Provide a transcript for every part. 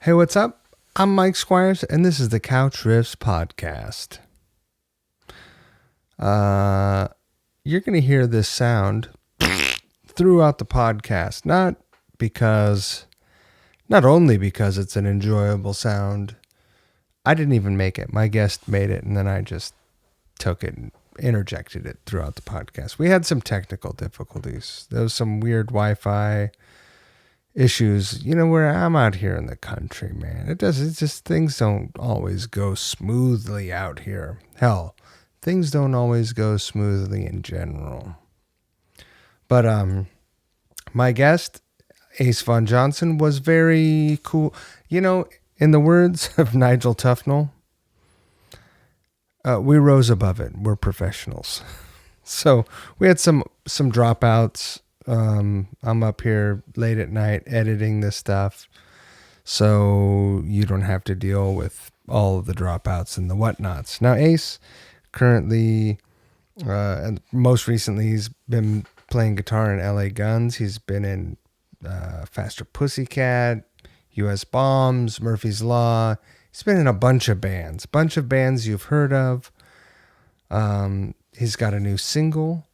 Hey, what's up? I'm Mike Squires, and this is the Couch Riffs podcast. You're going to hear this sound throughout the podcast, not only because it's an enjoyable sound. I didn't even make it. My guest made it, and then I just took it and interjected it throughout the podcast. We had some technical difficulties. There was some weird Wi-Fi issues, where I'm out here in the country, man. It's just things don't always go smoothly out here. Hell, things don't always go smoothly in general. But my guest, Ace Von Johnson, was very cool. In the words of Nigel Tufnell, we rose above it. We're professionals. So we had some dropouts. I'm up here late at night editing this stuff, so you don't have to deal with all of the dropouts and the whatnots. Now, Ace currently, and most recently, he's been playing guitar in LA Guns. He's been in Faster Pussycat, US Bombs, Murphy's Law. He's been in a bunch of bands you've heard of. He's got a new single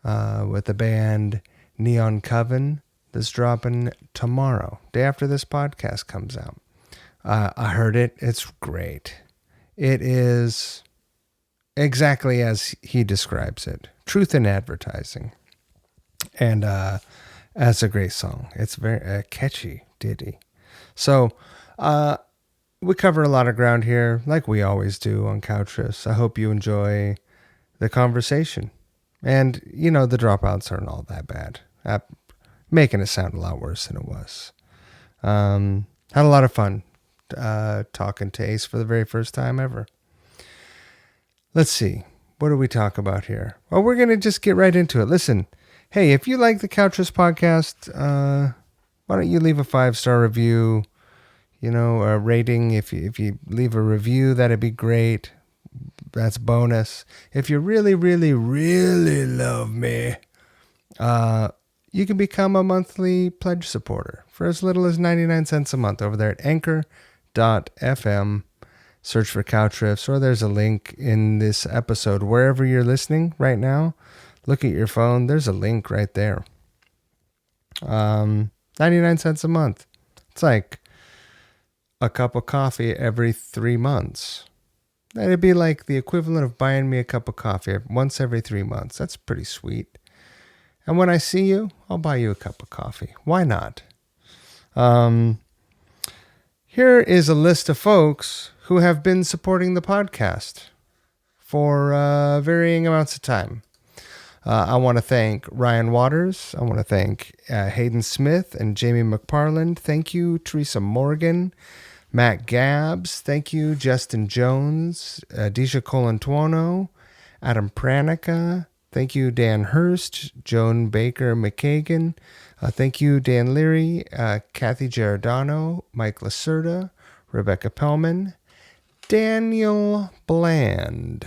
with the band Neon Coven that's dropping tomorrow, day after this podcast comes out. I heard it. It's great. It is exactly as he describes it. Truth in advertising. And that's a great song. It's very catchy ditty. So we cover a lot of ground here, like we always do on Couch Riffs. I hope you enjoy the conversation. And, the dropouts aren't all that bad. Making it sound a lot worse than it was. Had a lot of fun talking to Ace for the very first time ever. Let's see. What do we talk about here? Well, we're going to just get right into it. Listen, hey, if you like the Couch Riffs podcast, why don't you leave a 5-star review, a rating. If you leave a review, that'd be great. That's bonus. If you really, really, really love me, you can become a monthly pledge supporter for as little as 99 cents a month over there at anchor.fm. Search for Couch Riffs, or there's a link in this episode. Wherever you're listening right now, look at your phone. There's a link right there. 99 cents a month. It's like a cup of coffee every 3 months. That'd be like the equivalent of buying me a cup of coffee once every 3 months. That's pretty sweet. And when I see you, I'll buy you a cup of coffee. Why not? Here is a list of folks who have been supporting the podcast for varying amounts of time. I want to thank Ryan Waters. I want to thank Hayden Smith and Jamie McParland. Thank you, Teresa Morgan. Matt Gabbs, thank you. Justin Jones, Disha Colantuono, Adam Pranica, thank you. Dan Hurst, Joan Baker McKagan, thank you. Dan Leary, Kathy Giordano, Mike Lacerda, Rebecca Pellman, Daniel Bland.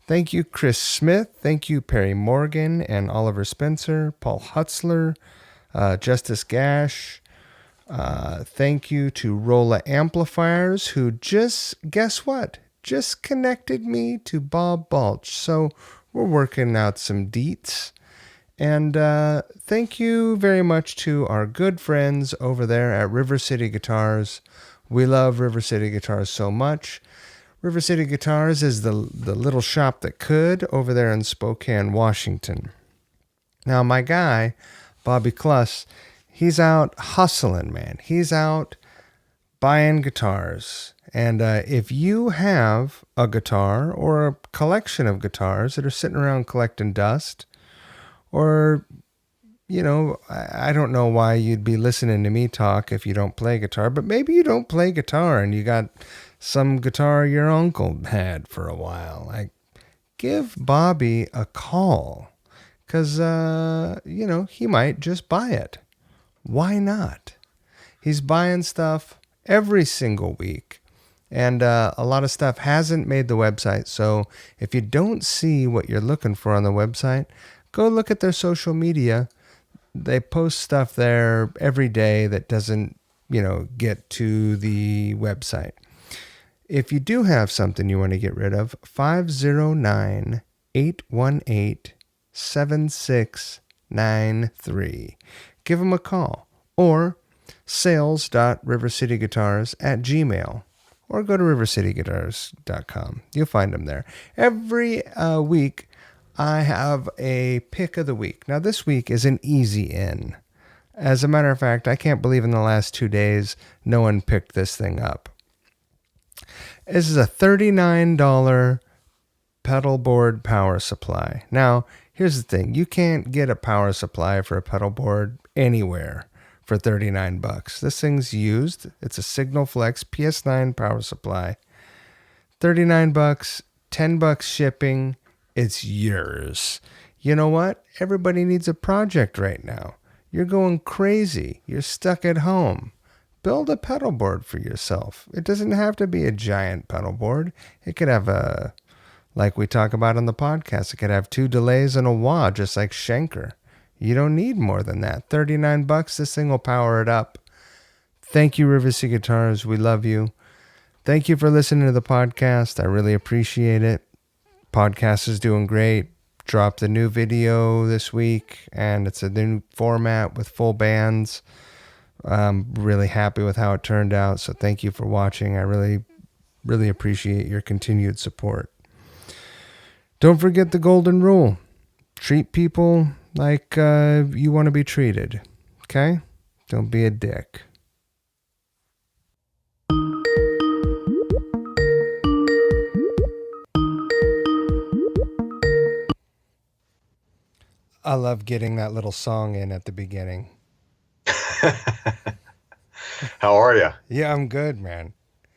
Thank you, Chris Smith. Thank you, Perry Morgan and Oliver Spencer, Paul Hutzler, Justice Gash. Thank you to Rolla Amplifiers, who guess what? Just connected me to Bob Balch. So we're working out some deets. And thank you very much to our good friends over there at River City Guitars. We love River City Guitars so much. River City Guitars is the little shop that could over there in Spokane, Washington. Now, my guy, Bobby Kluss, he's out hustling, man. He's out buying guitars. And if you have a guitar or a collection of guitars that are sitting around collecting dust, or, I don't know why you'd be listening to me talk if you don't play guitar, but maybe you don't play guitar and you got some guitar your uncle had for a while. Like, give Bobby a call, because, he might just buy it. Why not? He's buying stuff every single week. And a lot of stuff hasn't made the website. So if you don't see what you're looking for on the website, go look at their social media. They post stuff there every day that doesn't get to the website. If you do have something you want to get rid of, 509-818-7693. Give them a call. Or sales.rivercityguitars@gmail.com. Or go to rivercityguitars.com. You'll find them there. Every week, I have a pick of the week. Now, this week is an easy in. As a matter of fact, I can't believe in the last 2 days, no one picked this thing up. This is a $39 pedal board power supply. Now, here's the thing. You can't get a power supply for a pedal board anywhere for $39. This thing's used. It's a Signal Flex PS9 power supply. $39, $10 shipping. It's yours. You know what? Everybody needs a project right now. You're going crazy. You're stuck at home. Build a pedal board for yourself. It doesn't have to be a giant pedal board. It could have like we talk about on the podcast, it could have 2 delays and a wah, just like Schenker. You don't need more than that. $39, this thing will power it up. Thank you, River City Guitars. We love you. Thank you for listening to the podcast. I really appreciate it. Podcast is doing great. Dropped a new video this week, and it's a new format with full bands. I'm really happy with how it turned out, so thank you for watching. I really, really appreciate your continued support. Don't forget the golden rule. Treat people like you want to be treated, okay? Don't be a dick. I love getting that little song in at the beginning. How are you? Yeah, I'm good, man.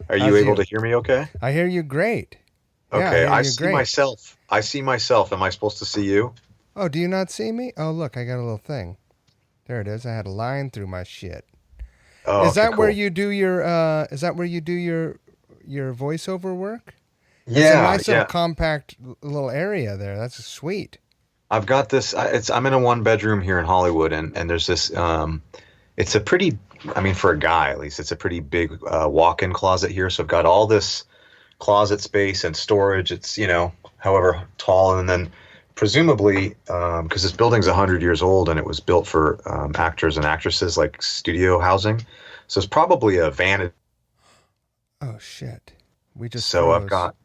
Are you able to hear me okay? I hear you great. Okay, yeah, I see myself. I see myself. Am I supposed to see you? Oh, do you not see me? Oh, look, I got a little thing. There it is. I had a line through my shit. Oh, is that okay, where cool. you do your your voiceover work? It's a Yeah, nice little compact little area there. That's sweet. I've got this. I'm in a 1 bedroom here in Hollywood, and there's this. It's a pretty. I mean, for a guy at least, it's a pretty big walk-in closet here. So I've got all this closet space and storage. It's however tall, and then presumably because this building's 100 years old and it was built for actors and actresses, like studio housing. So it's probably a vanity. Oh shit! We just So froze. I've got.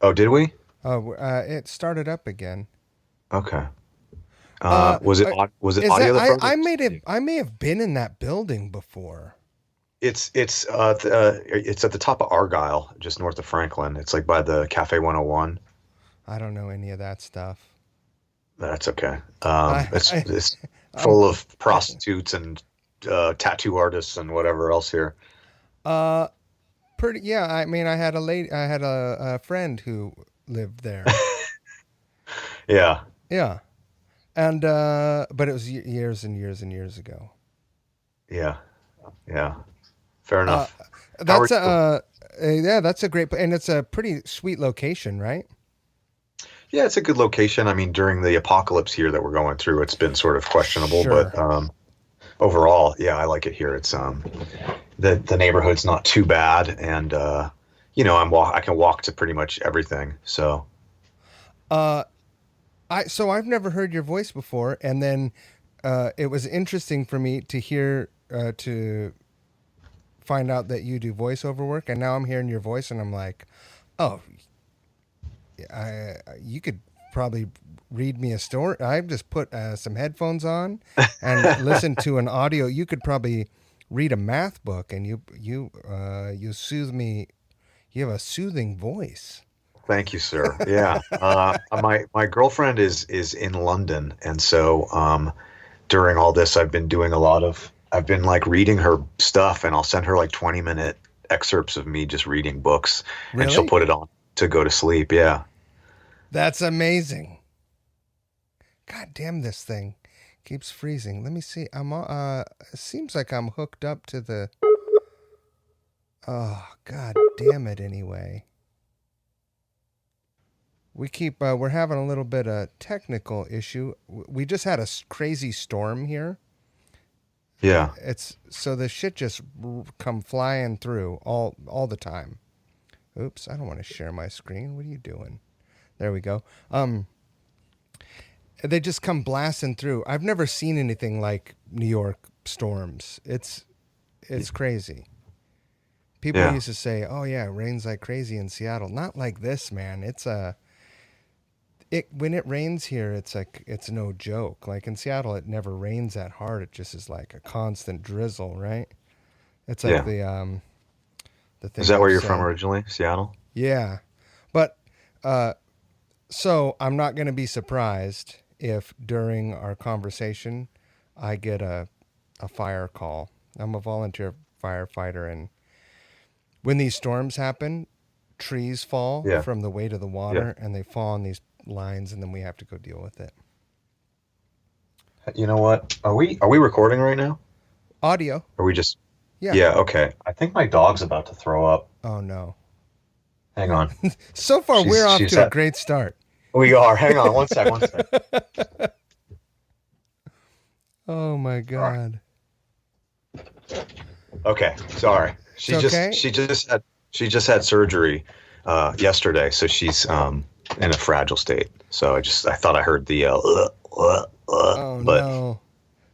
Oh, did we? Oh, it started up again. Okay. Was it audio that froze? I may have been in that building before. It's at the top of Argyle, just north of Franklin. It's like by the Cafe 101. I don't know any of that stuff. That's okay. It's full of prostitutes and tattoo artists and whatever else here. Pretty. Yeah. I mean, I had a friend who lived there. Yeah. Yeah. And but it was years and years and years ago. Yeah. Yeah. Fair enough. That's that's a great, and it's a pretty sweet location, right? Yeah, it's a good location. I mean, during the apocalypse here that we're going through, it's been sort of questionable, Sure. but overall, yeah, I like it here. It's the neighborhood's not too bad, and I can walk to pretty much everything. So I've never heard your voice before, and then it was interesting for me to hear to find out that you do voiceover work, and now I'm hearing your voice, and I'm like, oh, you could probably read me a story. I've just put some headphones on and listen to an audio. You could probably read a math book, and you soothe me. You have a soothing voice. thank you, sir. Yeah. My girlfriend is in London, and so during all this, I've been like reading her stuff, and I'll send her like 20-minute excerpts of me just reading books, Really? and she'll put it on to go to sleep. Yeah. That's amazing. God damn, this thing keeps freezing. Let me see. It seems like I'm hooked up to the. Oh, god damn it. Anyway, we're having a little bit of technical issue. We just had a crazy storm here. Yeah. It's so the shit just come flying through all the time. Oops, I don't want to share my screen. What are you doing? There we go. They just come blasting through. I've never seen anything like New York storms. It's crazy. People Yeah. used to say, "Oh yeah, it rains like crazy in Seattle." Not like this, man. It when it rains here, it's no joke. Like in Seattle, it never rains that hard. It just is like a constant drizzle, right? It's like Yeah. the Is thing that they where you're from say. originally? Seattle? Yeah, but uh, so I'm not going to be surprised if during our conversation I get a fire call. I'm a volunteer firefighter, and when these storms happen, trees fall Yeah. from the weight of the Yeah. water, and they fall on these lines, and then we have to go deal with it. You know what? Are we recording right now? Audio, Are we just yeah. Yeah, okay. I think my dog's about to throw up. Oh no. Hang on. So far, we're She's off she's to a at great start. We are. Hang on one sec, one sec. Oh my All God. right. Okay, sorry. It's okay. She just had surgery yesterday, so she's in a fragile state. So I thought I heard the Oh but no.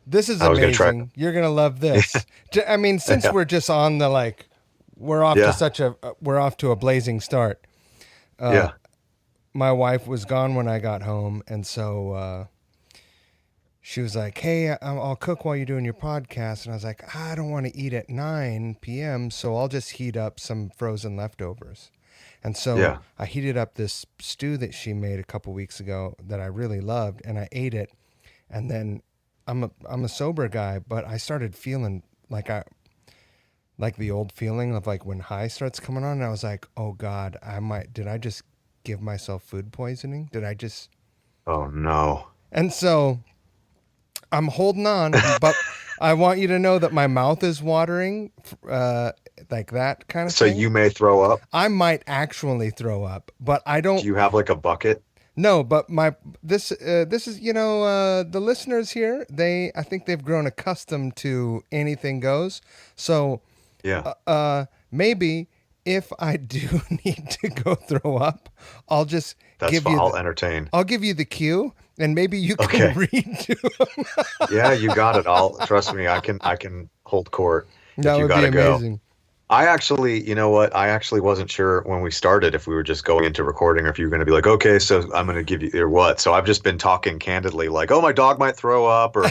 This is I was gonna try. amazing. You're gonna love this. I mean, since Yeah. we're just on the like, Yeah. we're off to a blazing start. Yeah. My wife was gone when I got home, and so she was like, "Hey, I'll cook while you're doing your podcast." And I was like, "I don't want to eat at 9 p.m., so I'll just heat up some frozen leftovers." And so Yeah. I heated up this stew that she made a couple weeks ago that I really loved, and I ate it. And then I'm a sober guy, but I started feeling like the old feeling of like when high starts coming on, and I was like, "Oh God, did I just give myself food poisoning? Did I just?" Oh no. And so I'm holding on, but I want you to know that my mouth is watering, like that kind of So thing. you may throw up. I might actually throw up, but I don't. Do you have like a bucket? No, but this is the listeners here. I think they've grown accustomed to anything goes. So Yeah. maybe if I do need to go throw up, I'll just That's give fine. you I'll entertain. I'll give you the cue, and maybe you can Okay. read to. Yeah, you got it. I'll trust me. I can hold court if That you would be gotta go. amazing. I actually, you know what? I actually wasn't sure when we started if we were just going into recording or if you were going to be like, okay, so I'm going to give you or what. So I've just been talking candidly, like, oh, my dog might throw up, or,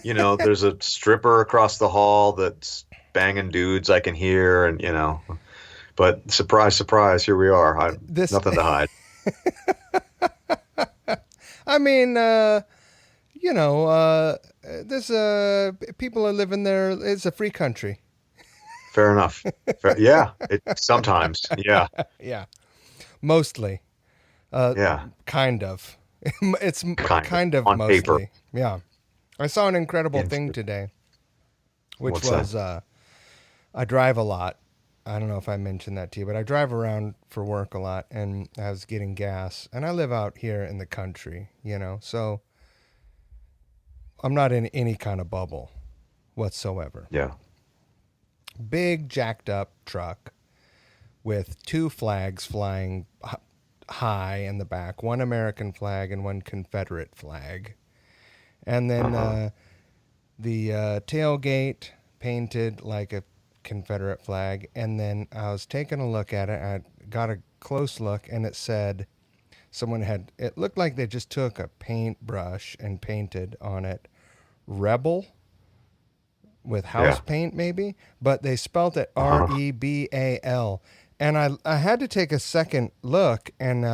there's a stripper across the hall that's banging dudes I can hear, and But surprise, surprise, here we are. This, Nothing to hide. I mean, this people are living there. It's a free country. Fair enough. Yeah, sometimes. Yeah, Yeah, mostly. yeah, Kind of. It's kind of kind of on paper. mostly. Yeah. I saw an incredible thing In- today, which What's was that? I drive a lot. I don't know if I mentioned that to you, but I drive around for work a lot, and I was getting gas, and I live out here in the country, so I'm not in any kind of bubble whatsoever. Yeah. Big jacked up truck with two flags flying high in the back, one American flag and one Confederate flag. And then the tailgate painted like a Confederate flag. And then I was taking a look at it. I got a close look, and it said it looked like they just took a paintbrush and painted on it Rebel with house Yeah. paint maybe, but they spelt it Uh-huh. Rebal. And I had to take a second look, and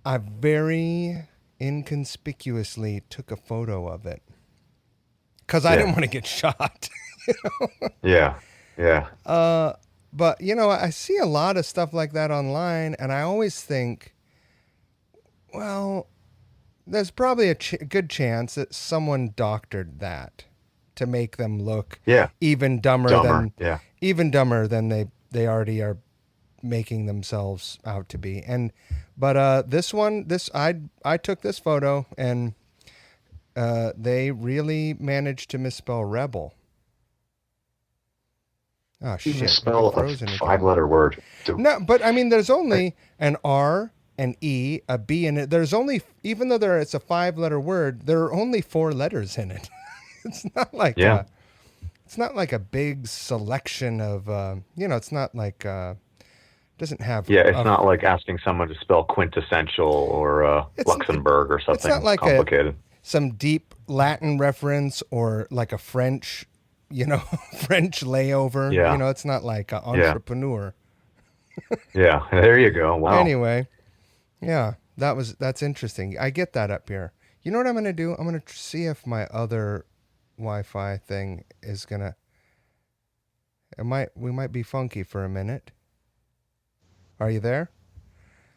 I very inconspicuously took a photo of it because I didn't Yeah. want to get shot. Yeah. Yeah. But, I see a lot of stuff like that online, and I always think, well, there's probably a good chance that someone doctored that to make them look Yeah. even dumber Dumber. Yeah. than they already are making themselves out to be. But this I took this photo, and they really managed to misspell rebel. Oh You shit! We've been misspell a frozen again. 5-letter word. No, but I mean, there's only an R, an E, a B, and there's only, even though it's a 5-letter word, there are only 4 letters in it. It's not like Yeah. it's not like a big selection of it's not like doesn't have Yeah, it's not like asking someone to spell quintessential or Luxembourg or it's not something like complicated. some deep Latin reference or like a French, French layover. Yeah. It's not like an Yeah. entrepreneur. Yeah, there you go. Wow. Anyway, yeah, that's interesting. I get that up here. You know what I'm going to do? I'm going to see if my other Wi-Fi thing is going to, we might be funky for a minute. Are you there?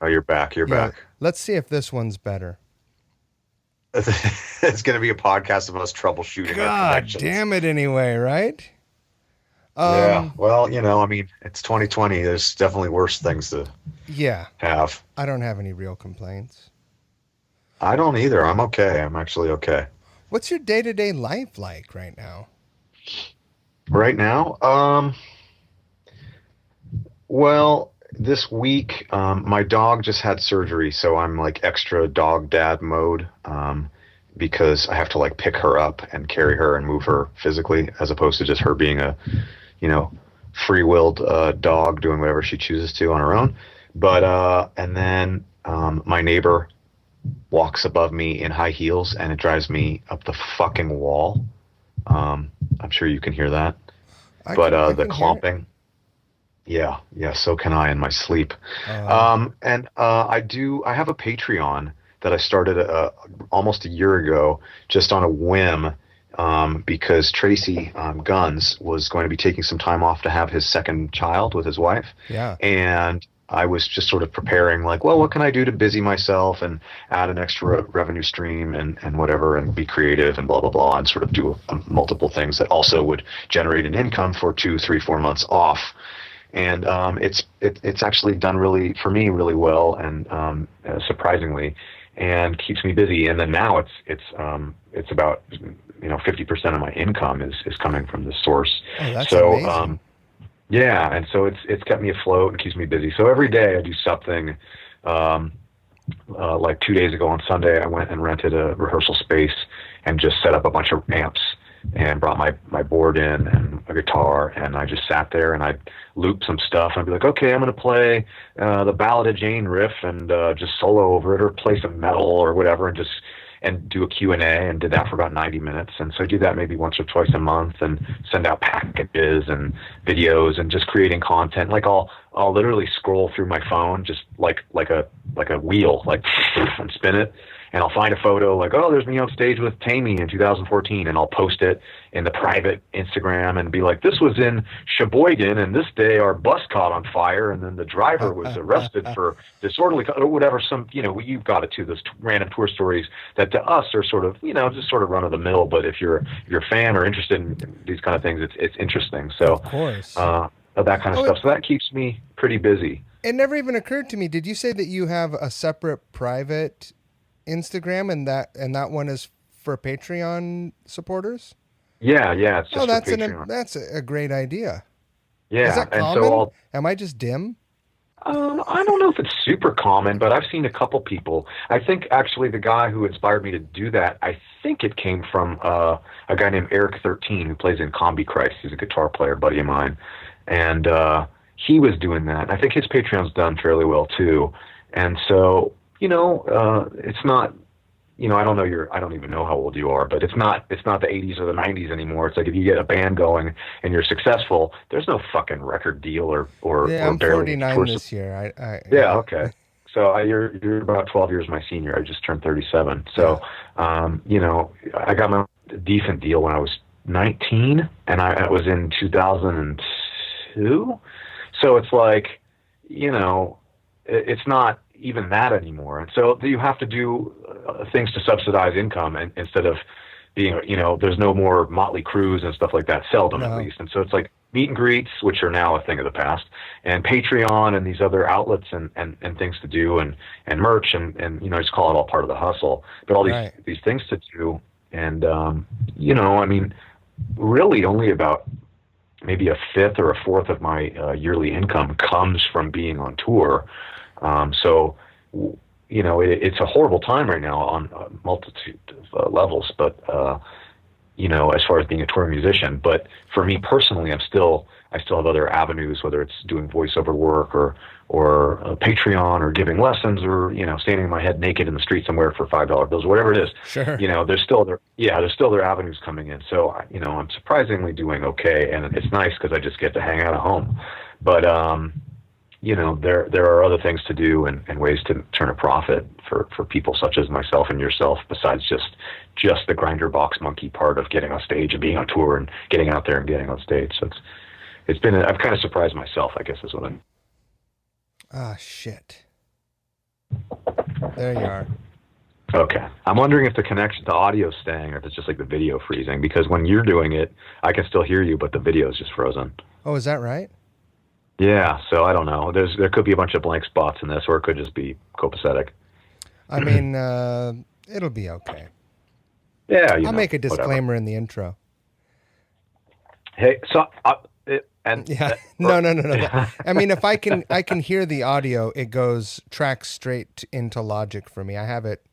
Oh, you're back. You're back. Let's see if this one's better. It's going to be a podcast of us troubleshooting our God connections. damn it anyway, right? Yeah. Well, I mean, it's 2020. There's definitely worse things to have. I don't have any real complaints. I don't either. I'm okay. I'm actually okay. What's your day-to-day life like right now? Right now? Well, this week, my dog just had surgery, so I'm like extra dog dad mode, because I have to like pick her up and carry her and move her physically, as opposed to just her being a, free-willed dog doing whatever she chooses to on her own. But and then my neighbor walks above me in high heels, and it drives me up the fucking wall. I'm sure you can hear that. The clomping. Yeah, so can I in my sleep. And I have a Patreon that I started almost a year ago, just on a whim, because Tracy Guns was going to be taking some time off to have his second child with his wife. Yeah. And I was just sort of preparing, like, well, what can I do to busy myself and add an extra revenue stream and whatever, and be creative and blah, blah, blah, and sort of do multiple things that also would generate an income for 2, 3, 4 months off. And it's actually done really well, and surprisingly, and keeps me busy. And then now it's about 50% of my income is coming from this source. Oh, that's amazing. Yeah, and so it's kept me afloat and keeps me busy. So every day I do something. Like 2 days ago on Sunday, I went and rented a rehearsal space and just set up a bunch of amps and brought my board in and a guitar, and I just sat there and I'd loop some stuff and I'd be like, okay, I'm going to play the Ballad of Jane riff and just solo over it, or play some metal or whatever, and do a Q&A, and did that for about 90 minutes. And so I do that maybe once or twice a month, and send out packages and videos, and just creating content. Like I'll literally scroll through my phone, just like a wheel, like, and spin it. And I'll find a photo like, oh, there's me on stage with Tammy in 2014, and I'll post it in the private Instagram and be like, this was in Sheboygan, and this day our bus caught on fire, and then the driver was arrested for disorderly, or whatever. You've got it too, those random tour stories that to us are sort of, just sort of run of the mill. But if you're a fan or interested in these kind of things, it's interesting. So, of course, that kind of stuff. So that keeps me pretty busy. It never even occurred to me. Did you say that you have a separate private Instagram, and that one is for Patreon supporters? Yeah, it's just that's a great idea. Yeah, is that common? And so am I just dim? I don't know if it's super common, but I've seen a couple people. I think actually the guy who inspired me to do that, I think it came from a guy named Eric 13, who plays in Combi Christ. He's a guitar player, buddy of mine, and he was doing that. I think his Patreon's done fairly well too, and so. It's not, I don't even know how old you are, but it's not the 80s or the 90s anymore. It's like, if you get a band going and you're successful, there's no fucking record deal or I'm 49 this year. Yeah. Okay. So you're about 12 years my senior. I just turned 37. So, I got my decent deal when I was 19, and I was in 2002. So it's like, it's not even that anymore. And so you have to do things to subsidize income, and instead of being, there's no more Motley Crues and stuff like that, seldom at least. And so it's like meet and greets, which are now a thing of the past, and Patreon and these other outlets and things to do, and merch and I just call it all part of the hustle. But all these things to do, And I mean, really only about maybe a fifth or a fourth of my yearly income comes from being on tour. So, it's a horrible time right now on a multitude of levels, but, as far as being a touring musician. But for me personally, I still have other avenues, whether it's doing voiceover work or Patreon or giving lessons or, standing in my head naked in the street somewhere for $5 bills, whatever it is. Sure. There's still their avenues coming in. So, I'm surprisingly doing okay, and it's nice because I just get to hang out at home. But, there are other things to do and ways to turn a profit for people such as myself and yourself, besides just the grinder box monkey part of getting on stage and being on tour and getting out there and getting on stage. So I've kind of surprised myself, I guess is what I'm. Ah, shit. There you are. Okay. I'm wondering if the audio's staying or if it's just like the video freezing, because when you're doing it, I can still hear you, but the video is just frozen. Oh, is that right? Yeah. So I don't know. There could be a bunch of blank spots in this, or it could just be copacetic. I mean, it'll be okay. Yeah. I'll make a disclaimer whatever in the intro. Hey, so, yeah, no. I mean, if I can hear the audio, it tracks straight into Logic for me. I have it.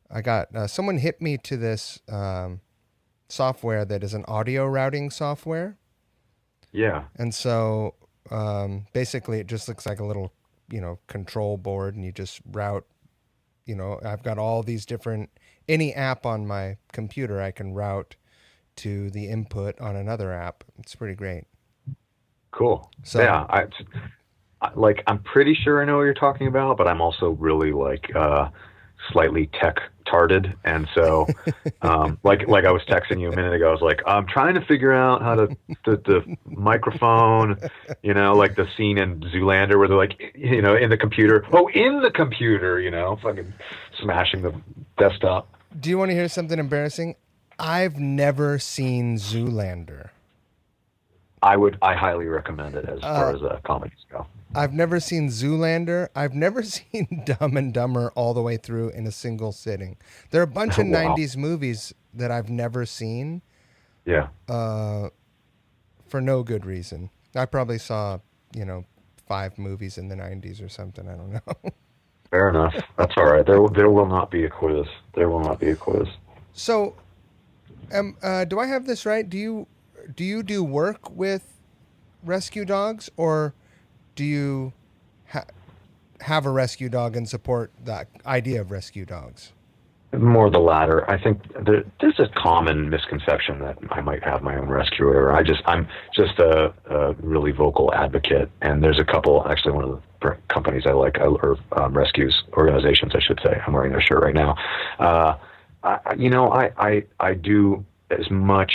I got someone hit me to this software that is an audio routing software. Yeah. And so basically, it just looks like a little, control board, and you just route. I've got all these different. Any app on my computer, I can route to the input on another app. It's pretty great. Cool. So, yeah, I'm pretty sure I know what you're talking about, but I'm also really slightly tech-tarded, and so like I was texting you a minute ago, I was like, I'm trying to figure out how to the microphone, like the scene in Zoolander where they're like, in the computer, fucking smashing the desktop. Do you want to hear something embarrassing? I've never seen Zoolander. I highly recommend it as far as comedies go. I've never seen Zoolander. I've never seen Dumb and Dumber all the way through in a single sitting. There are a bunch of 90s movies that I've never seen. Yeah. For no good reason. I probably saw, 5 movies in the 90s or something. I don't know. Fair enough. That's all right. There will not be a quiz. There will not be a quiz. So, do I have this right? Do you do work with rescue dogs, or do you have a rescue dog and support the idea of rescue dogs? More the latter. I think there's a common misconception that I might have my own rescuer. I'm just a really vocal advocate, and there's a couple. Actually, one of the companies I like, or rescues organizations, I should say. I'm wearing their shirt right now. I do as much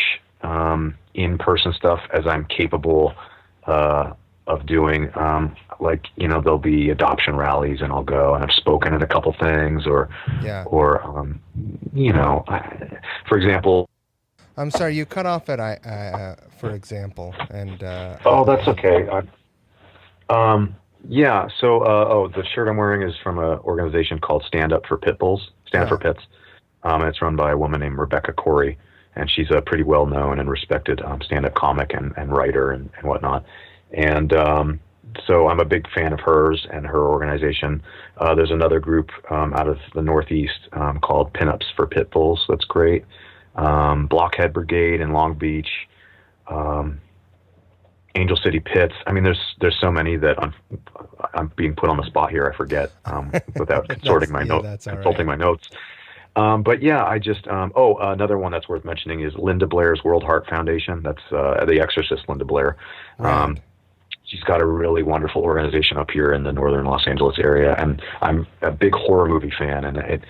in-person stuff as I'm capable of doing. There'll be adoption rallies and I'll go, and I've spoken at a couple things for example. I'm sorry, you cut off at for example, and that's okay. Yeah. So, the shirt I'm wearing is from an organization called Stand Up for Pit Bulls, Stand for Pits. And it's run by a woman named Rebecca Corey, and she's a pretty well-known and respected stand-up comic and writer and whatnot. And so I'm a big fan of hers and her organization. There's another group out of the Northeast called Pinups for Pit Bulls. That's great. Blockhead Brigade in Long Beach. Angel City Pits. I mean, there's so many that I'm being put on the spot here. I forget without consulting my notes. But yeah, I just, another one that's worth mentioning is Linda Blair's World Heart Foundation. That's The Exorcist, Linda Blair. Right. She's got a really wonderful organization up here in the northern Los Angeles area, and I'm a big horror movie fan. And it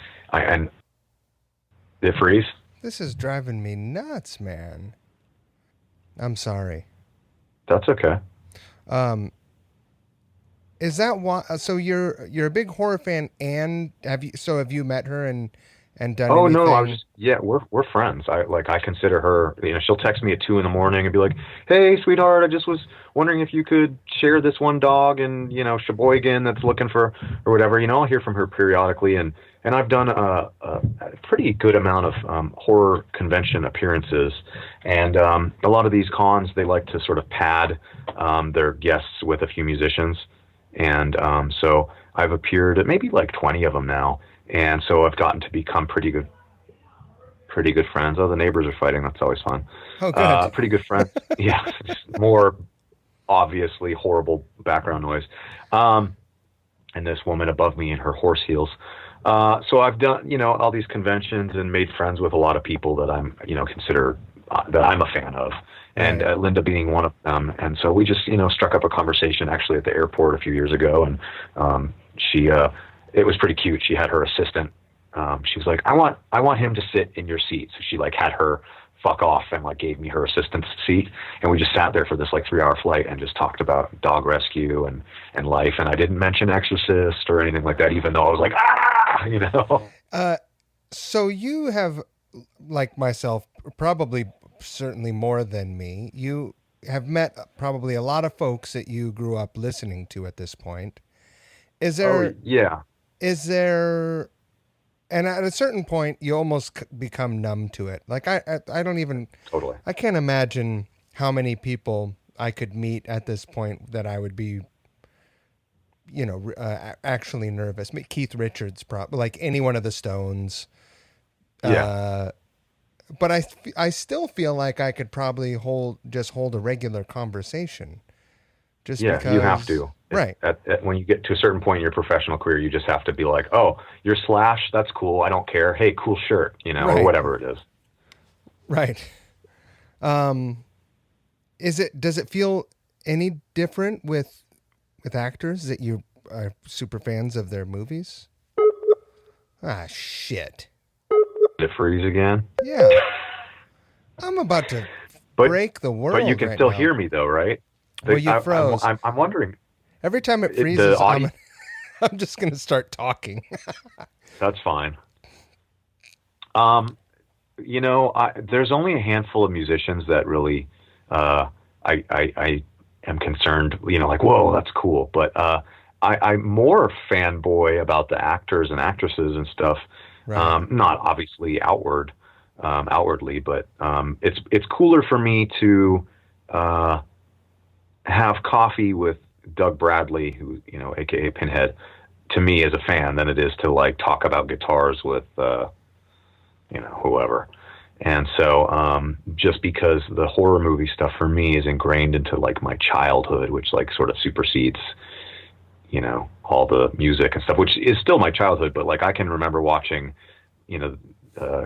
freeze. This is driving me nuts, man. I'm sorry. That's okay. Is that why? So you're a big horror fan, and have you met her and and done Oh no, I was anything? just yeah, we're friends. I consider her, she'll text me at 2 in the morning and be like, "Hey, sweetheart, I just was wondering if you could share this one dog in, Sheboygan that's looking for or whatever." I'll hear from her periodically, and I've done a pretty good amount of horror convention appearances, and a lot of these cons they like to sort of pad their guests with a few musicians, and so I've appeared at maybe like 20 of them now. And so I've gotten to become pretty good friends. Oh, the neighbors are fighting. That's always fun. Oh, good. Pretty good friends. Yeah, more obviously horrible background noise. And this woman above me in her horse heels. So I've done, all these conventions and made friends with a lot of people that I'm, consider that I'm a fan of. And Right. Linda being one of them. And so we just, struck up a conversation actually at the airport a few years ago. And she, it was pretty cute. She had her assistant. She was like, I want him to sit in your seat. So she like had her fuck off and like gave me her assistant's seat. And we just sat there for this like 3 hour flight and just talked about dog rescue and life. And I didn't mention Exorcist or anything like that, even though I was like, So you have, like myself, probably certainly more than me. You have met probably a lot of folks that you grew up listening to at this point. Is Oh there yeah, is there and at a certain point you almost become numb to it. Like I don't even totally. I can't imagine how many people I could meet at this point that I would be actually nervous. Keith Richards, probably, like any one of the Stones. Yeah. But I still feel like I could probably hold a regular conversation, just Yeah, you have because. to. Right, When you get to a certain point in your professional career, you just have to be like, "Oh, you're Slash. That's cool. I don't care. Hey, cool shirt, or right, whatever it is." right. Does it feel any different with actors that you are super fans of their movies? Ah, shit. To freeze again. Yeah, I'm about to But break the but you world can right still now. hear me though, right? Well, you froze. I'm wondering. Every time it The freezes, audio. I'm just gonna start talking. That's fine. There's only a handful of musicians that really I am concerned. Like, whoa, that's cool. But I'm more fanboy about the actors and actresses and stuff. Right. Not obviously outwardly, but it's cooler for me to have coffee with Doug Bradley, who aka Pinhead, to me as a fan, than it is to like talk about guitars with whoever. And so just because the horror movie stuff for me is ingrained into like my childhood, which like sort of supersedes all the music and stuff, which is still my childhood, but like I can remember watching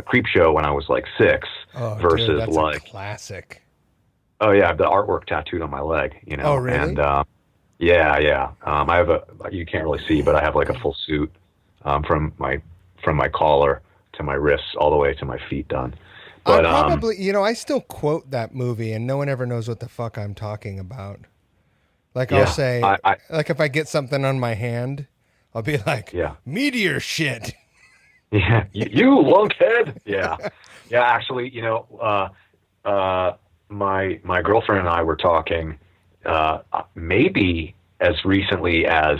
Creep Show when I was like 6 Oh, versus dude, that's like, a classic. oh yeah, I have the artwork tattooed on my leg, Oh, really? and yeah. I have you can't really see, but I have like a full suit from my collar to my wrists all the way to my feet done. I But probably, I still quote that movie and no one ever knows what the fuck I'm talking about. Like I'll yeah, say, I like if I get something on my hand, I'll be like, yeah. meteor shit. Yeah, you lunkhead. Yeah, yeah. Actually, my girlfriend and I were talking maybe as recently as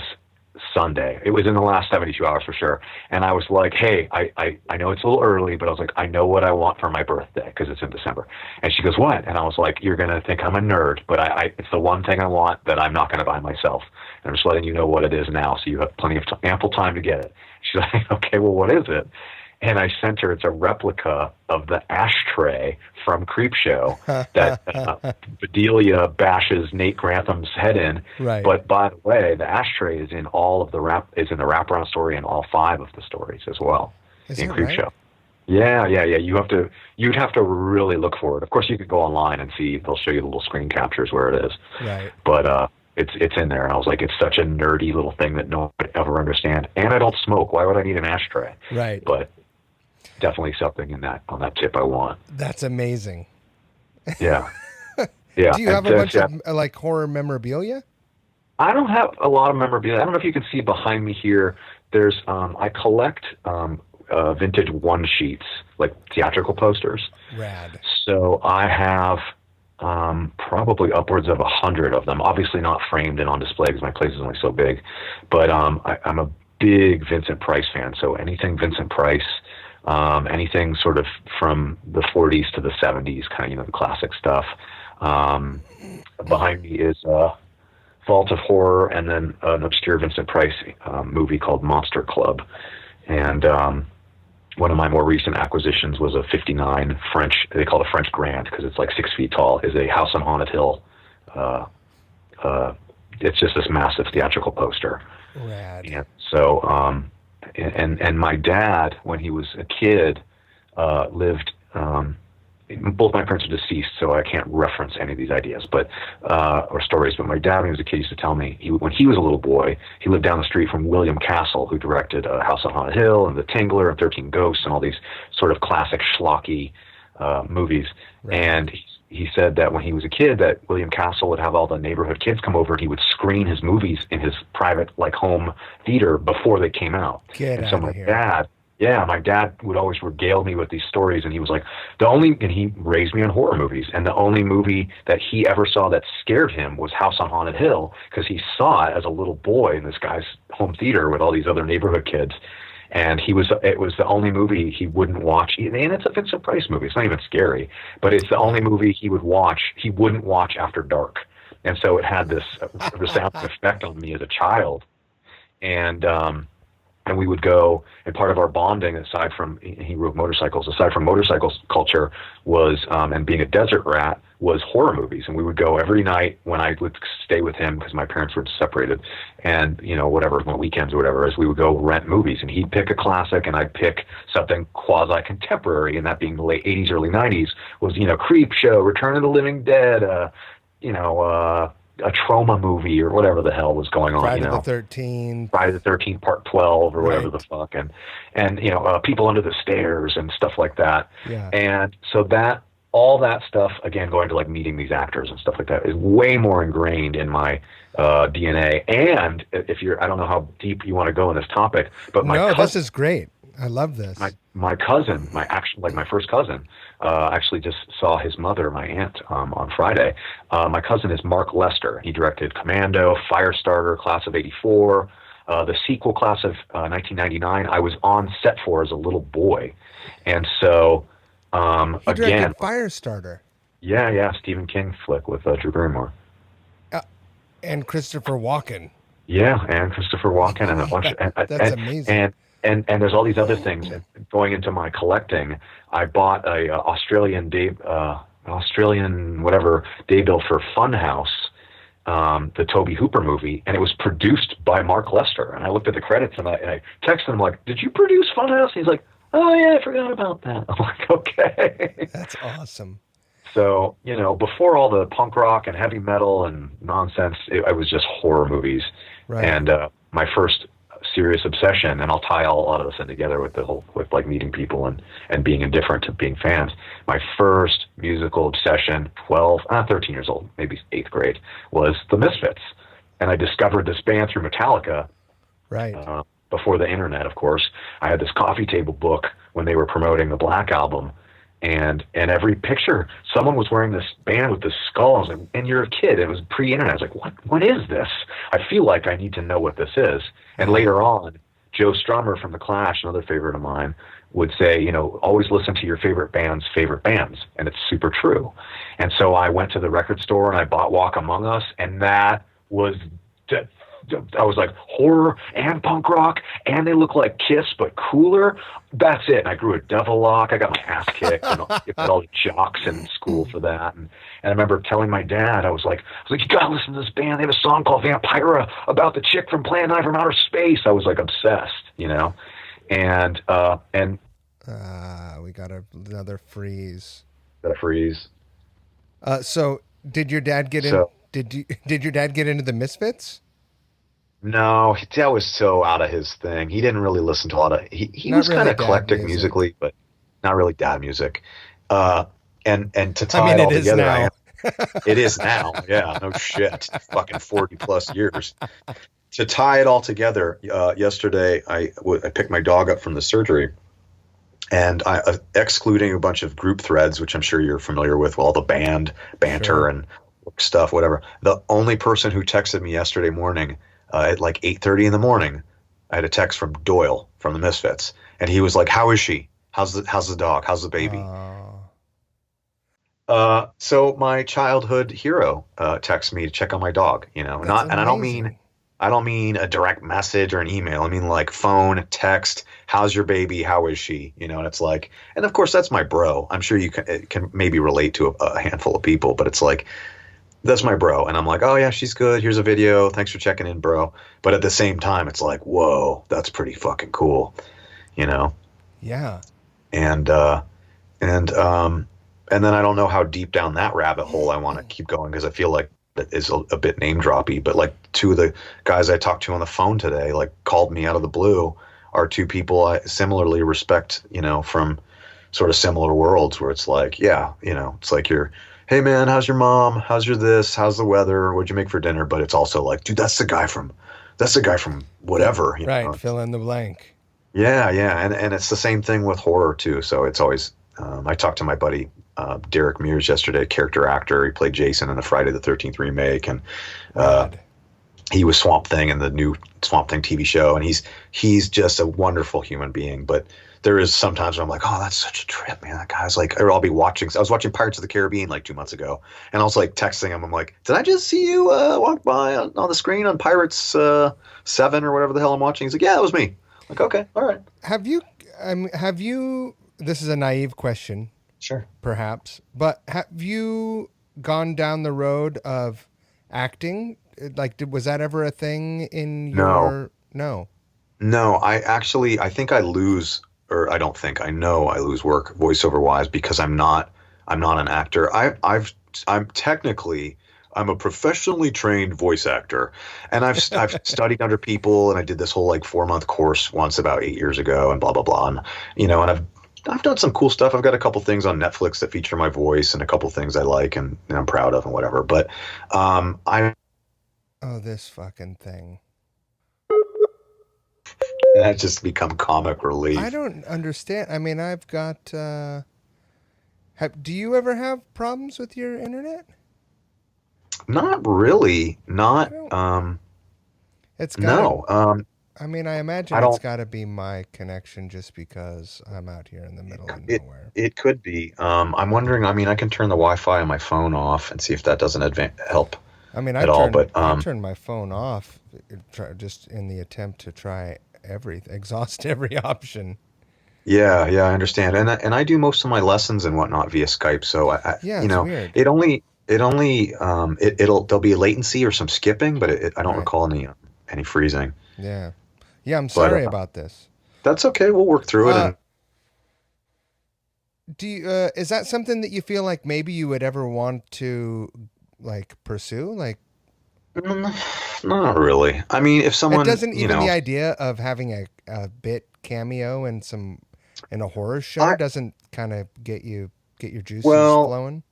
Sunday. It was in the last 72 hours for sure. And I was like, hey, I know it's a little early, but I was like, I know what I want for my birthday because it's in December. And she goes, what? And I was like, you're going to think I'm a nerd, but it's the one thing I want that I'm not going to buy myself. And I'm just letting you know what it is now, so you have plenty of ample time to get it. She's like, okay, well, what is it? And I sent her, it's a replica of the ashtray from Creepshow that Bedelia bashes Nate Grantham's head in. Right. But by the way, the ashtray is in all of the is in the wraparound story and all 5 of the stories as well Is in that Creepshow. right? Yeah. You'd have to really look for it. Of course, you could go online and see. They'll show you the little screen captures where it is. Right. But it's in there. And I was like, it's such a nerdy little thing that no one would ever understand. And I don't smoke. Why would I need an ashtray? Right. But definitely something on that tip I want. That's amazing. Yeah. Yeah. Do you have a bunch of like horror memorabilia? I don't have a lot of memorabilia. I don't know if you can see behind me here. There's I collect vintage one sheets, like theatrical posters. Rad. So I have probably upwards of 100 of them. Obviously not framed and on display because my place is only so big. But I'm a big Vincent Price fan. So anything Vincent Price, anything sort of from the 40s to the 70s, kind of, you know, the classic stuff. Behind me is Vault of Horror, and then an obscure Vincent Price movie called Monster Club. And one of my more recent acquisitions was a 59 French, they call it French Grand because it's like 6 feet tall, is a House on Haunted Hill. It's just this massive theatrical poster. Rad. And so, and my dad, when he was a kid, lived, both my parents are deceased, so I can't reference any of these ideas, but or stories. But my dad, when he was a kid, used to tell me when he was a little boy, he lived down the street from William Castle, who directed House on Haunted Hill and The Tingler and 13 Ghosts and all these sort of classic schlocky movies. Right. And he said that when he was a kid, that William Castle would have all the neighborhood kids come over and he would screen his movies in his private like home theater before they came out. Get and so out my of here. dad. Yeah, my dad would always regale me with these stories, and he was like, and he raised me on horror movies, and the only movie that he ever saw that scared him was House on Haunted Hill, because he saw it as a little boy in this guy's home theater with all these other neighborhood kids, and it was the only movie he wouldn't watch, and it's a Vincent Price movie, it's not even scary, but it's the only movie he wouldn't watch after dark, and so it had this resounding effect on me as a child, and we would go, and part of our bonding, aside from he rode motorcycles, aside from motorcycles culture, was and being a desert rat, was horror movies. And we would go every night when I would stay with him because my parents were separated, and you know, whatever, on weekends or whatever, as we would go rent movies, and he'd pick a classic and I'd pick something quasi contemporary, and that being the late 80s, early 90s was, you know, Creep Show, Return of the Living Dead, a trauma movie or whatever the hell was going on. Friday the 13th. Friday the 13th part 12 or whatever Right. the fuck. And you know, People Under the Stairs and stuff like that. Yeah. And so all that stuff, again, going to like meeting these actors and stuff like that, is way more ingrained in my DNA. And I don't know how deep you want to go in this topic, but this is great. I love this. My cousin, my first cousin, actually just saw his mother, my aunt, on Friday. My cousin is Mark Lester. He directed Commando, Firestarter, Class of '84, the sequel, Class of 1999. I was on set for as a little boy, and so he again, Firestarter. Yeah, Stephen King flick with Drew Barrymore, and Christopher Walken. Yeah, and Christopher Walken, and a bunch of that's amazing. And there's all these other things. And going into my collecting, I bought a Australian whatever day bill for Funhouse, the Toby Hooper movie, and it was produced by Mark Lester. And I looked at the credits and I texted him like, "Did you produce Funhouse?" And he's like, "Oh yeah, I forgot about that." I'm like, "Okay." That's awesome. So, you know, before all the punk rock and heavy metal and nonsense, it was just horror movies. Right. And my first serious obsession, and I'll tie a lot of this in together with like meeting people and being indifferent to being fans. My first musical obsession, 13 years old, maybe 8th grade, was the Misfits. And I discovered this band through Metallica. Right. Before the internet, of course. I had this coffee table book when they were promoting the Black Album. And every picture, someone was wearing this band with this skull. I was like, and you're a kid. It was pre-internet. I was like, what is this? I feel like I need to know what this is. And later on, Joe Strummer from The Clash, another favorite of mine, would say, you know, always listen to your favorite band's favorite bands. And it's super true. And so I went to the record store and I bought Walk Among Us. And that was, I was like, horror and punk rock, and they look like Kiss, but cooler. That's it. And I grew a devil lock. I got my ass kicked, and all the jocks in school for that. And I remember telling my dad, I was like, you gotta listen to this band. They have a song called Vampira about the chick from Plan 9 from Outer Space. I was like obsessed, you know. And we got another freeze. Got a freeze. So did your dad get in? Did your dad get into the Misfits? No, that was so out of his thing. He didn't really listen to a lot of. He was kind of eclectic musically, but not really dad music. And to tie it all together, it is now. Yeah, no shit. Fucking 40+ years. To tie it all together, yesterday I picked my dog up from the surgery, And excluding a bunch of group threads, which I'm sure you're familiar with all the band banter Sure. and stuff, whatever. The only person who texted me yesterday morning at like 8:30 in the morning, I had a text from Doyle from the Misfits, and he was like, "How is she? How's the dog? How's the baby?" Oh, So my childhood hero texts me to check on my dog. that's Not, and amazing. I don't mean a direct message or an email. I mean like phone, text. How's your baby? How is she? And it's like, and of course that's my bro. I'm sure you can maybe relate to a handful of people, but it's like that's my bro, and I'm like, oh yeah, she's good. Here's a video. Thanks for checking in, bro. But at the same time, it's like, whoa, that's pretty fucking cool, you know. Yeah. And uh, and um, and then I don't know how deep down that rabbit hole I want to keep going because I feel like that is a bit name droppy. But like two of the guys I talked to on the phone today, like called me out of the blue, are two people I similarly respect, from sort of similar worlds where it's like, yeah, it's like hey man, how's your mom? How's your this? How's the weather? What'd you make for dinner? But it's also like, dude, that's the guy from whatever, Right. Fill in the blank. Yeah, yeah, and it's the same thing with horror too. So it's always I talked to my buddy Derek Mears yesterday, character actor. He played Jason in the Friday the 13th remake, and uh, Rad. he was Swamp Thing in the new Swamp Thing TV show, and he's just a wonderful human being. But there is sometimes where I'm like, oh, that's such a trip, man. That guy's like, or I'll be watching. I was watching Pirates of the Caribbean like 2 months ago, and I was like texting him. I'm like, did I just see you walk by on the screen on Pirates 7 or whatever the hell I'm watching? He's like, yeah, that was me. I'm like, okay, all right, Have you, this is a naive question, sure. perhaps, but have you gone down the road of acting? Like, was that ever a thing in No, your, no. no. I think I lose, or I don't think I know I lose work voiceover wise because I'm not an actor. I'm technically I'm a professionally trained voice actor, and I've studied under people, and I did this whole like 4 month course once about 8 years ago, and blah blah blah, and and I've done some cool stuff. I've got a couple things on Netflix that feature my voice, and a couple things I like and I'm proud of and whatever. But I Oh, this fucking thing. that just become comic I relief. don't understand. I mean, I've got, do you ever have problems with your internet? Not really. I Not don't, it's gotta, no. I mean, I I imagine it's don't. gotta be my connection just because I'm out here in the middle of It nowhere. it could be. I'm wondering. I mean, I can turn the Wi-Fi on my phone off and see if that doesn't help I mean, at all. But I turned my phone off just in the attempt to try exhaust every option. yeah, yeah, I understand. And I do most of my lessons and whatnot via Skype. So Yeah, it's weird. it'll there'll be a latency or some skipping, but I don't Right. recall any freezing. Yeah. Yeah, I'm But sorry about this. that's okay. We'll work through it. Uh, And do you, is that something that you feel like maybe you would ever want to like pursue? Like, not really. I mean, if it someone, doesn't even the idea of having a bit cameo in in a horror show I doesn't kind of get your juices well. flowing.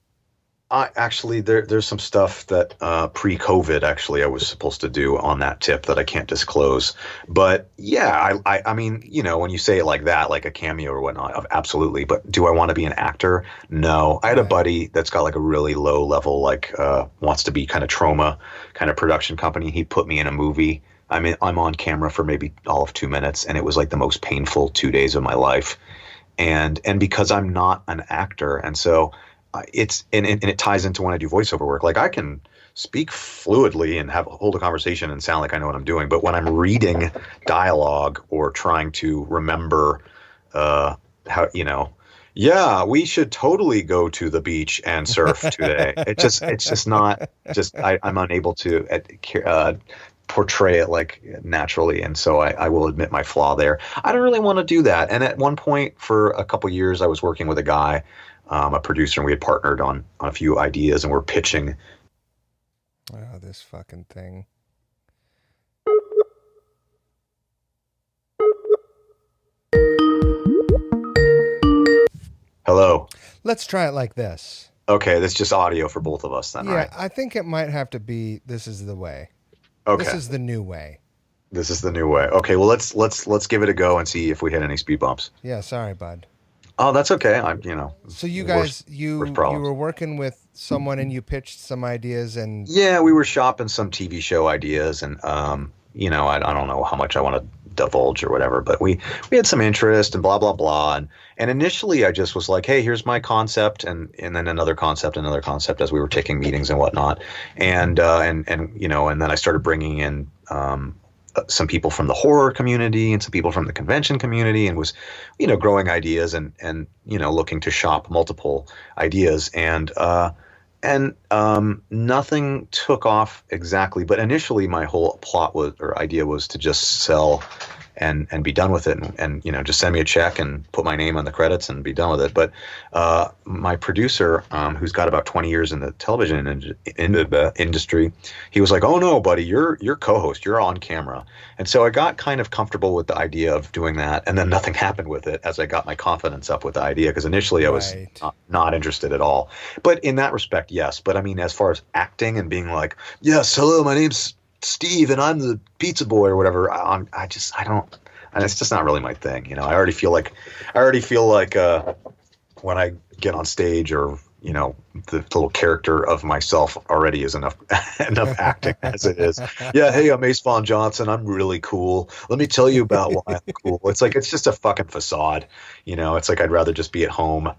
I actually there's some stuff that pre-COVID actually I was supposed to do on that tip that I can't disclose. But yeah, I mean, when you say it like that, like a cameo or whatnot, absolutely. But do I want to be an actor? No. I had a Right. buddy that's got like a really low level, like wants to be kind of trauma kind of production company. He put me in a movie. I'm on camera for maybe all of 2 minutes, and it was like the most painful 2 days of my life. And because I'm not an actor, and so and it ties into when I do voiceover work. Like I can speak fluidly and hold a conversation and sound like I know what I'm doing, but when I'm reading dialogue or trying to remember how yeah, we should totally go to the beach and surf today. It's just not just I'm unable to portray it like naturally, and so I will admit my flaw there. I don't really want to do that. And at one point for a couple years, I was working with a guy, a producer, and we had partnered on a few ideas, and we're pitching. Oh, this fucking thing. Hello. Let's try it like this. Okay, that's just audio for both of us then, Yeah, right? I think it might have to be this is the way. This Okay, is the new way. this is the new way. Okay, well let's give it a go and see if we hit any speed bumps. Yeah, sorry, bud. Oh, that's okay. So you Worst guys, you problems. were working with someone and you pitched some ideas and Yeah, we were shopping some TV show ideas, and I don't know how much I want to divulge or whatever, but we had some interest and blah blah blah, and initially I just was like, hey, here's my concept, and then another concept as we were taking meetings and whatnot, and then I started bringing in some people from the horror community and some people from the convention community, and was growing ideas and looking to shop multiple ideas, and nothing took off exactly. But initially, my whole plot was or idea was to just sell and be done with it, and just send me a check and put my name on the credits and be done with it. But my producer, who's got about 20 years in the television industry, he was like, "Oh no, buddy, you're co-host, you're on camera." And so I got kind of comfortable with the idea of doing that, and then nothing happened with it as I got my confidence up with the idea, because initially I was right. not interested at all. But in that respect, yes. But I mean, as far as acting and being like, "Yes, hello, my name's Steve, and I'm the pizza boy," or whatever. I don't. And it's just not really my thing. I already feel like when I get on stage, or the little character of myself already is enough enough acting as it is. Yeah, hey, I'm Ace Von Johnson. I'm really cool. Let me tell you about why I'm cool. It's like it's just a fucking facade. It's like I'd rather just be at home,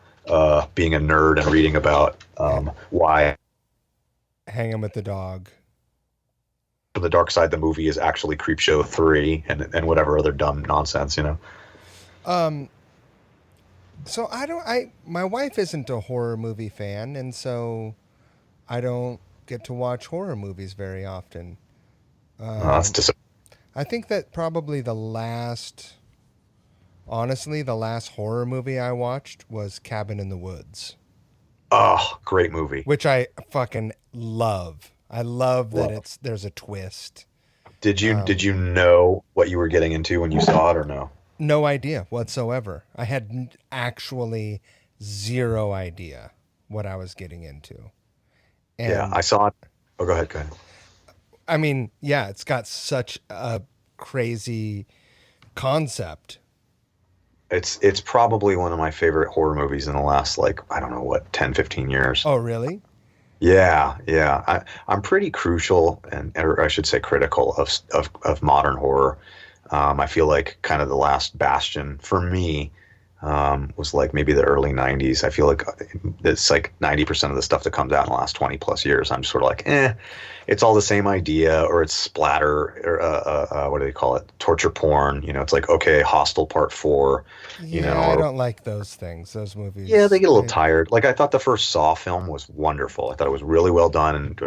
being a nerd and reading about why Hanging with the dog. the dark side the movie is actually Creepshow 3 and whatever other dumb nonsense. Um, so my wife isn't a horror movie fan, and so I don't get to watch horror movies very often. That's Um, I think that probably honestly, the last horror movie I watched was Cabin in the Woods, oh, great movie. which I fucking love. I love that Well, there's a twist. did Um, you know what you were getting into when you saw it, or no? no idea whatsoever. I had actually zero idea what I was getting into. Yeah, And I saw it. Oh, go ahead. Go ahead. I mean, yeah, it's got such a crazy concept. It's probably one of my favorite horror movies in the last, like, I don't know what, 10, 15 years. Oh, really? Yeah, yeah. I'm pretty crucial, or I should say critical of modern horror. I feel like kind of the last bastion for me was like maybe the early 90s. I feel like it's like 90% of the stuff that comes out in the last 20 plus years. I'm just sort of like, it's all the same idea, or it's splatter, or what do they call it? Torture porn. It's like, okay, Hostel Part 4, Yeah, I or don't like those things, those yeah, they movies. get a little tired. Like, I thought the first Saw film was wonderful. I thought it was really well done, and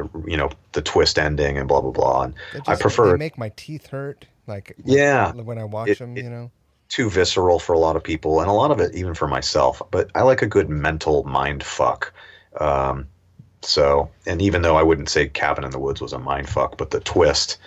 the twist ending and blah blah blah. And I They prefer, make my teeth hurt like yeah, when I watch it, them, it too visceral for a lot of people, and a lot of it even for myself. But I like a good mental mind fuck. Um, and even though I wouldn't say Cabin in the Woods was a mind fuck, but the twist,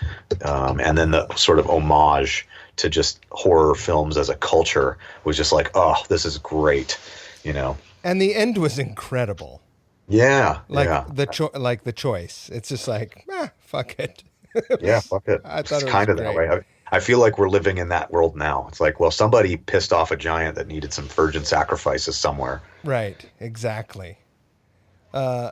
and then the sort of homage to just horror films as a culture was just like, oh, this is great, you know. And the end was incredible. Yeah, Like yeah, the choice. It's just like, fuck it. yeah. Fuck it. I thought It's it was kind of that great. way. I feel like we're living in that world now. It's like, well, somebody pissed off a giant that needed some virgin sacrifices somewhere. Right, exactly. Uh,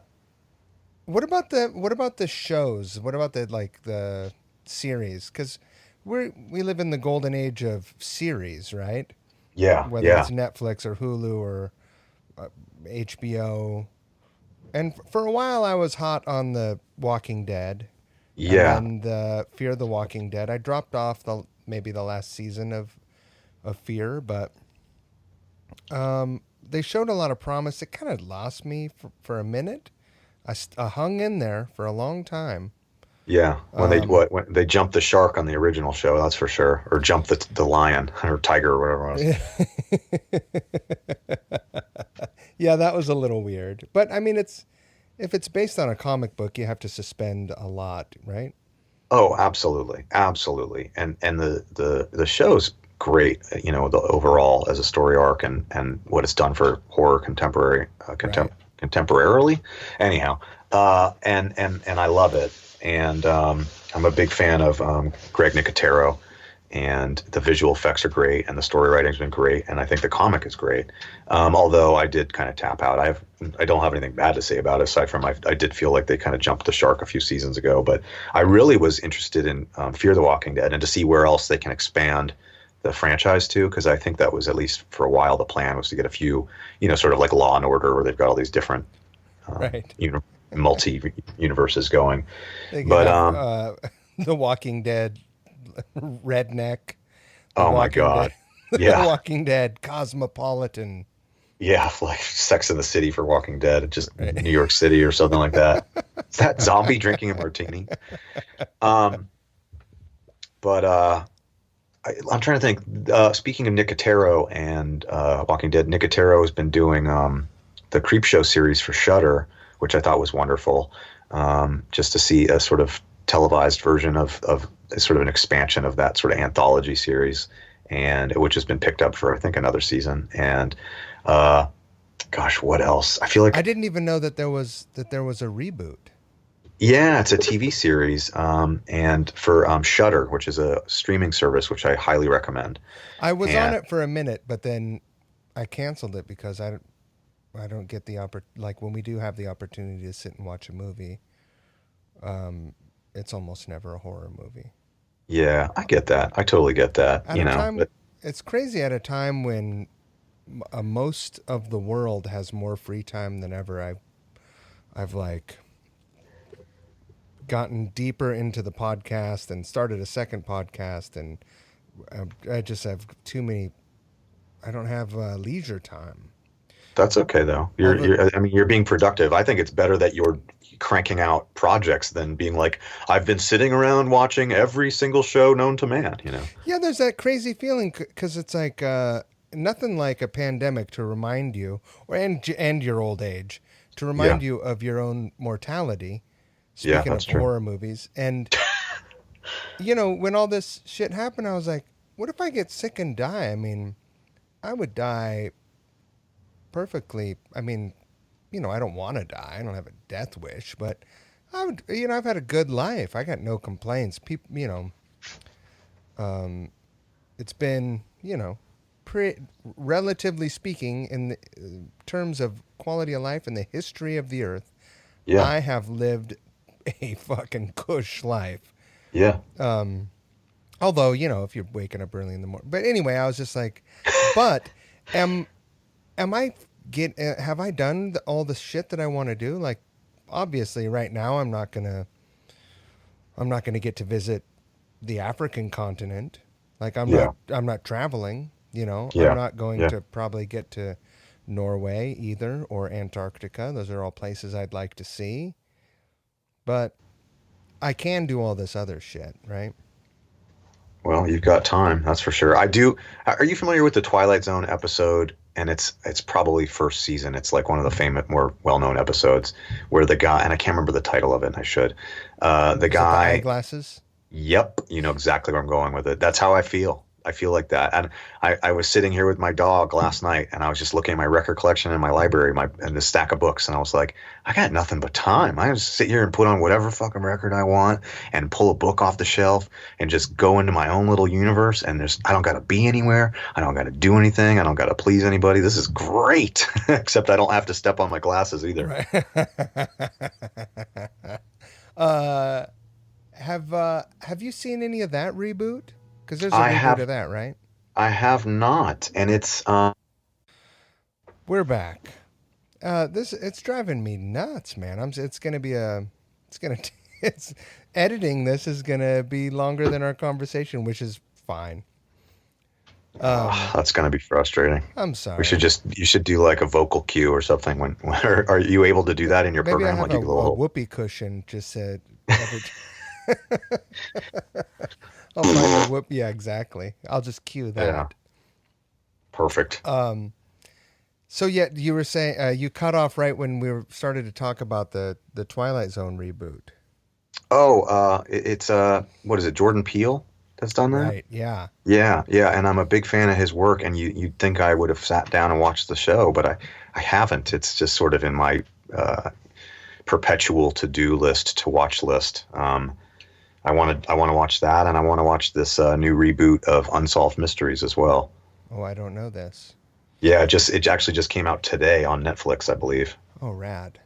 what about the shows? What about the series? Because we live in the golden age of series, right? Yeah, Whether yeah, it's Netflix or Hulu or HBO. And for a while, I was hot on the Walking Dead, and yeah, then the Fear the Walking Dead. I dropped off maybe the last season of Fear, but they showed a lot of promise. It kind of lost me for a minute. I hung in there for a long time. yeah. Um, When they jumped the shark on the original show, that's for sure, or jumped the lion or tiger or whatever it was. yeah, that was a little weird. But I mean, if it's based on a comic book, you have to suspend a lot, right? Oh, absolutely, absolutely. And the show's great. The overall as a story arc and what it's done for horror Right. contemporarily. Anyhow, and I love it. And I'm a big fan of Greg Nicotero, and the visual effects are great, and the story writing's been great, and I think the comic is great. Although I did kind of tap out. I don't have anything bad to say about it, aside from I did feel like they kind of jumped the shark a few seasons ago. But I really was interested in Fear the Walking Dead, and to see where else they can expand the franchise to, because I think that was, at least for a while, the plan was to get a few, sort of like Law and Order, where they've got all these different Right. multi-universes going. They But have, The Walking Dead, Redneck. The oh my Walking God. Dead, Yeah. The Walking Dead, Cosmopolitan. Yeah, like Sex in the City for Walking Dead, just Right. New York City or something like that. Is that zombie drinking a martini? But I'm trying to think. Speaking of Nicotero and Walking Dead, Nicotero has been doing the Creepshow series for Shudder, which I thought was wonderful. Just to see a sort of televised version of sort of an expansion of that sort of anthology series, and which has been picked up for, I think, another season. And gosh, what else? I feel like I didn't even know that there was a reboot. yeah, it's a TV series, and for Shudder, which is a streaming service, which I highly recommend. I was And- on it for a minute, but then I canceled it because I don't get the like when we do have the opportunity to sit and watch a movie. It's almost never a horror movie. Yeah, I get that. I totally get that. At You a know, time, but it's crazy at a time when most of the world has more free time than ever. I've like gotten deeper into the podcast and started a second podcast, and I just have too many. I don't have leisure time. that's okay though. I mean, you're being productive. I think it's better that you're cranking out projects than being like, I've been sitting around watching every single show known to man. Yeah, there's that crazy feeling because it's like nothing like a pandemic to remind you, and your old age, to remind you of your own mortality. Yeah, Speaking that's of true. horror movies, and when all this shit happened, I was like, what if I get sick and die? I mean, I would die perfectly. I mean, I don't want to die. I don't have a death wish, but I would. I've had a good life. I got no complaints. People, it's been, relatively speaking, in the, terms of quality of life and the history of the earth, Yeah, I have lived a fucking cush life. yeah. Although, if you're waking up early in the morning. But anyway, I was just like, but have I done all the shit that I want to do? Like, obviously right now I'm not going to get to visit the African continent. Like I'm not traveling, Yeah, I'm not going yeah. to probably get to Norway either, or Antarctica. Those are all places I'd like to see. But I can do all this other shit, right? Well, you've got time, that's for sure. I do. Are you familiar with the Twilight Zone episode? And it's probably first season. It's like one of the famous, more well-known episodes where the guy, and I can't remember the title of it, and I should. The Is it guy. the eyeglasses? Yep, you know exactly where I'm going with it. That's how I feel. I feel like that. And I was sitting here with my dog last night, and I was just looking at my record collection in my library, and the stack of books, and I was like, I got nothing but time. I just sit here and put on whatever fucking record I want and pull a book off the shelf and just go into my own little universe. And I don't got to be anywhere. I don't got to do anything. I don't got to please anybody. This is great. Except I don't have to step on my glasses either. Right. Have you seen any of that reboot? Because there's a I reboot have. of that, right? I have not, and it's We're back. It's driving me nuts, man. It's editing this is gonna be longer than our conversation, which is fine. that's going to be frustrating. I'm sorry. You should do like a vocal cue or something. Are you able to do that in your Maybe I program? have Like a you little, whoopee cushion. Just said. I'll find a whoop. Yeah, exactly. I'll just cue that. yeah, perfect. So yeah, you were saying you cut off right when we started to talk about the Twilight Zone reboot. It's what is it? Jordan Peele that's done that? Right. Yeah. Yeah, yeah. And I'm a big fan of his work. And you'd think I would have sat down and watched the show, but I haven't. It's just sort of in my perpetual to-do list, to watch list. I want to watch that, and I want to watch this new reboot of Unsolved Mysteries as well. Oh, I don't know this. Yeah, it actually just came out today on Netflix, I believe. Oh, rad.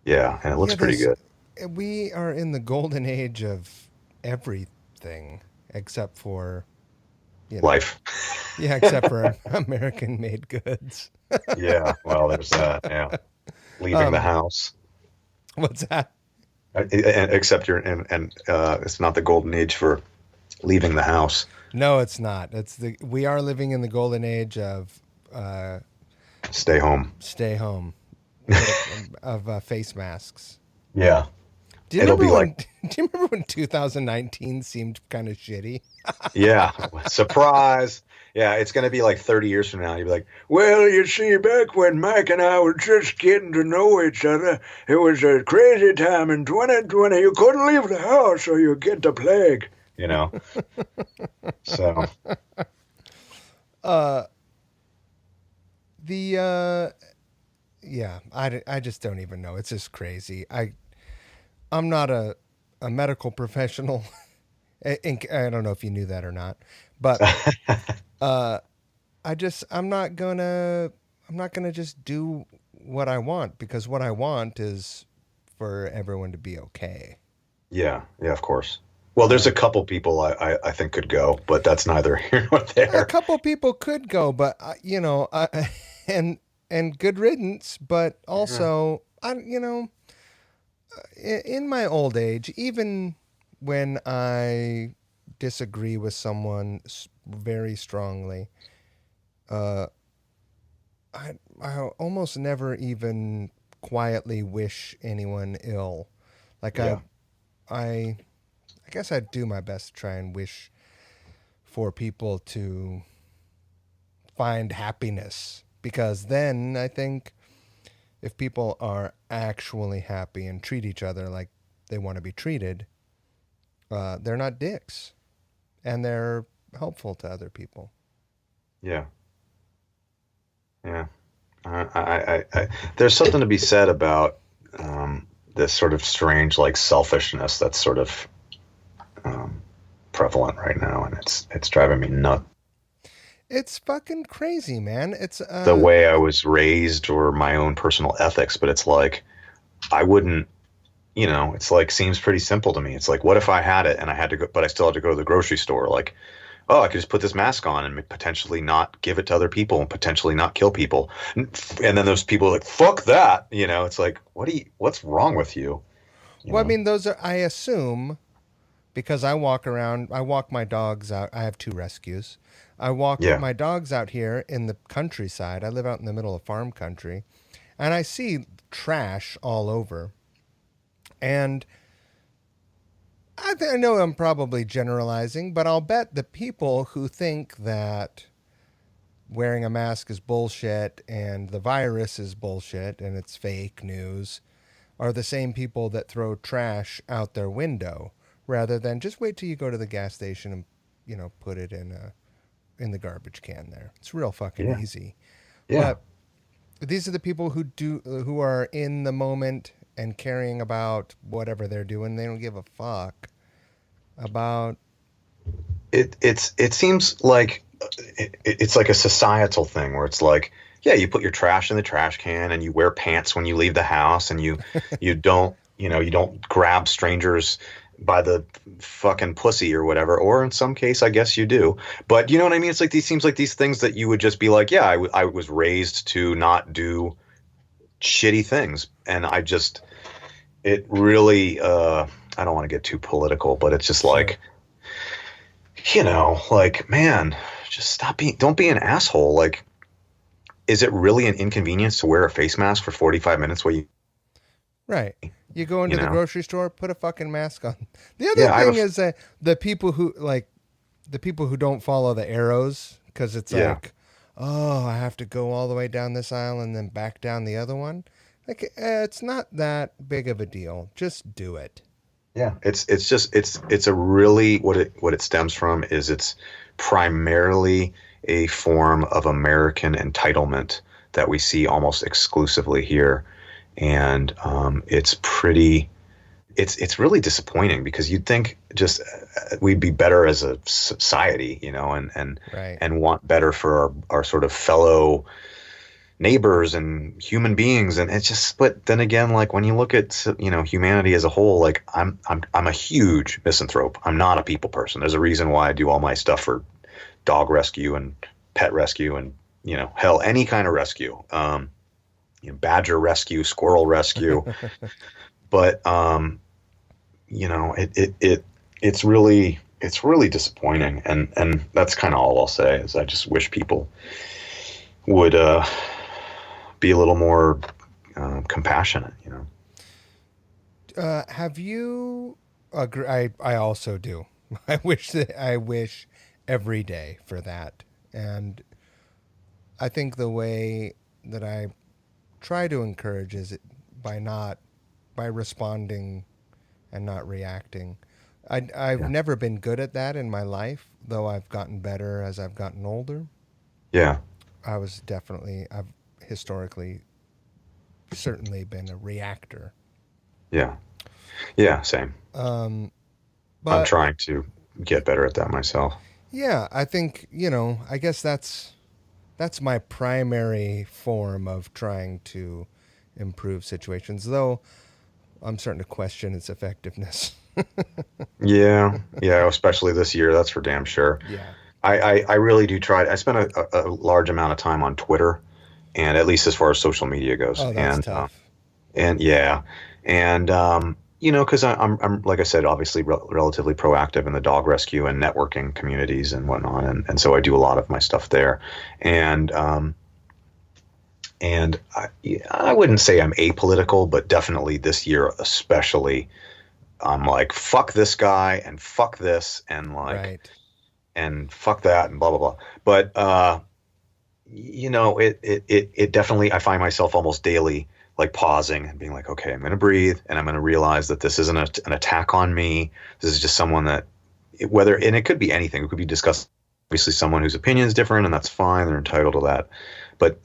Yeah, and it looks Yeah, pretty there's good. we are in the golden age of everything except for, you know, Life. yeah, except for American made goods. Yeah, well, there's that. Yeah, leaving the Um, house. what's that? Except it's not the golden age for leaving the house. No, it's not. We are living in the golden age of Stay home. stay home, of face masks. Yeah, Do you it'll remember be like, when? Do you remember when 2019 seemed kind of shitty? yeah, surprise. Yeah, it's going to be like 30 years from now. You'll be like, well, you see, back when Mike and I were just getting to know each other, it was a crazy time in 2020. You couldn't leave the house or you get the plague. You know? So, Uh, the yeah, I just don't even know. It's just crazy. I'm not a medical professional. And I don't know if you knew that or not, but uh, I'm not gonna just do what I want, because what I want is for everyone to be okay. yeah, yeah, of course. Well, there's a couple people I think could go, but that's neither here nor A there. couple people could go, but and good riddance. But Yeah. also, in my old age, even when I disagree with someone very strongly, uh, I almost never even quietly wish anyone ill. Like Yeah. I I guess I do my best to try and wish for people to find happiness, because then I think if people are actually happy and treat each other like they want to be treated, they're not dicks, and they're helpful to other people. Yeah. Yeah. There's something to be said about this sort of strange, like, selfishness that's sort of um, prevalent right now, and it's driving me nuts. It's fucking crazy, man. It's The way I was raised or my own personal ethics, but it's like I wouldn't, it's like seems pretty simple to me. It's like, what if I had it and I had to go, but I still had to go to the grocery store? Like, oh, I could just put this mask on and potentially not give it to other people and potentially not kill people. And then those people are like, fuck that. It's like, what's wrong with you? You well, I know? mean, those are, I assume, because I walk my dogs out. I have two rescues. I walk Yeah. my dogs out here in the countryside. I live out in the middle of farm country, and I see trash all over. And I know I'm probably generalizing, but I'll bet the people who think that wearing a mask is bullshit and the virus is bullshit and it's fake news are the same people that throw trash out their window, rather than just wait till you go to the gas station and put it in the garbage can there. It's real fucking Yeah. easy. Yeah. But these are the people who are in the moment and caring about whatever they're doing. They don't give a fuck about. It seems like it's like a societal thing where it's like, yeah, you put your trash in the trash can and you wear pants when you leave the house, and you don't grab strangers by the fucking pussy or whatever, or in some case I guess you do, but you know what I mean. It's like these seems like these things that you would just be like, yeah, I was raised to not do shitty things, and it really I don't want to get too political, but it's just Sure. like, like, man, just don't be an asshole. Like, is it really an inconvenience to wear a face mask for 45 minutes while Right. You go you into the know? grocery store, put a fucking mask on. The other Yeah, I have thing is that the people who don't follow the arrows, because it's yeah, like, oh, I have to go all the way down this aisle and then back down the other one. Like, it's not that big of a deal. Just do it. yeah. It's a really, what it stems from is it's primarily a form of American entitlement that we see almost exclusively here, and it's pretty it's really disappointing because you'd think just we'd be better as a society, Right. and want better for our sort of fellow neighbors and human beings. And it's just, but then again, like when you look at, humanity as a whole, like I'm a huge misanthrope. I'm not a people person. There's a reason why I do all my stuff for dog rescue and pet rescue and, hell, any kind of rescue, badger rescue, squirrel rescue. But, it's really disappointing. And that's kind of all I'll say is I just wish people would, be a little more compassionate, Have you? I also do. I wish every day for that, and I think the way that I try to encourage is by responding and not reacting. I've Yeah. never been good at that in my life, though I've gotten better as I've gotten older. Yeah. I've historically certainly been a reactor. Yeah. Yeah. Same. Um, I'm but trying to get better at that myself. yeah, I think, I guess that's my primary form of trying to improve situations, though I'm starting to question its effectiveness. Yeah. Yeah. Especially this year. That's for damn sure. Yeah. I really do try. I spend a large amount of time on Twitter, and at least as far as social media goes. Oh, that's tough. And yeah. And, because I'm, like I said, obviously relatively proactive in the dog rescue and networking communities and whatnot. And so I do a lot of my stuff there. And, I wouldn't say I'm apolitical, but definitely this year, especially, I'm like, fuck this guy and fuck this and like, Right. and fuck that and blah, blah, blah. But, it definitely, I find myself almost daily like pausing and being like, okay, I'm going to breathe and I'm going to realize that this isn't an attack on me. This is just someone that and it could be anything. It could be discussed. Obviously someone whose opinion is different and that's fine. They're entitled to that. But,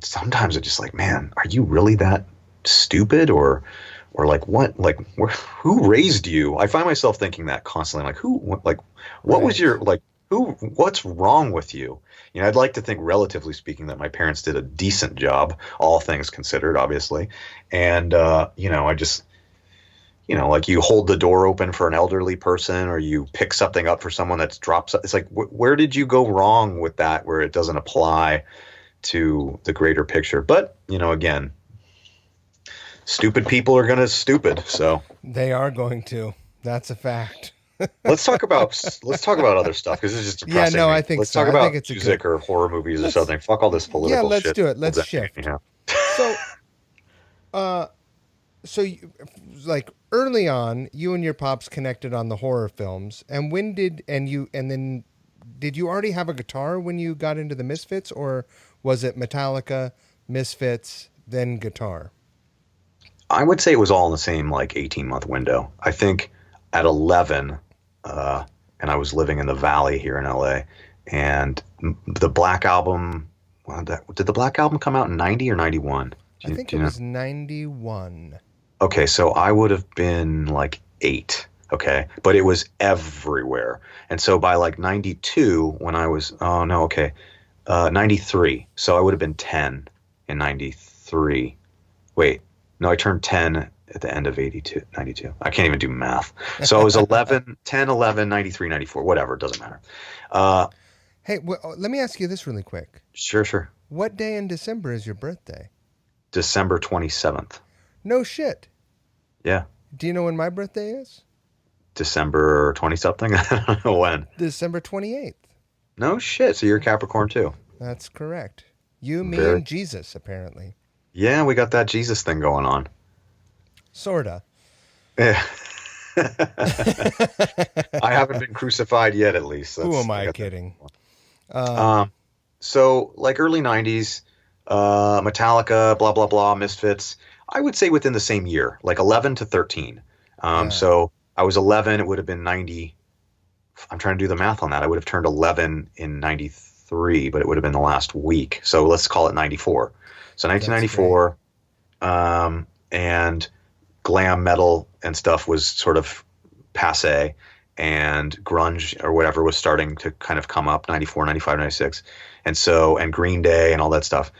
sometimes it's just like, man, are you really that stupid or like what, like who raised you? I find myself thinking that constantly, like what was Right. your, like, what's wrong with you? I'd like to think, relatively speaking, that my parents did a decent job, all things considered, obviously. And, I just, like you hold the door open for an elderly person or you pick something up for someone that's dropped. It's like, where did you go wrong with that, where it doesn't apply to the greater picture? But, again, stupid people are going to stupid. So They are going to. That's a fact. let's talk about other stuff because this is just Yeah, depressing no, me. I think Let's so. talk I think about it's a music good. or horror movies or Let's something. Fuck all this yeah, political let's shit. do it. Let's Bullshit, shift. So, uh, so like early on, you and your pops connected on the horror films, and then did you already have a guitar when you got into the Misfits, or was it Metallica, Misfits, then guitar? I would say it was all in the same like 18-month window. I think at 11, and I was living in the Valley here in LA, and the Black Album. Well, did the Black Album come out in 90 or 91? I think Do it you know? was 91. Okay, so I would have been like 8. Okay, but it was everywhere, and so by like 92, when I was, oh no, okay, 93. So I would have been 10 in 93. Wait, no, I turned 10 at the end of 82, 92. I can't even do math. So I was 11, 10, 11, 93, 94, whatever. It doesn't matter. Uh, Hey, let me ask you this really quick. sure, sure. What day in December is your birthday? December 27th. No shit. Yeah. Do you know when my birthday is? December 20 something. I don't know when. December 28th. No shit. So you're a Capricorn too. That's correct. You, me, Very. and Jesus, apparently. Yeah, we got that Jesus thing going on. Sorta. Yeah. I haven't been crucified yet, at least. Who am I got that. kidding? So like early 90s, Metallica, blah, blah, blah, Misfits, I would say within the same year, like 11 to 13. Yeah. So I was 11, it would have been 90. I'm trying to do the math on that. I would have turned 11 in 93, but it would have been the last week. So let's call it 94. So 1994, and glam metal and stuff was sort of passe, and grunge or whatever was starting to kind of come up, 94, 95, 96. And Green Day and all that stuff,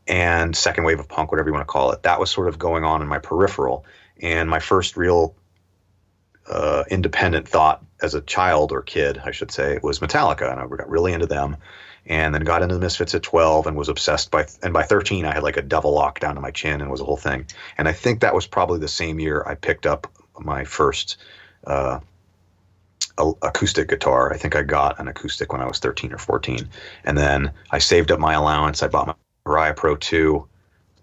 and second wave of punk, whatever you want to call it, that was sort of going on in my peripheral. And my first real independent thought as a child, or kid, I should say, was Metallica. And I got really into them, and then got into the Misfits at 12 and was obsessed and by 13, I had like a double lock down to my chin and was a whole thing. And I think that was probably the same year I picked up my first acoustic guitar. I think I got an acoustic when I was 13 or 14. And then I saved up my allowance. I bought my Mariah Pro 2.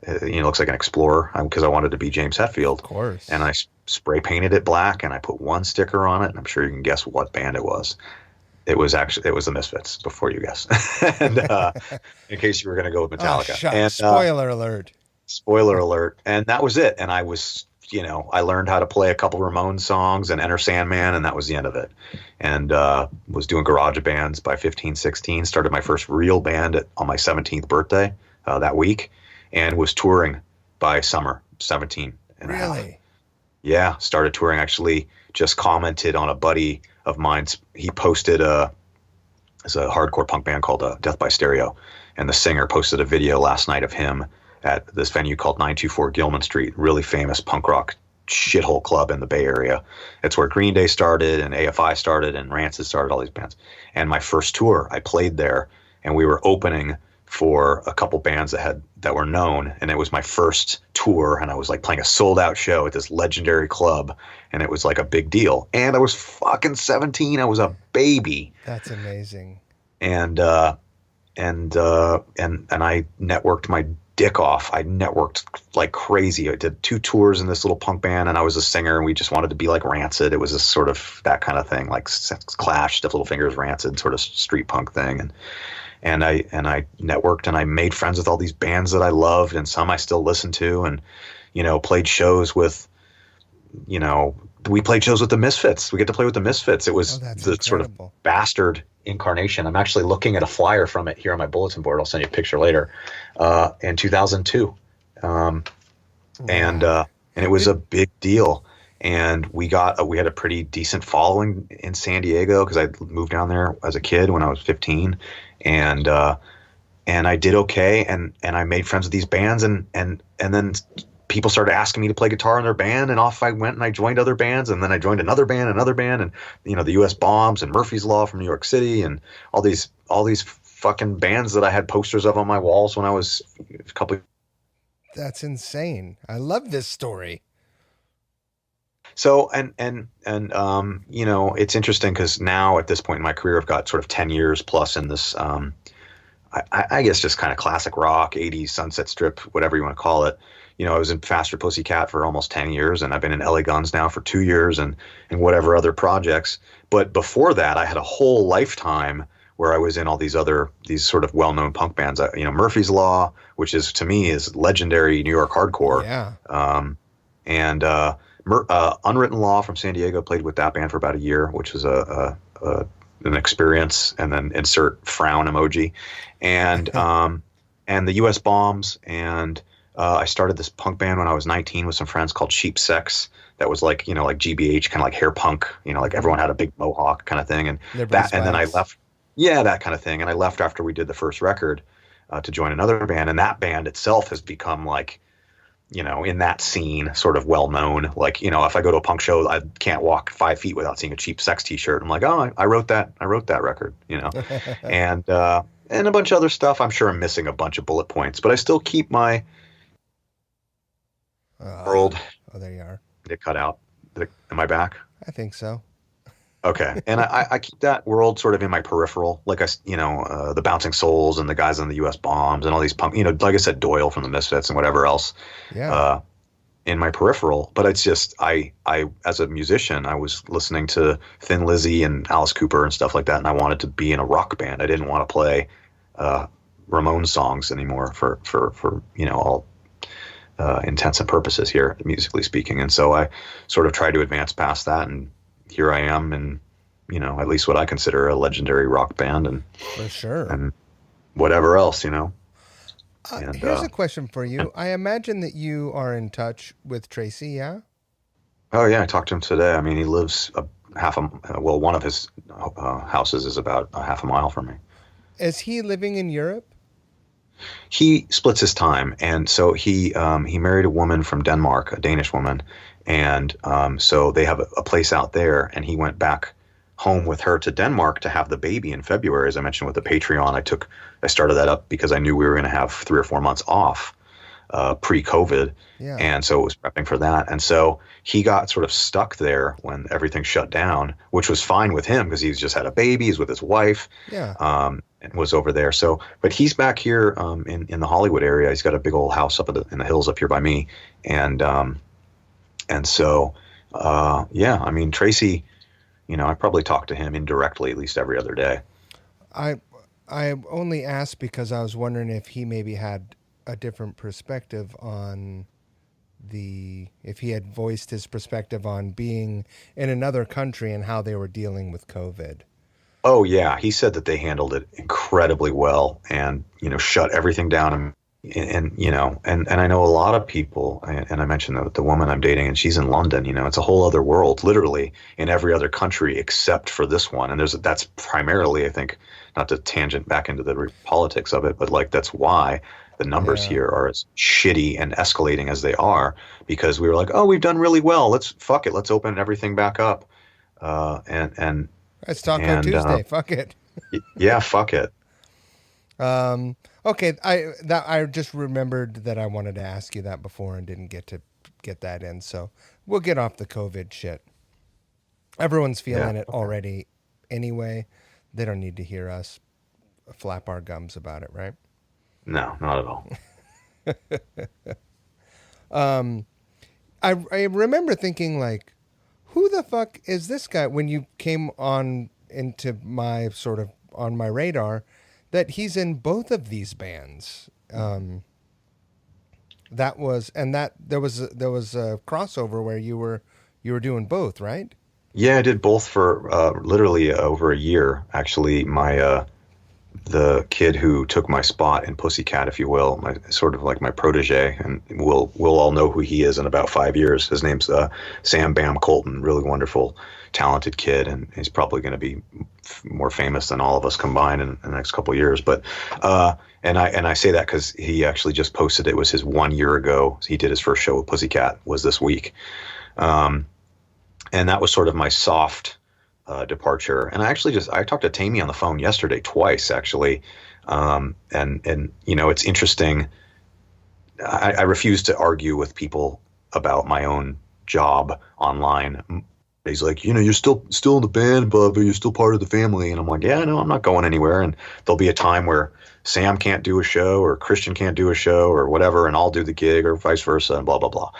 Looks like an Explorer, because I wanted to be James Hetfield. Of course. And I spray painted it black, and I put one sticker on it, and I'm sure you can guess what band it was. It was the Misfits, before you guess. And in case you were going to go with Metallica. And, spoiler alert. Spoiler alert. And that was it. And I was, I learned how to play a couple Ramones songs and Enter Sandman, and that was the end of it. And was doing garage bands by 15, 16. Started my first real band on my 17th birthday that week, and was touring by summer, 17 and a half. Really? Yeah, started touring. Actually, just commented on a buddy of mine's. He posted it's a hardcore punk band called Death by Stereo, and the singer posted a video last night of him at this venue called 924 Gilman Street, really famous punk rock shithole club in the Bay Area. It's where Green Day started, and AFI started, and Rancid started, all these bands. And my first tour, I played there, and we were opening for a couple bands that were known, and it was my first tour, and I was like playing a sold out show at this legendary club, and it was like a big deal. And I was fucking 17. I was a baby. That's amazing. And I networked my dick off. I networked like crazy. I did 2 tours in this little punk band, and I was a singer, and we just wanted to be like Rancid. It was a sort of that kind of thing, like Clash, Stiff Little Fingers, Rancid, sort of street punk thing. And I networked, and I made friends with all these bands that I loved, and some I still listen to, and played shows with, we played shows with the Misfits. We get to play with the Misfits. It was the incredible sort of bastard incarnation. I'm actually looking at a flyer from it here on my bulletin board. I'll send you a picture later. In 2002, and it was a big deal. And we had a pretty decent following in San Diego, because I moved down there as a kid when I was 15, and I did okay, and I made friends with these bands, and then people started asking me to play guitar in their band, and off I went, and I joined other bands, and then I joined another band, and the U.S. Bombs and Murphy's Law from New York City, and all these fucking bands that I had posters of on my walls when I was a couple. That's insane. I love this story. So, it's interesting, because now at this point in my career, I've got sort of 10 years plus in this, I guess just kind of classic rock, 80s, Sunset Strip, whatever you want to call it. I was in Faster Pussycat for almost 10 years, and I've been in LA Guns now for 2 years, and whatever other projects. But before that, I had a whole lifetime where I was in all these sort of well-known punk bands. Murphy's Law, which is, to me, is legendary New York hardcore. Yeah. Unwritten Law from San Diego, played with that band for about a year, which was an experience, and then insert frown emoji, and the U.S. Bombs, and I started this punk band when I was 19 with some friends called Cheap Sex. That was like like GBH, kind of like hair punk, like everyone had a big mohawk kind of thing, and then I left, that kind of thing, and I left after we did the first record to join another band, and that band itself has become like, in that scene, sort of well known. Like, if I go to a punk show, I can't walk 5 feet without seeing a Cheap Sex T-shirt. I'm like, oh, I wrote that record, and a bunch of other stuff. I'm sure I'm missing a bunch of bullet points, but I still keep my world. Oh, there you are. Did it cut out? Am I back? I think so. Okay, and I keep that world sort of in my peripheral, like the Bouncing Souls and the guys on the U.S. Bombs and all these punk, like I said, Doyle from the Misfits and whatever else, in my peripheral. But it's just I as a musician, I was listening to Thin Lizzy and Alice Cooper and stuff like that, and I wanted to be in a rock band. I didn't want to play Ramones songs anymore for all intents and purposes here, musically speaking. And so I sort of tried to advance past that, and here I am in, at least what I consider a legendary rock band, and for sure, and whatever else, Here's a question for you. I imagine that you are in touch with Tracy, yeah? Oh yeah, I talked to him today. I mean, he lives one of his houses is about a half a mile from me. Is he living in Europe? He splits his time, and so he married a woman from Denmark, a Danish woman, and so they have a place out there, and he went back home with her to Denmark to have the baby in February. As I mentioned with the Patreon, I started that up because I knew we were going to have 3 or 4 months off pre-COVID, Yeah. and so it was prepping for that. And so he got sort of stuck there when everything shut down, which was fine with him because he's just had a baby, he's with his wife, Yeah. and was over there. So, but he's back here in the Hollywood area. He's got a big old house up in the hills up here by me, and so yeah, I mean Tracy, I probably talk to him indirectly at least every other day. I I only asked because I was wondering if he maybe had a different perspective on if he had voiced his perspective on being in another country and how they were dealing with COVID. Oh yeah, he said that they handled it incredibly well, and shut everything down, and I know a lot of people, and I mentioned the woman I'm dating, and she's in London. It's a whole other world, literally, in every other country except for this one. And that's primarily, I think, not to tangent back into the politics of it, but like that's why the numbers Yeah. here are as shitty and escalating as they are, because we were like, oh, we've done really well. Let's fuck it. Let's open everything back up. And It's Taco and Tuesday. Fuck it. yeah, fuck it. Okay, I just remembered that I wanted to ask you that before and didn't get that in. So we'll get off the COVID shit. Everyone's Yeah. feeling it already anyway. They don't need to hear us flap our gums about it, right? No, not at all. I remember thinking like, who the fuck is this guy? When you came on into my sort of on my radar, that he's in both of these bands. That was and that there was a crossover where you were doing both, right? Yeah, I did both for literally over a year. Actually, my the kid who took my spot in Pussycat, if you will, my sort of like my protege, and we'll all know who he is in about 5 years. His name's Sam Bam Colton, really wonderful, talented kid, and he's probably going to be more famous than all of us combined in the next couple of years. But and I say that because he actually just posted it was his 1 year ago. He did his first show with Pussycat was this week, and that was sort of my soft departure. And I talked to Tammy on the phone yesterday twice actually, and it's interesting. I refuse to argue with people about my own job online. He's like, you're still in the band, but you're still part of the family. And I'm like, yeah, no, I'm not going anywhere. And there'll be a time where Sam can't do a show or Christian can't do a show or whatever, and I'll do the gig or vice versa, and blah blah blah.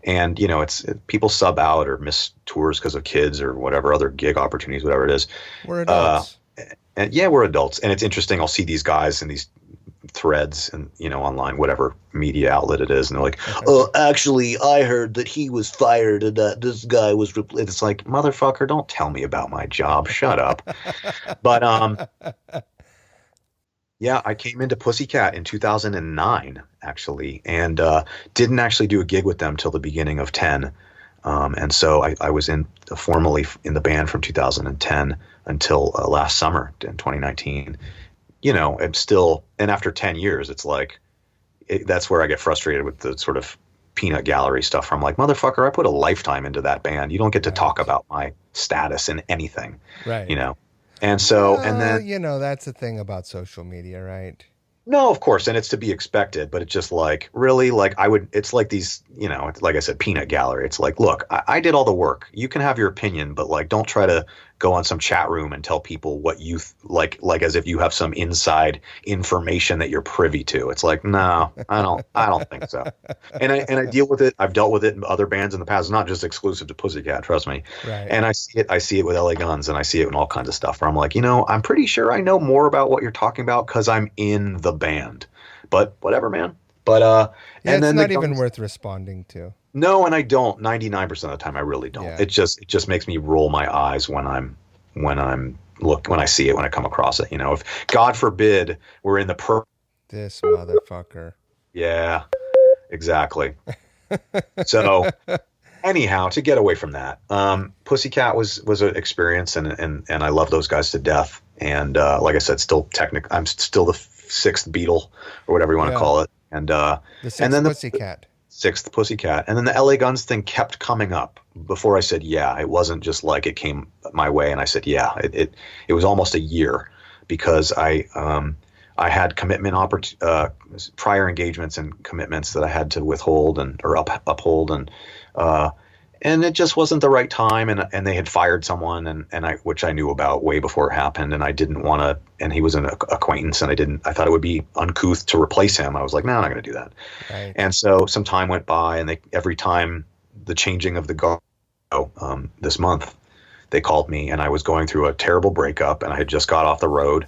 And people sub out or miss tours because of kids or whatever other gig opportunities, whatever it is. We're Uh, adults. and yeah, we're adults, and it's interesting. I'll see these guys in these threads and online, whatever media outlet it is, and they're like, "Oh, actually, I heard that he was fired and that this guy was." It's like, motherfucker, don't tell me about my job. Shut up. But yeah, I came into Pussycat in 2009, actually, and didn't actually do a gig with them till the beginning of 10. And so I was formally in the band from 2010 until last summer in 2019. I'm still, and after 10 years, it's like, that's where I get frustrated with the sort of peanut gallery stuff. I'm like, motherfucker, I put a lifetime into that band. You don't get to talk about my status in anything, Right. And so, and Well, then, that's the thing about social media, right? no, of course, and it's to be expected, but it's just like, really, like it's like these, it's like I said, peanut gallery. It's like, look, I did all the work. You can have your opinion, but like, don't try to go on some chat room and tell people what you like as if you have some inside information that you're privy to. It's like, no, I don't think so. And I deal with it. I've dealt with it in other bands in the past. It's not just exclusive to Pussycat, trust me. Right. And I see it with LA Guns, and I see it in all kinds of stuff where I'm like, I'm pretty sure I know more about what you're talking about because I'm in the band. But whatever, man. But Yeah, and it's then not even worth responding to. no, and I don't. 99% of the time, I really don't. Yeah. It just makes me roll my eyes when I see it, when I come across it. If God forbid we're in the This motherfucker. yeah, exactly. So Anyhow, to get away from that, Pussycat was an experience, and I love those guys to death. And like I said, I'm still the sixth Beatle or whatever you want to Yeah. call it. The And sixth then the Pussycat. sixth Pussycat, and then the LA Guns thing kept coming up. Before I said yeah, it wasn't just like it came my way and I said yeah. It was almost a year because I had prior engagements and commitments that I had to withhold or uphold, uh, and it just wasn't the right time. And they had fired someone, which I knew about way before it happened, and I didn't want to. And he was an acquaintance, and I thought it would be uncouth to replace him. I was like, no, I'm not going to do that. Right. And so some time went by, and every time the changing of the guard this month, they called me, and I was going through a terrible breakup, and I had just got off the road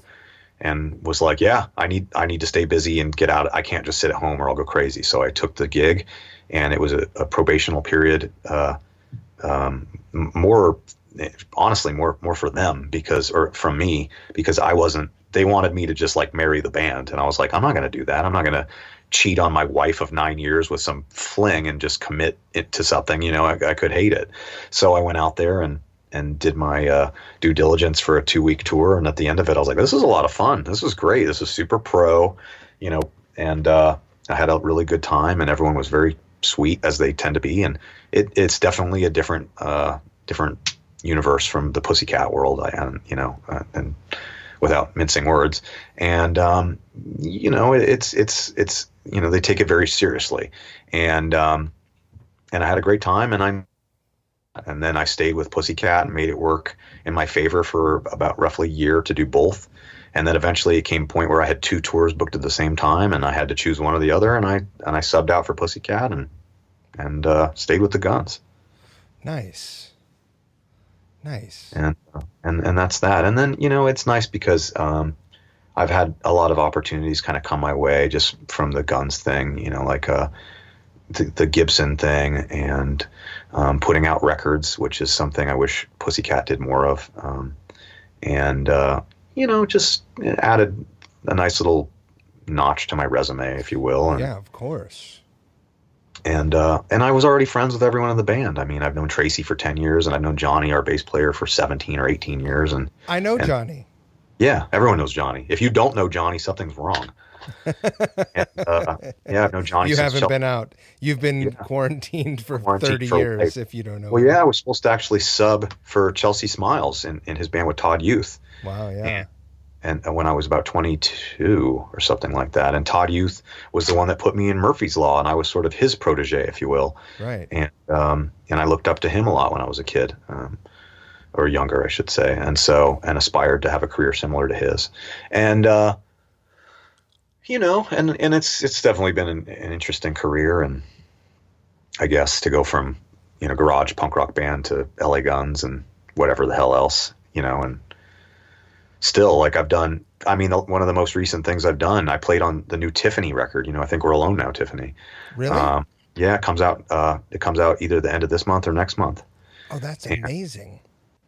and was like, yeah, I need to stay busy and get out. I can't just sit at home or I'll go crazy. So I took the gig, and it was a probational period, more honestly, more for them or from me, because they wanted me to just like marry the band. And I was like, I'm not going to do that. I'm not going to cheat on my wife of 9 years with some fling and just commit it to something, I could hate it. So I went out there and did my due diligence for a 2-week tour. And at the end of it, I was like, this is a lot of fun. This was great. This was super pro, and I had a really good time, and everyone was very sweet, as they tend to be. And it's definitely a different universe from the Pussycat world. And without mincing words. And, it's they take it very seriously. And I had a great time, and then I stayed with Pussycat and made it work in my favor for about roughly a year to do both. And then eventually it came a point where I had 2 tours booked at the same time, and I had to choose one or the other. And I subbed out for Pussycat and stayed with the Guns. Nice. Nice. And that's that. And then, it's nice because I've had a lot of opportunities kind of come my way just from the Guns thing, like the Gibson thing, and putting out records, which is something I wish Pussycat did more of. And just added a nice little notch to my resume, if you will. And, Yeah, of course. And I was already friends with everyone in the band. I mean, I've known Tracy for 10 years, and I've known Johnny, our bass player, for 17 or 18 years. And I know Johnny. Yeah, everyone knows Johnny. If you don't know Johnny, something's wrong. And, yeah, I've known Johnny You since haven't been out. You've been quarantined for 30 years, if you don't know. Well, yeah, I was supposed to actually sub for Chelsea Smiles in his band with Todd Youth. Wow, yeah. And when I was about 22 or something like that. And Todd Youth was the one that put me in Murphy's Law, and I was sort of his protege, if you will. Right. And I looked up to him a lot when I was a kid, or younger, I should say. And aspired to have a career similar to his. And, and it's definitely been an interesting career. And I guess to go from, garage punk rock band to LA Guns and whatever the hell else, and still, like, I've done, one of the most recent things I've done, I played on the new Tiffany record. I think We're Alone Now, Tiffany. Really? Yeah, it comes out either the end of this month or next month. Oh, that's amazing.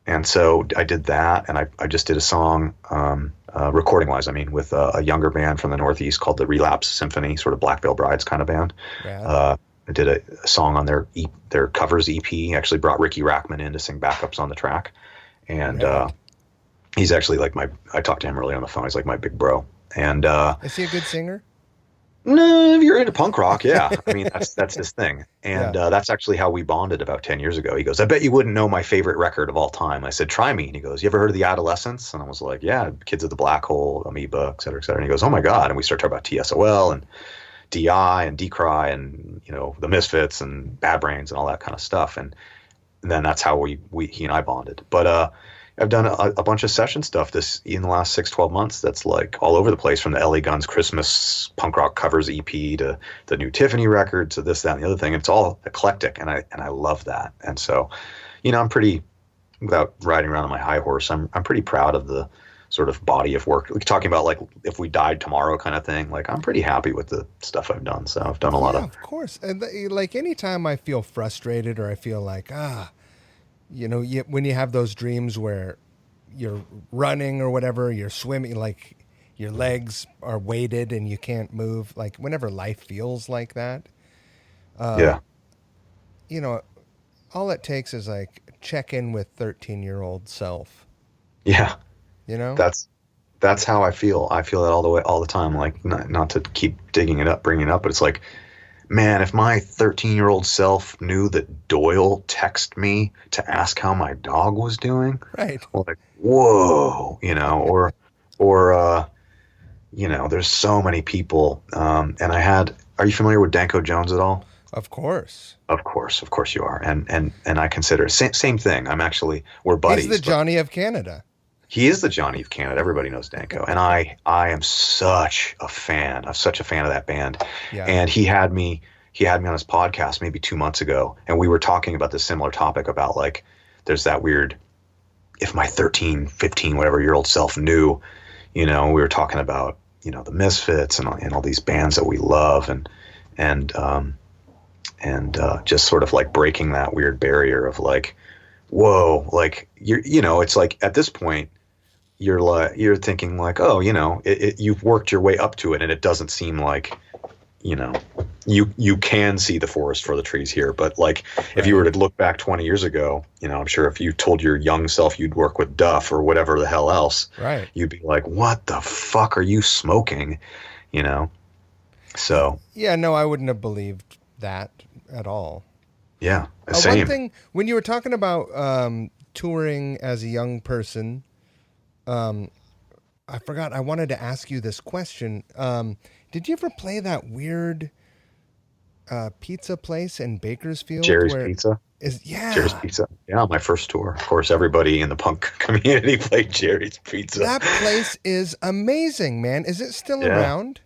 And so I did that, and I just did a song, recording wise, with a younger band from the Northeast called the Relapse Symphony, sort of Black Veil Brides kind of band. Yeah. I did a song on their covers EP. Actually brought Ricky Rackman in to sing backups on the track. And, he's actually I talked to him earlier on the phone. He's like my big bro. And is he a good singer? No, if you're into punk rock, yeah. That's his thing. And that's actually how we bonded about 10 years ago. He goes, I bet you wouldn't know my favorite record of all time. I said, try me. And he goes, you ever heard of the Adolescents? And I was like, yeah, Kids of the Black Hole, Amoeba, et cetera, et cetera. And he goes, oh my God. And we start talking about TSOL and DI and Decry and, the Misfits and Bad Brains and all that kind of stuff. And then that's how he and I bonded. But I've done a bunch of session stuff in the last 6-12 months that's like all over the place, from the LA Guns Christmas punk rock covers EP to the new Tiffany record to this, that, and the other thing. It's all eclectic, and I love that. And so, I'm pretty, without riding around on my high horse, I'm pretty proud of the sort of body of work. We're talking about like if we died tomorrow kind of thing. Like, I'm pretty happy with the stuff I've done. So I've done a lot of course. And like anytime I feel frustrated or I feel like when you have those dreams where you're running or whatever, you're swimming, like your legs are weighted and you can't move, like whenever life feels like that, yeah, all it takes is like check in with 13-year-old self, Yeah, you know? that's how I feel. I feel that all the time. Like, not to keep digging it up, bringing it up, but it's like, man, if my 13-year-old self knew that Doyle texted me to ask how my dog was doing, Right. like, whoa, or there's so many people. And are you familiar with Danko Jones at all? Of course. Of course you are. And I consider same thing. We're buddies. He's the Johnny of Canada. He is the Johnny of Canada. Everybody knows Danko. And I am such a fan of that band. Yeah. And he had me on his podcast maybe 2 months ago. And we were talking about this similar topic about, like, there's that weird, if my 13, 15, whatever year old self knew, we were talking about, the Misfits and all these bands that we love and just sort of like breaking that weird barrier of like, whoa, like it's like at this point, you're thinking like, oh, you've worked your way up to it, and it doesn't seem like, you can see the forest for the trees here. But like, if you were to look back 20 years ago, I'm sure if you told your young self you'd work with Duff or whatever the hell else, right, you'd be like, what the fuck are you smoking? So yeah, no, I wouldn't have believed that at all. Yeah, same. One thing, when you were talking about touring as a young person, I forgot. I wanted to ask you this question. Did you ever play that weird pizza place in Bakersfield? Jerry's Pizza? Yeah. Jerry's Pizza. Yeah, my first tour. Of course, everybody in the punk community played Jerry's Pizza. That place is amazing, man. Is it still around?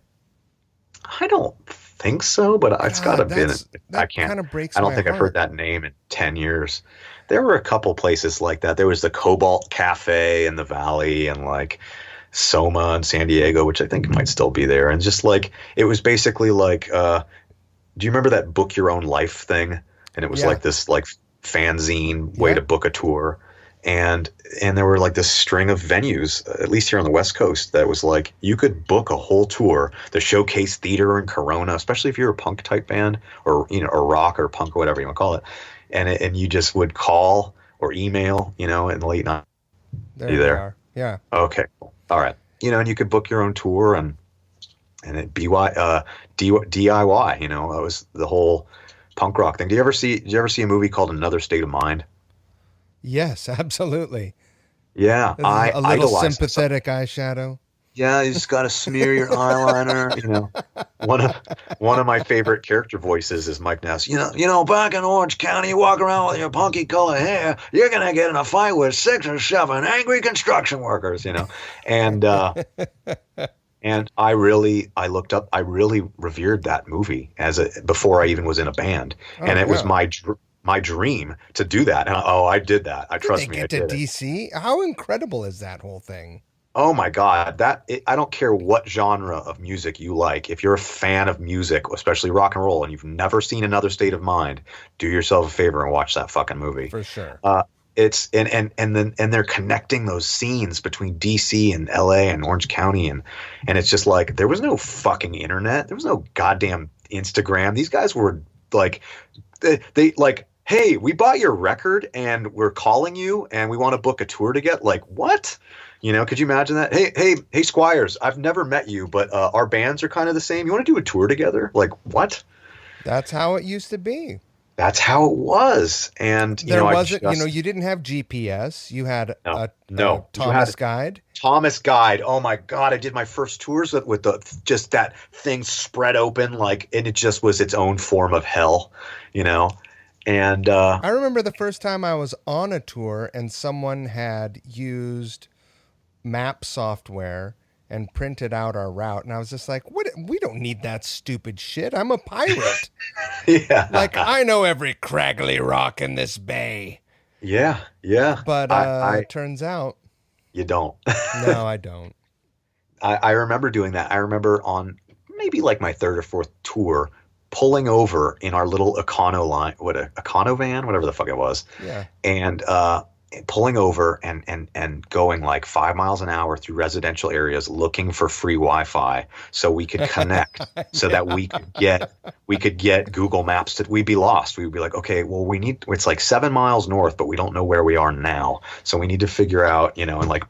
I don't think so, but it's got to be. I can't. Kind of breaks I don't my think heart. I've heard that name in 10 years. There were a couple places like that. There was the Cobalt Cafe in the Valley, and like Soma in San Diego, which I think might still be there. And just like, it was basically like, do you remember that Book Your Own Life thing? And it was like this like fanzine way to book a tour. And there were like this string of venues, at least here on the West Coast, that was like, you could book a whole tour. The Showcase Theater in Corona, especially if you're a punk type band or, or rock or punk or whatever you want to call it. And you just would call or email, in the late night. There you are. Yeah. Okay. Cool. All right. And you could book your own tour and it DIY, that was the whole punk rock thing. Did you ever see a movie called Another State of Mind? Yes, absolutely. Yeah, a little sympathetic eyeshadow. Yeah, you just got to smear your eyeliner. One of my favorite character voices is Mike Ness. Back in Orange County, you walk around with your punky colored hair, you're gonna get in a fight with 6 or 7 angry construction workers. And and I really revered that movie before I even was in a band, and it was my dream to do that. And I did that. Trust me. Get to DC? How incredible is that whole thing? Oh my God. I don't care what genre of music you like. If you're a fan of music, especially rock and roll, and you've never seen Another State of Mind, do yourself a favor and watch that fucking movie. For sure. It's and they're connecting those scenes between DC and LA and Orange County, and it's just like, there was no fucking internet. There was no goddamn Instagram. These guys were like, they like, hey, we bought your record and we're calling you and we want to book a tour to get, like, what? Could you imagine that? Hey, Squires, I've never met you, but our bands are kind of the same. You want to do a tour together? Like, what? That's how it used to be. That's how it was. And there wasn't, you didn't have GPS. You had a Thomas Guide. Thomas Guide. Oh my God. I did my first tours with just that thing spread open, like, and it just was its own form of hell, And I remember the first time I was on a tour and someone had used map software and printed out our route, and I was just like, "What? We don't need that stupid shit. I'm a pirate." Yeah. Like, I know every craggly rock in this bay. Yeah. But it turns out you don't. No, I don't. I remember doing that. I remember on maybe like my 3rd or 4th tour, pulling over in our little Econo van, whatever the fuck it was. Yeah. And pulling over and going like 5 miles an hour through residential areas looking for free Wi-Fi so we could connect so that we could get Google Maps to we'd be lost. We would be like, okay, well it's like 7 miles north, but we don't know where we are now. So we need to figure out, and like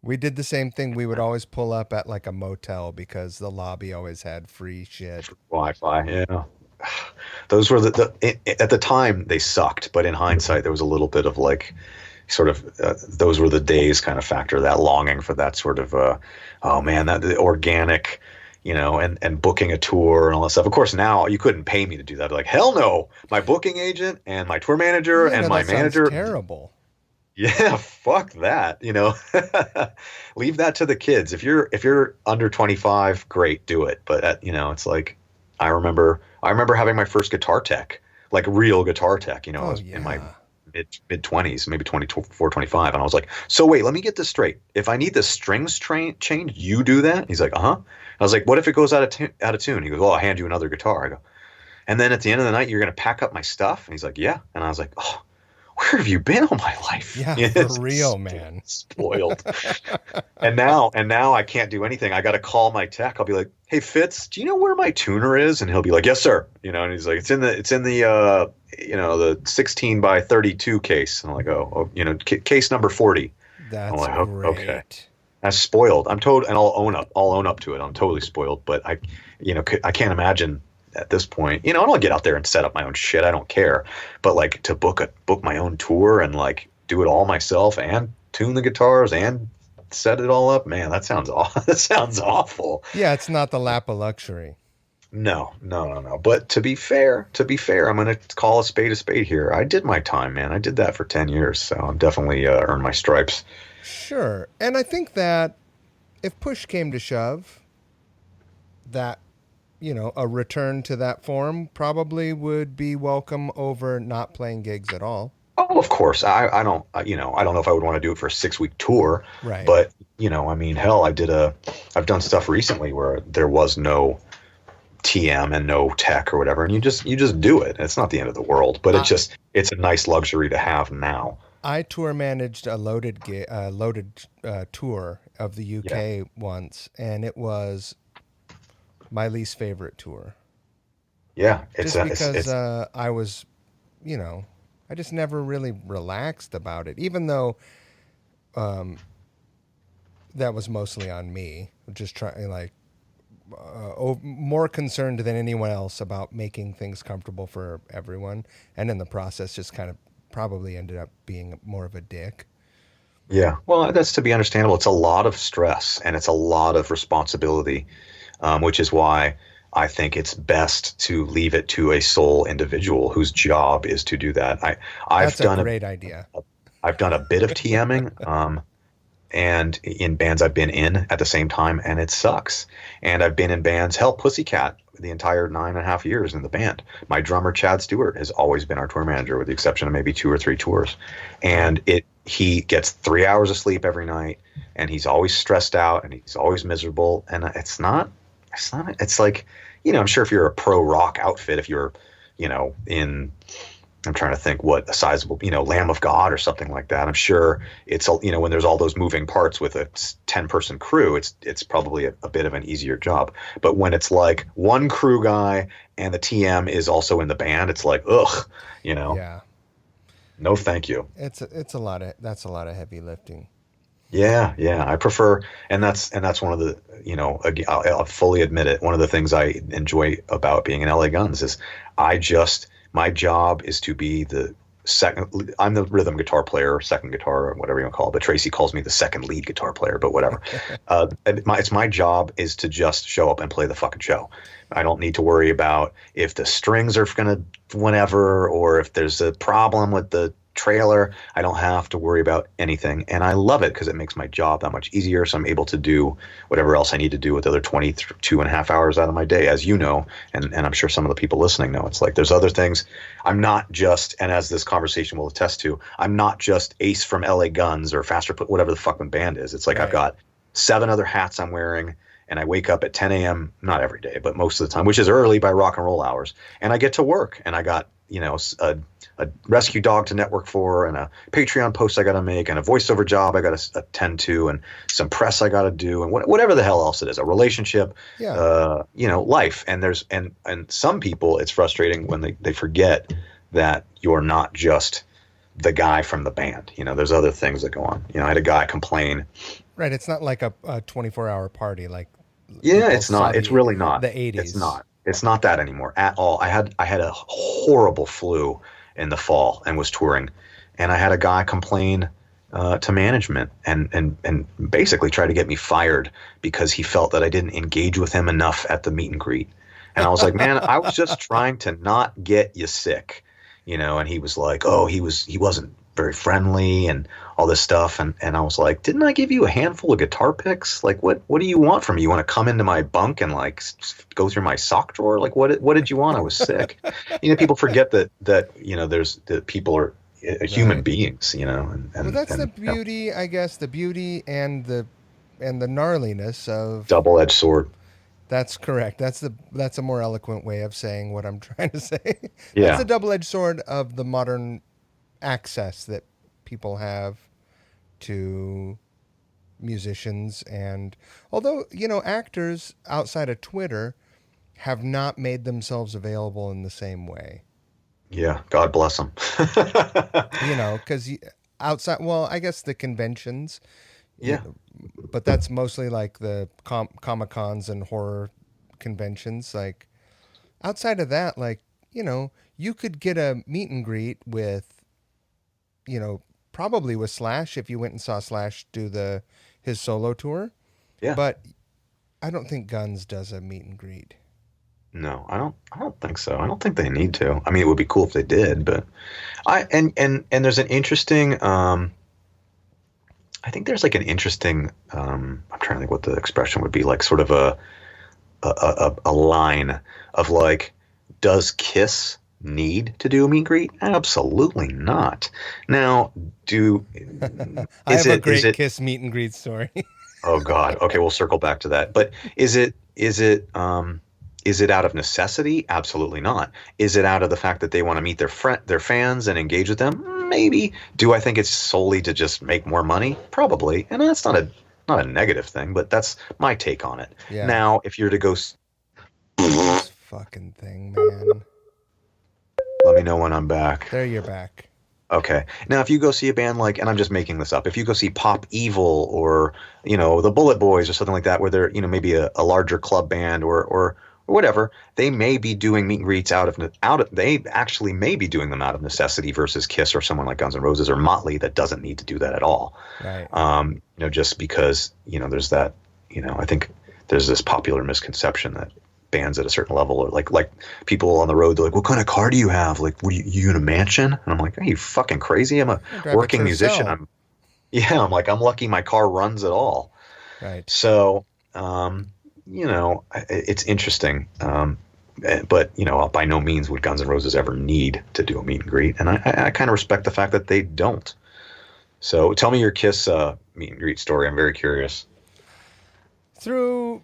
We did the same thing. We would always pull up at like a motel because the lobby always had free shit. Wi-Fi, yeah. Those were at the time they sucked, but in hindsight there was a little bit of like sort of those were the days kind of factor, that longing for that sort of oh man, that the organic, and booking a tour and all that stuff. Of course, now you couldn't pay me to do that. Like, hell no, my booking agent and my tour manager and my manager. Terrible. Yeah, fuck that. Leave that to the kids. If you're under 25, great, do it. But it's like I remember having my first guitar tech, like real guitar tech. I was in my mid 20s, maybe 24, 25, and I was like, so wait, let me get this straight. If I need the strings changed, you do that? He's like, uh-huh. I was like, what if it goes out of tune? He goes, well, I'll hand you another guitar. I go, and then at the end of the night, you're gonna pack up my stuff? And he's like, yeah. And I was like, oh, where have you been all my life? Yeah, for real, man. Spoiled. and now I can't do anything. I got to call my tech. I'll be like, hey Fitz, do you know where my tuner is? And he'll be like, yes, sir. And he's like, it's in the the 16 by 32 case. And I'm like, case number 40. That's I'm like, great. Okay. That's spoiled. I'm told, and I'll own up to it. I'm totally spoiled, but I can't imagine at this point, and I'll get out there and set up my own shit. I don't care. But like to book my own tour and like do it all myself and tune the guitars and set it all up, man, that sounds awful. Yeah, it's not the lap of luxury. No. But to be fair, I'm going to call a spade here. I did my time, man. I did that for 10 years, so I'm definitely earned my stripes. Sure. And I think that if push came to shove, that a return to that form probably would be welcome over not playing gigs at all. Oh, of course. I don't know if I would want to do it for a 6-week tour, right? But hell, I've done stuff recently where there was no TM and no tech or whatever, and you just do it. It's not the end of the world, but it's a nice luxury to have now. I tour managed a loaded tour of the UK once, and it was my least favorite tour. Yeah, because I was, I just never really relaxed about it, even though that was mostly on me, just trying more concerned than anyone else about making things comfortable for everyone, and in the process, just kind of probably ended up being more of a dick. Yeah, well, that's to be understandable. It's a lot of stress and it's a lot of responsibility. Which is why I think it's best to leave it to a sole individual whose job is to do that. That's a great idea. I've done a bit of TMing, and in bands I've been in at the same time, and it sucks. And I've been in bands, hell, Pussycat, the entire 9.5 years in the band. My drummer, Chad Stewart, has always been our tour manager, with the exception of maybe 2 or 3 tours. And he gets 3 hours of sleep every night, and he's always stressed out, and he's always miserable. And it's like, I'm sure if you're a pro rock outfit, if you're, I'm trying to think what a sizable, Lamb of God or something like that. I'm sure it's, when there's all those moving parts with a 10-person crew, it's probably a bit of an easier job. But when it's like one crew guy and the TM is also in the band, it's like, ugh, Yeah. No, thank you. That's a lot of heavy lifting. Yeah, I prefer, and that's one of the, I'll fully admit it. One of the things I enjoy about being in LA Guns is my job is to be the second. I'm the rhythm guitar player, second guitar, or whatever you want to call it. But Tracy calls me the second lead guitar player, but whatever. It's my job is to just show up and play the fucking show. I don't need to worry about if the strings are gonna whatever, or if there's a problem with the trailer. I don't have to worry about anything, and I love it because it makes my job that much easier. So I'm able to do whatever else I need to do with the other 22.5 hours out of my day, as you know, and I'm sure some of the people listening know. It's like there's other things. I'm not just, and as this conversation will attest to, I'm not just Ace from LA Guns or Faster, whatever the fucking band is. It's like, right. I've got 7 other hats I'm wearing, and I wake up at 10 a.m., not every day, but most of the time, which is early by rock and roll hours, and I get to work, and I got a rescue dog to network for, and a Patreon post I got to make, and a voiceover job I got to attend to, and some press I got to do, and whatever the hell else it is, a relationship, Yeah. life. And and some people, it's frustrating when they forget that you're not just the guy from the band. There's other things that go on. I had a guy complain. Right. It's not like a 24-hour party like Yeah, people it's saw not. It's really not. the It's 80s. not. It's not that anymore at all. I had a horrible flu in the fall and was touring, and I had a guy complain to management and basically try to get me fired because he felt that I didn't engage with him enough at the meet and greet. And I was like, man, I was just trying to not get you sick, And he was like, oh, he wasn't very friendly and all this stuff. And I was like, didn't I give you a handful of guitar picks? Like, what do you want from me? You want to come into my bunk and like go through my sock drawer? Like, what did you want? I was sick. People forget that there's that people are human Right. beings, Well, that's the and beauty, I guess, the beauty and the gnarliness of. double-edged sword. That's correct. That's a more eloquent way of saying what I'm trying to say. That's Yeah. the double-edged sword of the modern access that people have to musicians. And although, actors outside of Twitter have not made themselves available in the same way. Yeah. God bless them. Because outside, well, I guess the conventions, you Yeah. know, but that's mostly like the Comic Cons and horror conventions. Like outside of that, like, you could get a meet and greet with, probably with Slash if you went and saw Slash do his solo tour. Yeah. But I don't think Guns does a meet and greet. No, I don't think so. I don't think they need to. I mean, it would be cool if they did, but and there's an interesting I think there's like an interesting I'm trying to think what the expression would be, like sort of a line of like, does Kiss need to do a meet and greet? Absolutely not. Now, I have a is great it Kiss meet and greet story. oh God. Okay, we'll circle back to that. But is it out of necessity? Absolutely not. Is it out of the fact that they want to meet their fans and engage with them? Maybe. Do I think it's solely to just make more money? Probably. And that's not a negative thing, but that's my take on it. Yeah. Now, if you're to go, This fucking thing, man. let me know when I'm back. There, you're back. Okay. Now, if you go see a band like, and I'm just making this up, if you go see Pop Evil or, the Bullet Boys or something like that, where they're, maybe a larger club band or whatever, they may be doing meet and greets they actually may be doing them out of necessity versus Kiss or someone like Guns N' Roses or Motley that doesn't need to do that at all. Right. Just because, there's that, I think there's this popular misconception that bands at a certain level are like people on the road, they're like, what kind of car do you have? Like, what you in a mansion? And I'm like, are you fucking crazy? I'm a working musician. I'm like, I'm lucky my car runs at all. Right. So, it's interesting. But, by no means would Guns N' Roses ever need to do a meet and greet. And I kind of respect the fact that they don't. So tell me your Kiss meet and greet story. I'm very curious. Through,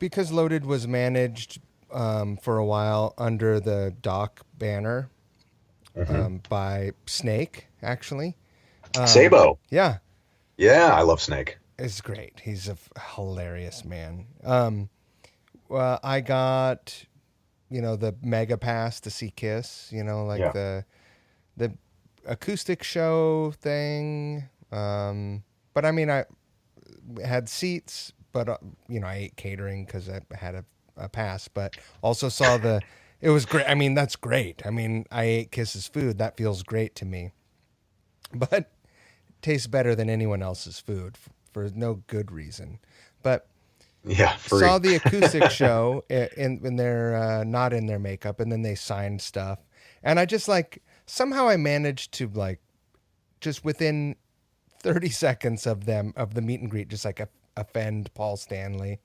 because Loaded was managed for a while under the Doc banner by Snake, actually. Sabo. Yeah. Yeah, I love Snake. It's great. He's a hilarious man. Well, I got, the mega pass to see Kiss, the acoustic show thing. But I mean, I had seats, but I ate catering because I had a pass, but also saw it was great. I mean, that's great. I mean, I ate Kiss's food. That feels great to me, but tastes better than anyone else's food for no good reason. But yeah, free. Saw the acoustic show when they're not in their makeup, and then they signed stuff, and I just somehow I managed to just within 30 seconds of the meet and greet, just offend Paul Stanley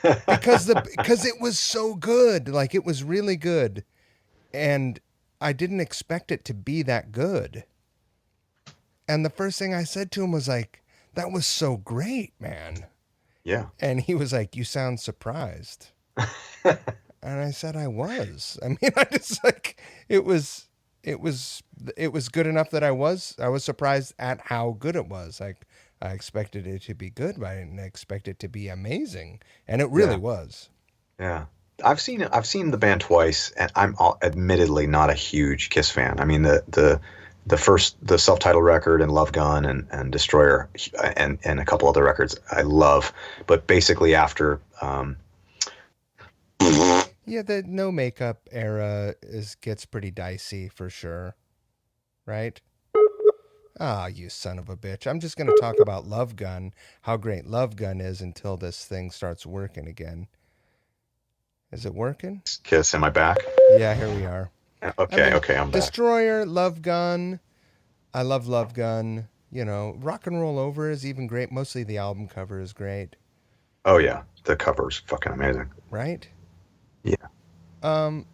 because it was so good. Like, it was really good, and I didn't expect it to be that good. And the first thing I said to him was like, that was so great, man. Yeah. And he was like, you sound surprised. And I said I was. I mean, I just like it was it was good enough that I was surprised at how good it was. Like I expected it to be good, but I didn't expect it to be amazing, and it really Yeah, was. yeah. I've seen the band twice, and admittedly not a huge Kiss fan. I mean the self-titled record and Love Gun and Destroyer and a couple other records I love, but basically after Yeah, the no makeup era is gets pretty dicey for sure, right? Ah, you son of a bitch. I'm just going to talk about Love Gun, how great Love Gun is until this thing starts working again. Is it working? Kiss in my back. Yeah, here we are. I Okay, mean, okay, I'm back. Destroyer, Love Gun. I love Love Gun. You know, Rock and Roll Over is even great. Mostly the album cover is great, Oh yeah, the cover's fucking amazing. right? Yeah. Um,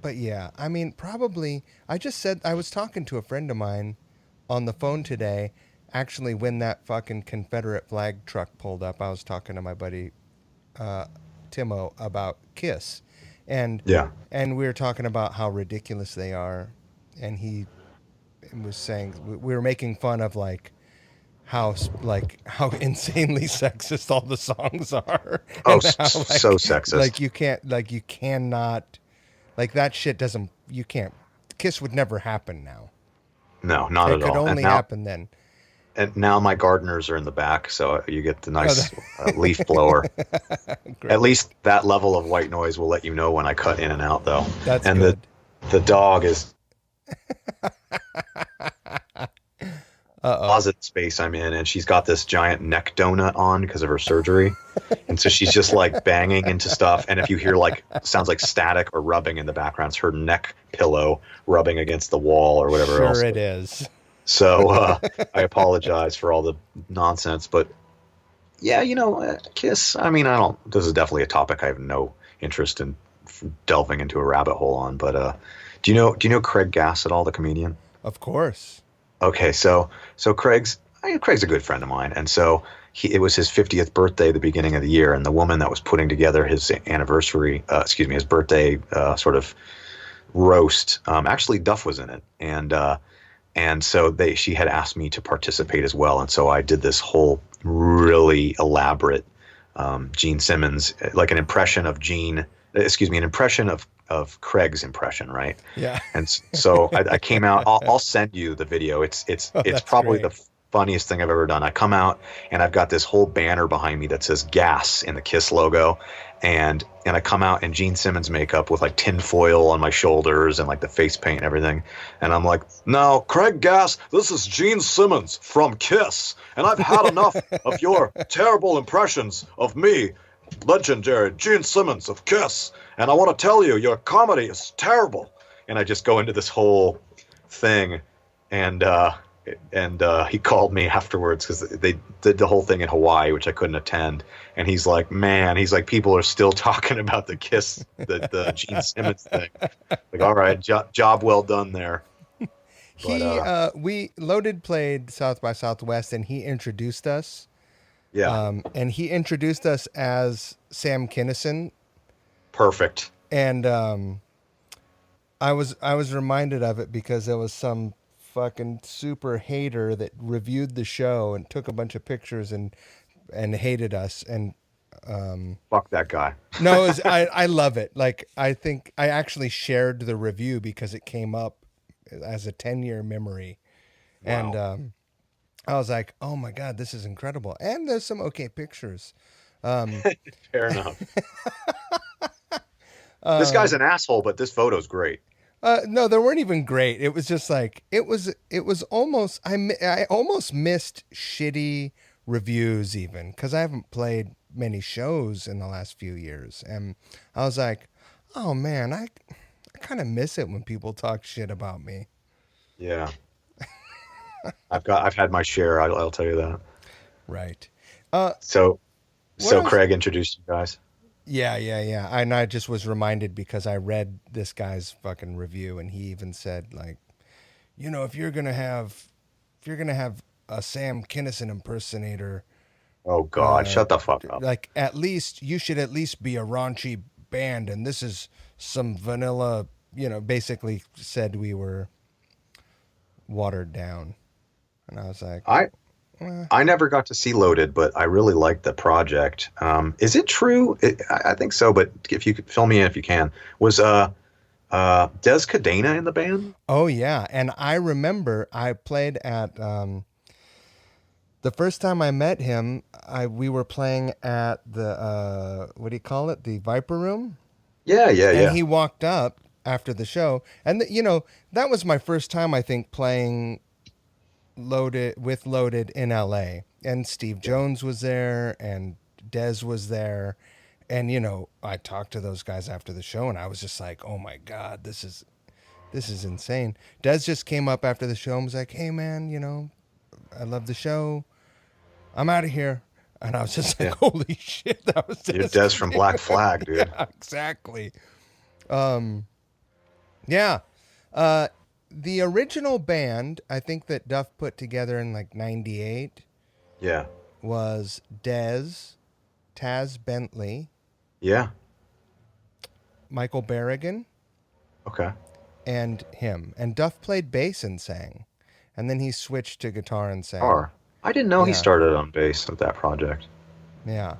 but yeah, I mean, probably. I just said I was talking to a friend of mine on the phone today. Actually, when that fucking Confederate flag truck pulled up, I was talking to my buddy uh, Timo about Kiss, and Yeah. and we were talking about how ridiculous they are, and he was saying we were making fun of how insanely sexist all the songs are, Oh, and how so sexist. you cannot like that shit doesn't you can't Kiss would never happen now. No, not It at could all. only happen then. And now my gardeners are in the back, so you get the Oh, nice leaf blower. At great. least that level of white noise will let you know when I cut in and out, though. That's And good. the dog is Uh oh. closet space I'm in, and she's got this giant neck donut on because of her surgery, and so she's just like banging into stuff. And if you hear like sounds like static or rubbing in the background, it's her neck pillow rubbing against the wall or whatever Sure else. it is. So I apologize for all the nonsense, but yeah, Kiss. I mean, I don't. This is definitely a topic I have no interest in delving into a rabbit hole on. But do you know Craig Gass at all, the comedian? Of course. Okay, so Craig's a good friend of mine, and so it was his 50th birthday, the beginning of the year, and the woman that was putting together his anniversary, his birthday sort of roast. Actually, Duff was in it, and so she had asked me to participate as well, and so I did this whole really elaborate Gene Simmons, like an impression of an impression of Craig's impression, right? Yeah. And so I came out. I'll send you the video. Oh, It's that's probably great. the funniest thing I've ever done. I come out and I've got this whole banner behind me that says Gas in the Kiss logo, and I come out in Gene Simmons makeup with like tin foil on my shoulders and like the face paint and everything, and I'm like, "Now, Craig Gass, this is Gene Simmons from Kiss, and I've had enough of your terrible impressions of me, legendary Gene Simmons of Kiss, and I want to tell you your comedy is terrible." And I just go into this whole thing, and he called me afterwards because they did the whole thing in Hawaii, which I couldn't attend. And he's like, "Man," he's like, "people are still talking about the Kiss, the Gene Simmons thing." Like, all right, job well done there. But We Loaded played South by Southwest, and he introduced us. yeah, And he introduced us as Sam Kinison, perfect. and I was reminded of it because there was some fucking super hater that reviewed the show and took a bunch of pictures and hated us. And Fuck that guy. no, I love it. Like I think I actually shared the review because it came up as a 10-year memory, and Wow. I was like, oh my god, this is incredible. And there's some okay pictures. Fair enough. This guy's an asshole, but this photo's great. No, they weren't even great. It was just like it was almost I almost missed shitty reviews even because I haven't played many shows in the last few years, and I was like, oh man, I kind of miss it when people talk shit about me. Yeah, I've had my share. I'll tell you that. Right. So What else? Craig introduced you guys. Yeah. And I just was reminded because I read this guy's fucking review, and he even said like, if you're gonna have a Sam Kinison impersonator, Oh God, shut the fuck up. like at least you should at least be a raunchy band, and this is some vanilla, basically said we were watered down. And I was like, I eh. I never got to see Loaded, but I really liked the project. Is it true? I think so, but if you could fill me in if you can, was Des Cadena in the band? Oh yeah, and I remember I played at the first time I met him. We were playing at the what do you call it? The Viper Room, Yeah, yeah, and yeah. he walked up after the show, and that was my first time I think playing Loaded in L.A. And Steve Yeah. Jones was there, and Dez was there, and I talked to those guys after the show, and I was just like, oh my god, this is insane. Dez just came up after the show and was like, hey man, I love the show. I'm out of here. And I was just like, Yeah. holy shit, that was You're Dez Des from Black Cadena. Flag, dude. Yeah, exactly. Yeah. Uh, the original band, I think that Duff put together in like 98 Yeah. was Dez, Taz Bentley, Yeah. Michael Berrigan, Okay. and him. And Duff played bass and sang. And then he switched to guitar and sang. Or I didn't know he Yeah. started on bass with that project. Yeah.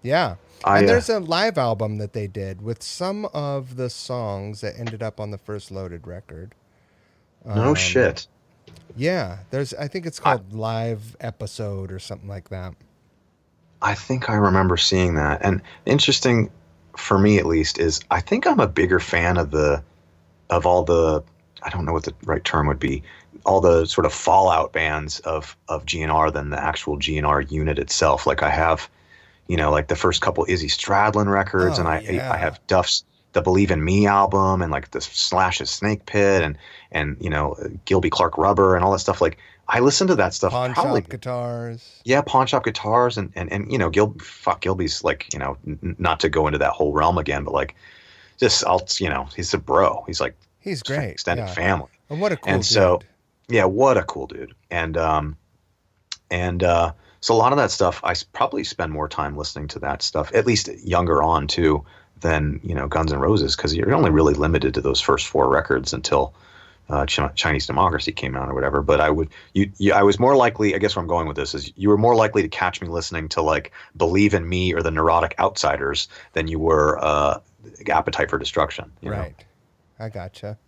Yeah. I And there's a live album that they did with some of the songs that ended up on the first Loaded record. no Um, shit. yeah, I think it's I called Live Episode or something like that. I think I remember seeing that. And interesting for me at least is I think I'm a bigger fan of all the, I don't know what the right term would be, all the sort of fallout bands of GNR than the actual GNR unit itself. Like I have, like the first couple Izzy Stradlin records, and Oh, I yeah. have Duff's the Believe in Me album, and like the Slash's Snake Pit, and Gilby Clark Rubber and all that stuff. Like I listened to that stuff Pawn probably. Shop Guitars. Yeah, pawn shop guitars and Gilby's like, not to go into that whole realm again, but like just he's a bro. He's like He's great. extended Yeah. family. And what a cool And so dude. yeah, what a cool dude. And so a lot of that stuff probably spend more time listening to that stuff, at least younger on too, than Guns N' Roses, because you're only really limited to those first four records until Chinese Democracy came out or whatever. But I was more likely, I guess where I'm going with this is you were more likely to catch me listening to like Believe in Me or the Neurotic Outsiders than you were Appetite for Destruction. Right. I gotcha.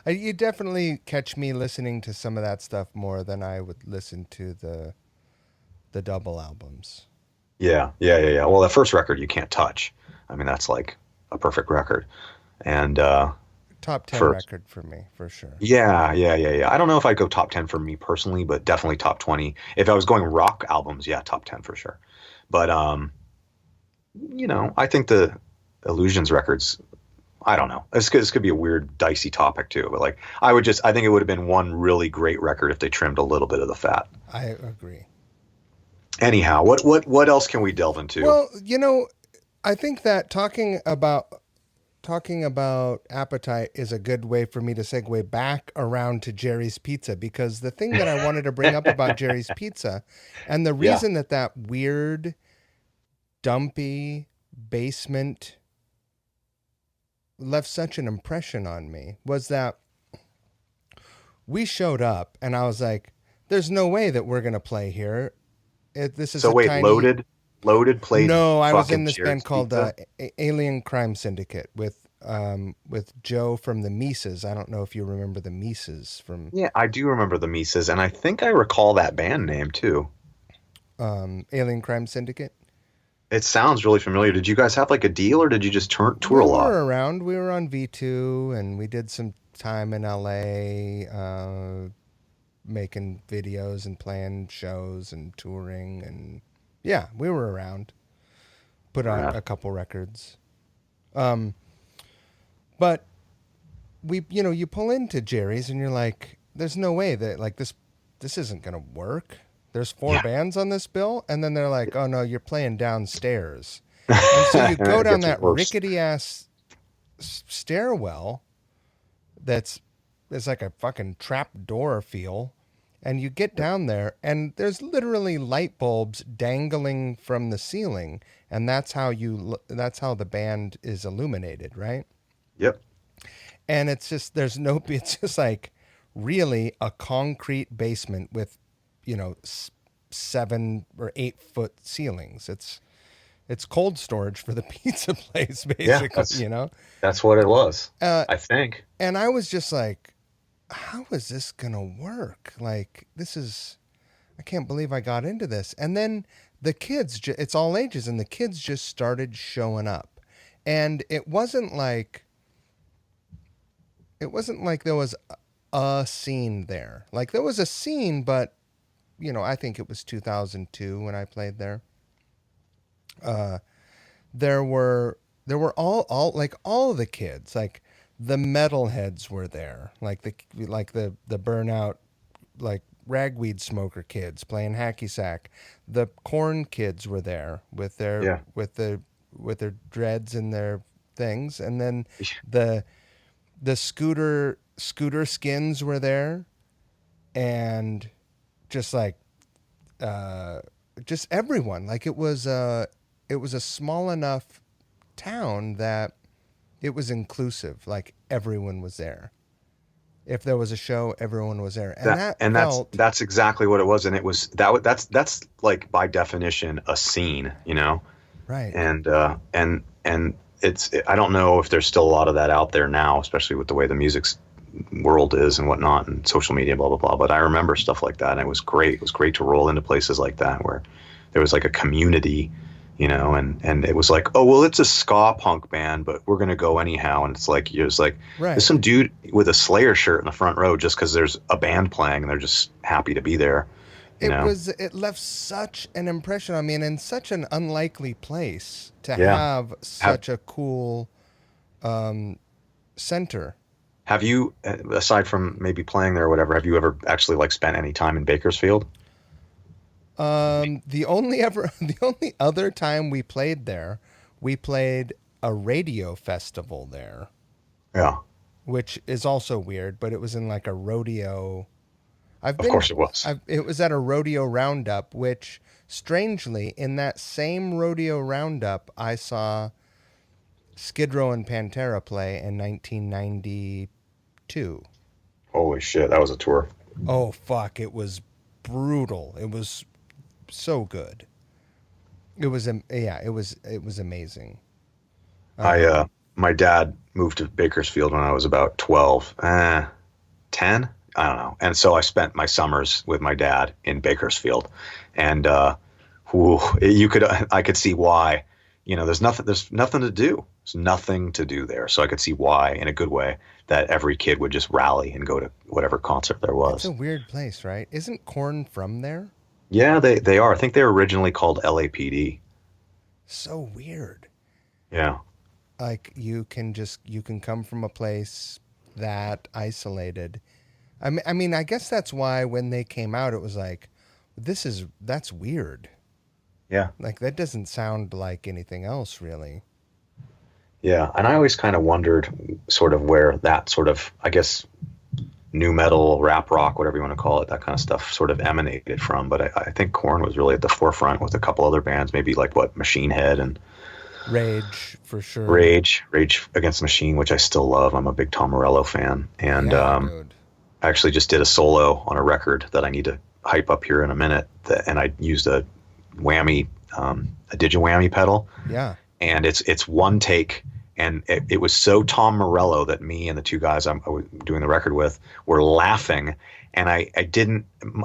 You definitely catch me listening to some of that stuff more than I would listen to the double albums. Yeah, yeah, yeah, yeah. Well, the first record you can't touch. I mean, that's like a perfect record. And Top 10 first, record for me, for sure. yeah, yeah, yeah, yeah. I don't know if I'd go top 10 for me personally, but definitely top 20. If I was going rock albums, yeah, top 10 for sure. But I think the Illusions records, I don't know. This could be a weird, dicey topic too. But like, I think it would have been one really great record if they trimmed a little bit of the fat. I agree. Anyhow, what else can we delve into? Well, I think that talking about Appetite is a good way for me to segue back around to Jerry's Pizza, because the thing that I wanted to bring up about Jerry's Pizza, and the Yeah. reason that weird, dumpy basement left such an impression on me was that we showed up and I was like, there's no way that we're going to play here. This is So a wait, tiny. Loaded played No, I was fucking in this Jerry's band called Pizza? Alien Crime Syndicate with Joe from the Mises. I don't know if you remember the Mises from Yeah, I do remember the Mises, and I think I recall that band name too. Alien Crime Syndicate. It sounds really familiar. Did you guys have like a deal, or did you just tour We a lot? were around. We were on V2, and we did some time in LA, making videos and playing shows and touring, and yeah, we were around. Put out Right. a couple records. But you pull into Jerry's and you're like, there's no way that like this isn't gonna work. There's four Yeah, bands on this bill, and then they're like, oh no, you're playing downstairs, and so you go it down gets that worse. rickety ass stairwell. It's like a fucking trap door feel, And you get down there, and there's literally light bulbs dangling from the ceiling, and that's how the band is illuminated, right? Yep. And it's just it's just like really a concrete basement with, you know, 7 or 8 foot ceilings. It's cold storage for the pizza place, Yeah, basically, you know. that's what it was, Uh, I think. and I was just like, how is this gonna work? Like, I can't believe I got into this. And then the kids, it's all ages, and the kids just started showing up. And it wasn't like there was a scene there. Like, there was a scene, but, you know, I think it was 2002 when I played there. Uh, there were all of the kids, like the metalheads were there, like the burnout, like ragweed smoker kids playing hacky sack. The corn kids were there with their Yeah. with their dreads and their things, and then the scooter skins were there, and just like uh just everyone. Like, it was a small enough town that it was inclusive. Like, everyone was there. If there was a show, everyone was there, and That that and felt that's exactly what it was, and it was that's like by definition a scene, you know. right. And I don't know if there's still a lot of that out there now, especially with the way the music world is and whatnot, and social media, blah blah blah. But I remember stuff like that, and it was great. It was great to roll into places like that where there was like a community, you know, and it was like, oh well, it's a ska punk band, but we're gonna go anyhow. And it's like you're just like, Right. there's some dude with a Slayer shirt in the front row just because there's a band playing, and they're just happy to be there, you know. It left such an impression on me, and in such an unlikely place to Yeah. have Have such a cool center. have you, aside from maybe playing there or whatever, have you ever actually like spent any time in Bakersfield? The only other time we played there, we played a radio festival there, Yeah, which is also weird, but it was in like a rodeo. I've of been, course it was. it was at a rodeo roundup, which strangely, in that same rodeo roundup, I saw Skid Row and Pantera play in 1992. Holy shit, that was a tour. Oh, fuck. It was brutal. It was so good. It was amazing. I Um, My dad moved to Bakersfield when I was about 12, 10, I don't know. And so I spent my summers with my dad in Bakersfield, and I could see why. You know, there's nothing to do. There's nothing to do there. So I could see why, in a good way, that every kid would just rally and go to whatever concert there it's was. a weird place, right? Isn't Korn from there? Yeah, they are. I think they were originally called LAPD. So weird. Yeah. Like, you can come from a place that isolated. I guess that's why when they came out, it was like, that's weird. Yeah. Like, that doesn't sound like anything else, really. Yeah. And I always kind of wondered sort of where that sort of, I guess, new metal, rap rock, whatever you want to call it, that kind of stuff sort of emanated from. But I think Korn was really at the forefront with a couple other bands, maybe like what, Machine Head and Rage, for sure. Rage Against the Machine, which I still love. I'm a big Tom Morello fan. And Yeah, dude. I actually just did a solo on a record that I need to hype up here in a minute. And I used a whammy, a digi-whammy pedal. Yeah. And it's one take. And it was so Tom Morello that me and the two guys I was doing the record with were laughing. And I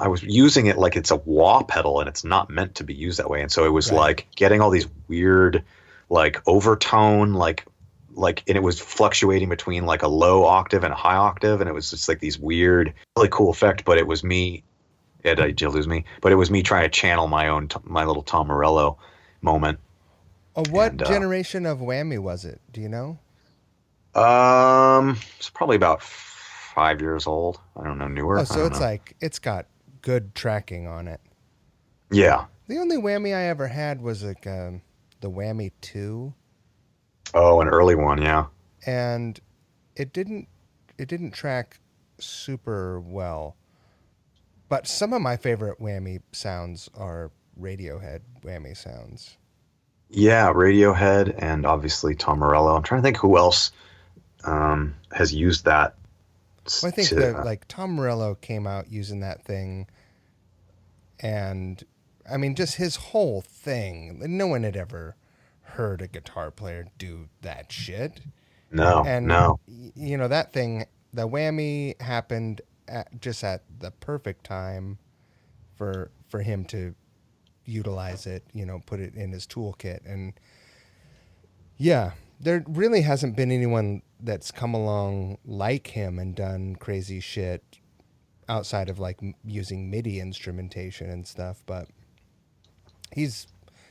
was using it like it's a wah pedal, and it's not meant to be used that way. And so it was Right. like getting all these weird, like overtone, and it was fluctuating between like a low octave and a high octave. And it was just like these weird, really cool effect. But it was me, did you lose me? But it was me trying to channel my little Tom Morello moment. What And generation of Whammy was it? Do you know? it's probably about 5 years old. I don't know, newer. Oh, I so don't it's know. like, it's got good tracking on it. Yeah. The only Whammy I ever had was like the Whammy 2, Oh, an early one. Yeah. and it didn't track super well. But some of my favorite whammy sounds are Radiohead whammy sounds. Yeah, Radiohead and obviously Tom Morello. I'm trying to think who else has used that Well, I think to. that like Tom Morello came out using that thing, and I mean, just his whole thing. No one had ever heard a guitar player do that shit. No, And no. you know that thing, the whammy happened just at the perfect time for him to utilize it. You know, put it in his toolkit, and yeah, there really hasn't been anyone that's come along like him and done crazy shit outside of like using MIDI instrumentation and stuff. But he's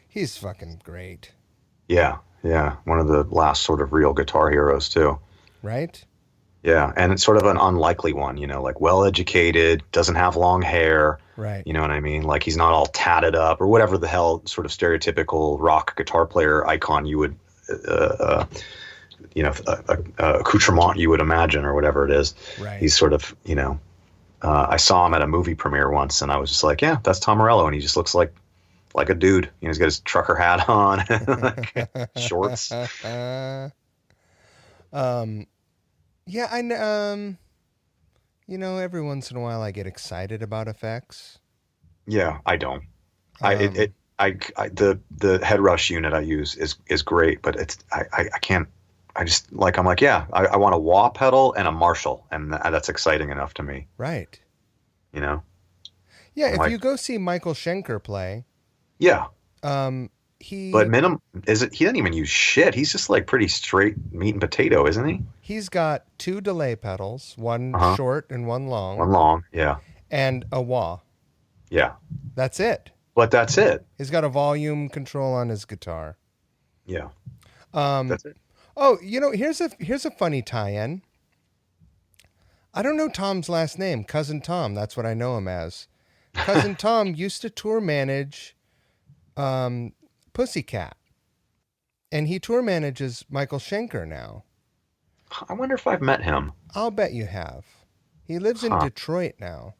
he's fucking great, Yeah, yeah. One of the last sort of real guitar heroes too. right? Yeah, and it's sort of an unlikely one, like well educated, doesn't have long hair. Right. You know what I mean? Like he's not all tatted up or whatever the hell sort of stereotypical rock guitar player icon you would, accoutrement you would imagine or whatever it is. Right. He's sort of, I saw him at a movie premiere once, and I was just like, yeah, that's Tom Morello, and he just looks like a dude. He's got his trucker hat on, like, shorts. Yeah, every once in a while I get excited about effects. Yeah, I don't. I it, Um, it I the head rush unit I use is great, but I can't. I just I'm like, yeah, I want a wah pedal and a Marshall, and that's exciting enough to me. right. You know, Yeah, I'm if like, you go see Michael Schenker play, yeah, um, but he minimum is it? He doesn't even use shit. He's just like pretty straight meat and potato, isn't he? he's got two delay pedals, one Uh huh. short and one long, One long, yeah, and a wah. yeah. That's it. But that's it. He's got a volume control on his guitar. Yeah, Um, that's it. oh, here's a funny tie-in. I don't know Tom's last name, Cousin Tom. That's what I know him as. Cousin Tom used to tour manage Pussycat, and he tour manages Michael Schenker now. I wonder if I've met him. I'll bet you have. He lives in Huh. Detroit now,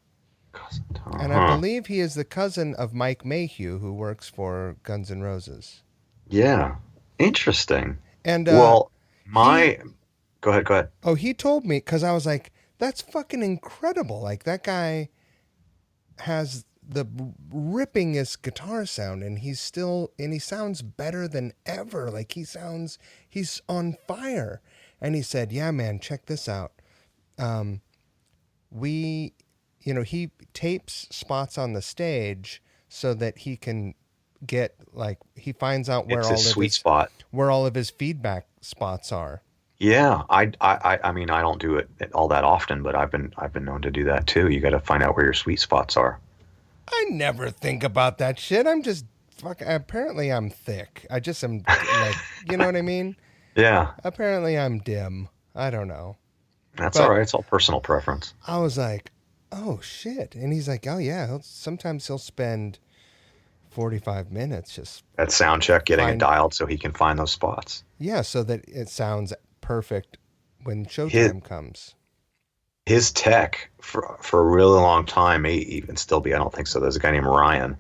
and I Huh. believe he is the cousin of Mike Mayhew, who works for Guns N' Roses. Yeah. Interesting. And Well, he my go ahead, go ahead. he told me because I was like, that's fucking incredible. Like that guy has the rippingest guitar sound, and he sounds better than ever. Like he's on fire. And he said, yeah, man, check this out. Um, we, he tapes spots on the stage so that he can get like he finds out It's his sweet spot. where all of his feedback spots are. Yeah, I mean, I don't do it all that often, but I've been known to do that too. You got to find out where your sweet spots are. I never think about that shit. I'm just apparently I'm thick. I just am like, you know what I mean? Yeah, Apparently I'm dim. I don't know. that's all But right. It's all personal preference. I was like, oh shit. And he's like, oh yeah, sometimes he'll spend 45 minutes just That sound check, getting it find, dialed so he can find those spots. yeah, so that it sounds perfect when His showtime comes. his tech for a really long time may even still be. I don't think so. There's a guy named Ryan,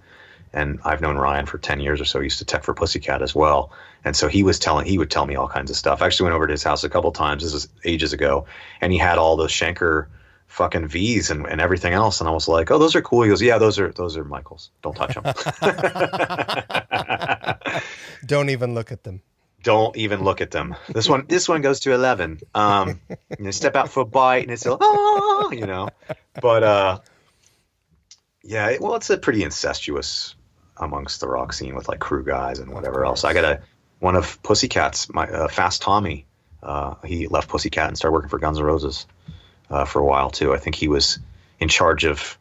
and I've known Ryan for 10 years or so. He used to tech for Pussycat as well. And so he would tell me all kinds of stuff. I actually went over to his house a couple times. This is ages ago. And he had all those Schenker fucking V's and everything else. And I was like, oh, those are cool. He goes, yeah, those are Michael's. Don't touch them. Don't even look at them. Don't even look at them. This one goes to 11. Step out for a bite and it's like, but yeah, well, it's a pretty incestuous amongst the rock scene with like crew guys and Of whatever else. I course. got one of Pussycat's, my Fast Tommy. He left Pussycat and started working for Guns N' Roses for a while too. I think he was in charge of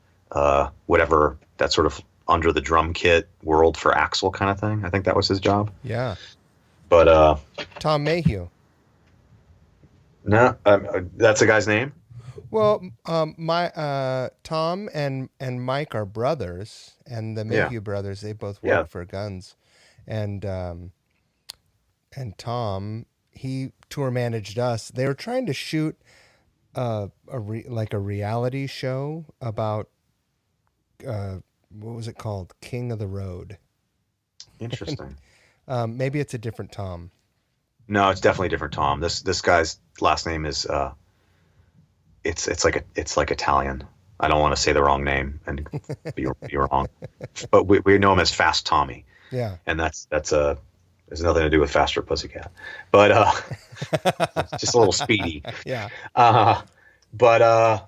whatever that sort of under the drum kit world for Axl kind of thing. I think that was his job. Yeah. But Tom Mayhew. no, that's a guy's name. Well, my Tom and Mike are brothers, and the Yeah, Mayhew brothers, they both yeah. work for Guns, and Tom, he tour managed us. They were trying to shoot like a reality show about what was it called? King of the Road. Interesting. Maybe it's a different Tom. No, it's definitely a different Tom. This guy's last name is it's like Italian. I don't want to say the wrong name and be wrong, but we know him as Fast Tommy. Yeah, and that's there's nothing to do with Faster Pussycat, but it's just a little speedy. yeah. But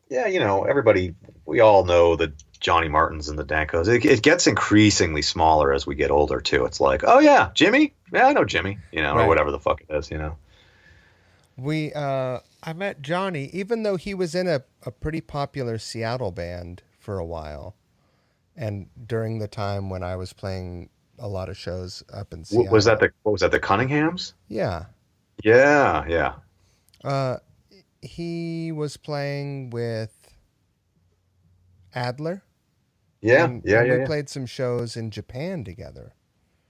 yeah, everybody, we all know the Johnny Martins and the Dankos. It gets increasingly smaller as we get older too. It's like, oh yeah, Jimmy, yeah, I know Jimmy, Right. or whatever the fuck it is, I met Johnny, even though he was in a pretty popular Seattle band for a while, and during the time when I was playing a lot of shows up in Seattle. What was that, the Cunninghams? Yeah. Yeah. He was playing with Adler. Yeah, and yeah, we yeah, yeah. played some shows in Japan together.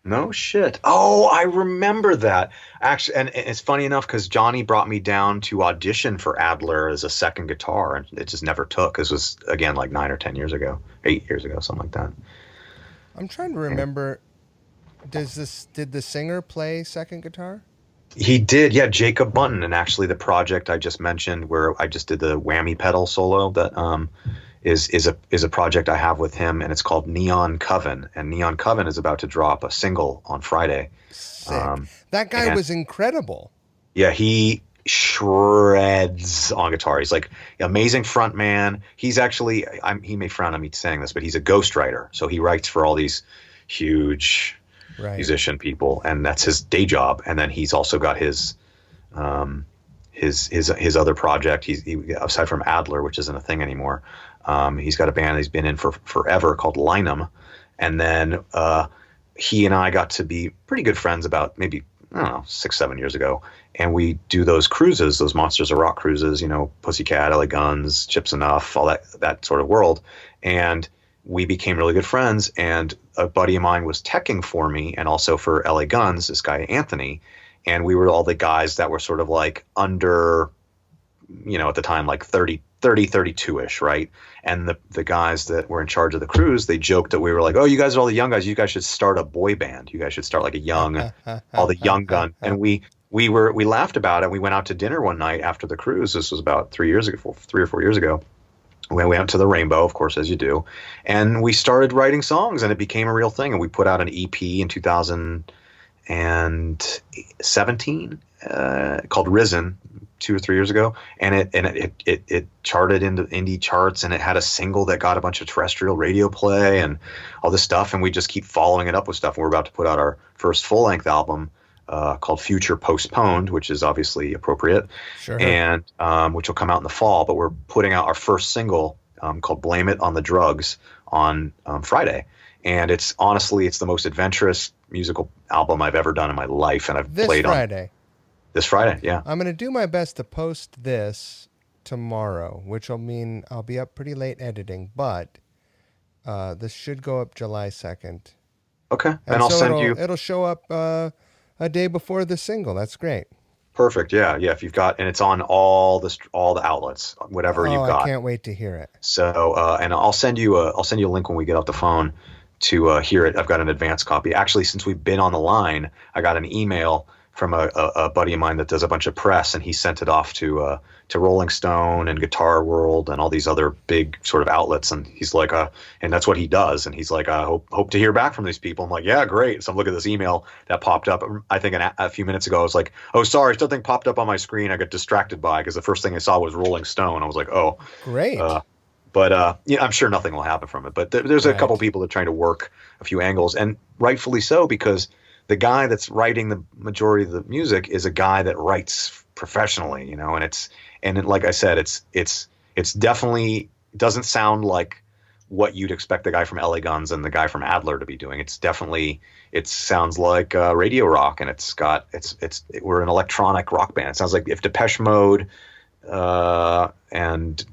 No shit. Oh, I remember that. Actually, and it's funny enough because Johnny brought me down to audition for Adler as a second guitar, and it just never took. This was, again, like 9 or 10 years ago, 8 years ago, something like that. I'm trying to remember. Did the singer play second guitar? He did, yeah, Jacob Bunton, and actually the project I just mentioned where I just did the whammy pedal solo that is a project I have with him, and it's called Neon Coven, and Neon Coven is about to drop a single on Friday. Sick. That guy was incredible. Yeah, he shreds on guitar. He's like amazing front man. He's actually, he may frown at me saying this, but he's a ghostwriter, so he writes for all these huge musician people, and that's his day job. And then he's also got his other project. He aside from Adler, which isn't a thing anymore, he's got a band he's been in for forever called Linum. And then he and I got to be pretty good friends about maybe, I don't know, 6-7 years ago. And we do those cruises, those Monsters of Rock cruises, Pussycat, LA Guns, Chips Enough, all that sort of world. And we became really good friends, and a buddy of mine was teching for me and also for LA Guns, this guy Anthony, and we were all the guys that were sort of like under, at the time, like 32-ish, right? And the guys that were in charge of the cruise, they joked that we were like, oh, you guys are all the young guys, you guys should start a boy band. You guys should start like a young, all the young gun. And we laughed about it. We went out to dinner one night after the cruise. This was about 3 or 4 years ago. We went to the Rainbow, of course, as you do, and we started writing songs, and it became a real thing. And we put out an EP in 2017 called Risen 2 or 3 years ago, and it charted into indie charts, and it had a single that got a bunch of terrestrial radio play and all this stuff. And we just keep following it up with stuff. And we're about to put out our first full-length album called Future Postponed, which is obviously appropriate, Sure. And which will come out in the fall. But we're putting out our first single called Blame It on the Drugs on Friday. And it's the most adventurous musical album I've ever done in my life. And I've played on this Friday. Yeah. I'm going to do my best to post this tomorrow, which will mean I'll be up pretty late editing, but this should go up July 2nd. Okay. And I'll send you. It'll show up a day before the single. That's great. Perfect. Yeah. If you've got, and it's on all the outlets, whatever you've got. I can't wait to hear it. So, and I'll send you a link when we get off the phone to hear it. I've got an advance copy. Actually, since we've been on the line, I got an email from a buddy of mine that does a bunch of press, and he sent it off to Rolling Stone and Guitar World and all these other big sort of outlets. And he's like, and that's what he does. And he's like, I hope to hear back from these people. I'm like, yeah, great. So I'm looking at this email that popped up. I think a few minutes ago, I was like, oh, sorry, something popped up on my screen. I got distracted by, because the first thing I saw was Rolling Stone. I was like, oh, great. But I'm sure nothing will happen from it. But there's a couple people that are trying to work a few angles, and rightfully so, because the guy that's writing the majority of the music is a guy that writes professionally, and like I said, it's definitely doesn't sound like what you'd expect the guy from LA Guns and the guy from Adler to be doing. It sounds like radio rock, and we're an electronic rock band. It sounds like if Depeche Mode and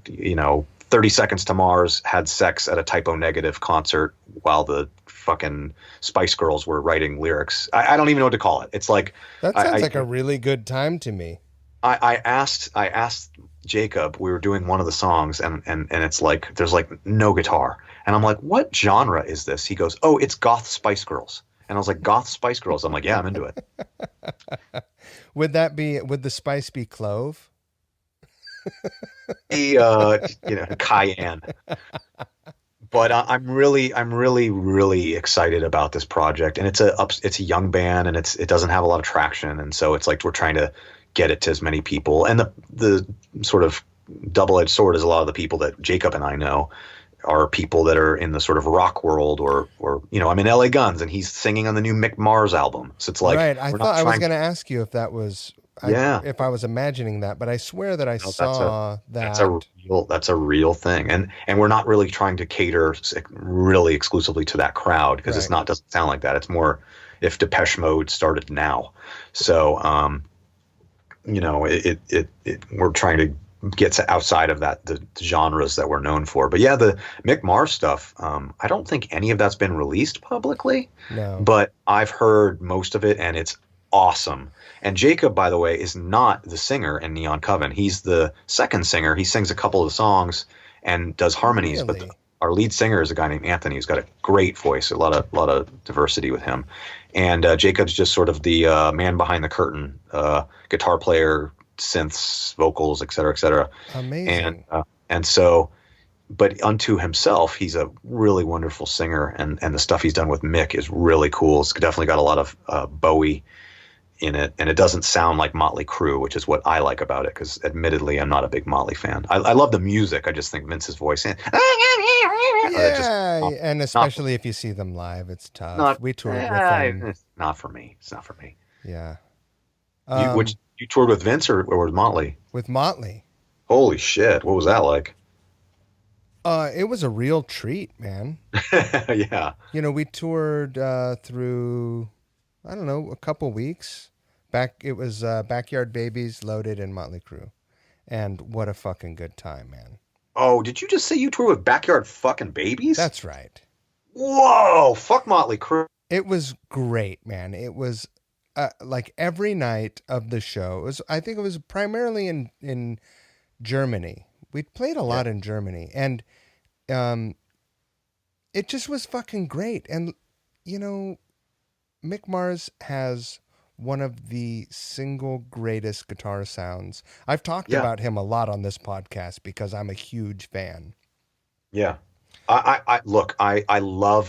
30 Seconds to Mars had sex at a Typo Negative concert while the fucking Spice Girls were writing lyrics. I don't even know what to call it. It's like that sounds like a really good time to me. I asked Jacob, we were doing one of the songs, and it's like there's like no guitar, and I'm like, what genre is this? He goes, oh, it's Goth Spice Girls, and I was like, Goth Spice Girls. I'm like, yeah, I'm into it. Would the spice be clove? Cayenne. But I'm really excited about this project, and it's a young band, and it doesn't have a lot of traction, and so it's like we're trying to get it to as many people. And the sort of double-edged sword is a lot of the people that Jacob and I know are people that are in the sort of rock world, or I'm in LA Guns, and he's singing on the new Mick Mars album. So it's like, right. I thought I was going to ask you if that was. Yeah. If I was imagining that, but I swear that I saw that. That's a real thing, and we're not really trying to cater really exclusively to that crowd, because it's not, doesn't sound like that. It's more if Depeche Mode started now. So we're trying to get to outside of that, the genres that we're known for. But yeah, the Mick Mars stuff, I don't think any of that's been released publicly. No. But I've heard most of it, and it's awesome. And Jacob, by the way, is not the singer in Neon Coven. He's the second singer. He sings a couple of the songs and does harmonies. Really? But our lead singer is a guy named Anthony, who's got a great voice, a lot of diversity with him. And Jacob's just sort of the man behind the curtain, guitar player, synths, vocals, et cetera, et cetera. Amazing. And so, but unto himself, he's a really wonderful singer, and the stuff he's done with Mick is really cool. It's definitely got a lot of Bowie in it, and it doesn't sound like Motley Crue, which is what I like about it, because admittedly I'm not a big Motley fan. I love the music. I just think Vince's voice and and especially if you see them live, it's tough. We toured with them. It's not for me. Yeah. You toured with Vince or with Motley? With Motley. Holy shit, what was that like? It was a real treat, man. Yeah. We toured through, I don't know, a couple weeks. It was Backyard Babies, Loaded, and Motley Crue. And what a fucking good time, man. Oh, did you just say you toured with Backyard fucking Babies? That's right. Whoa, fuck Motley Crue. It was great, man. It was like every night of the show. I think it was primarily in Germany. We played a lot in Germany, and it just was fucking great. And Mick Mars has one of the single greatest guitar sounds. I've talked about him a lot on this podcast because I'm a huge fan. Yeah. I love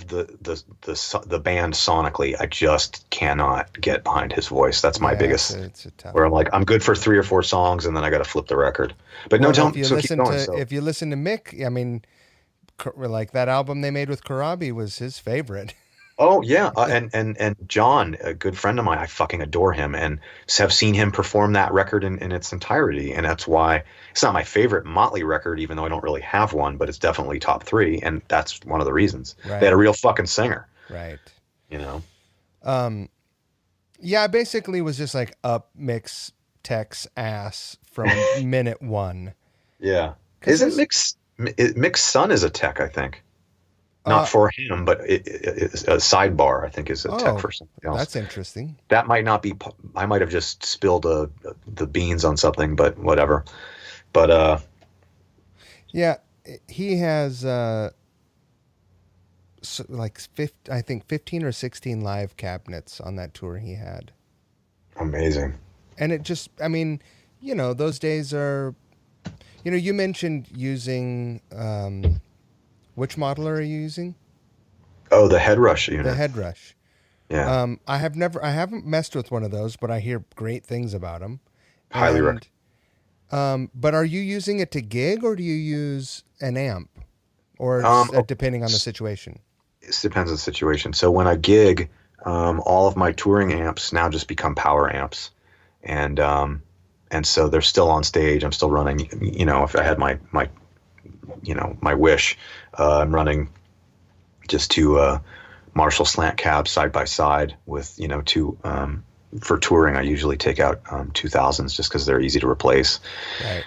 the band sonically. I just cannot get behind his voice. That's my biggest. It's a tough where I'm like, I'm good for 3 or 4 songs, and then I got to flip the record. But if you listen to Mick, I mean, like that album they made with Karabi was his favorite. Oh yeah, and John, a good friend of mine, I fucking adore him, and have seen him perform that record in its entirety, and that's why it's not my favorite Motley record, even though I don't really have one, but it's definitely top 3, and that's one of the reasons. Right. They had a real fucking singer, right? Yeah, I basically was just like up Mick's Tech's ass from minute one. Yeah, isn't Mick's son is a tech, I think. Not for him, but it's a sidebar, I think, is a tech for something else. That's interesting. That might not be. I might have just spilled the beans on something, but whatever. But yeah, he has I think 15 or 16 live cabinets on that tour he had. Amazing. And it just, I mean, those days are, you mentioned using. Which model are you using? Oh, the Headrush unit. The Headrush. Yeah. I haven't messed with one of those, but I hear great things about them. Highly recommend. But are you using it to gig, or do you use an amp, or depending on the situation? It depends on the situation. So when I gig, all of my touring amps now just become power amps, and so they're still on stage. I'm still running. If I had my wish, I'm running just 2 Marshall slant cabs side by side with 2 for touring. I usually take out 2000s just because they're easy to replace, right.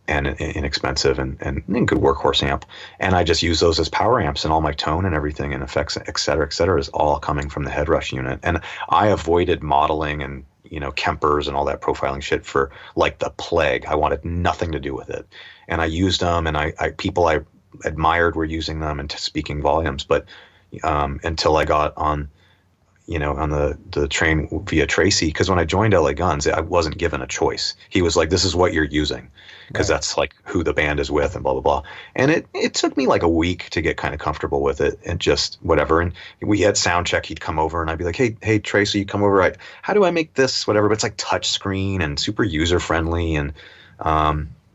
And inexpensive and good workhorse amp. And I just use those as power amps, and all my tone and everything and effects, et cetera, is all coming from the Headrush unit. And I avoided modeling and Kempers and all that profiling shit for like the plague. I wanted nothing to do with it. And I used them, and people I admired were using them and speaking volumes. But until I got on the train via Tracy, because when I joined LA Guns, I wasn't given a choice. He was like, this is what you're using, because that's like who the band is with and blah, blah, blah. And it took me like a week to get kind of comfortable with it and just whatever. And we had sound check. He'd come over and I'd be like, hey, Tracy, you come over. How do I make this, whatever? But it's like touch screen and super user friendly. And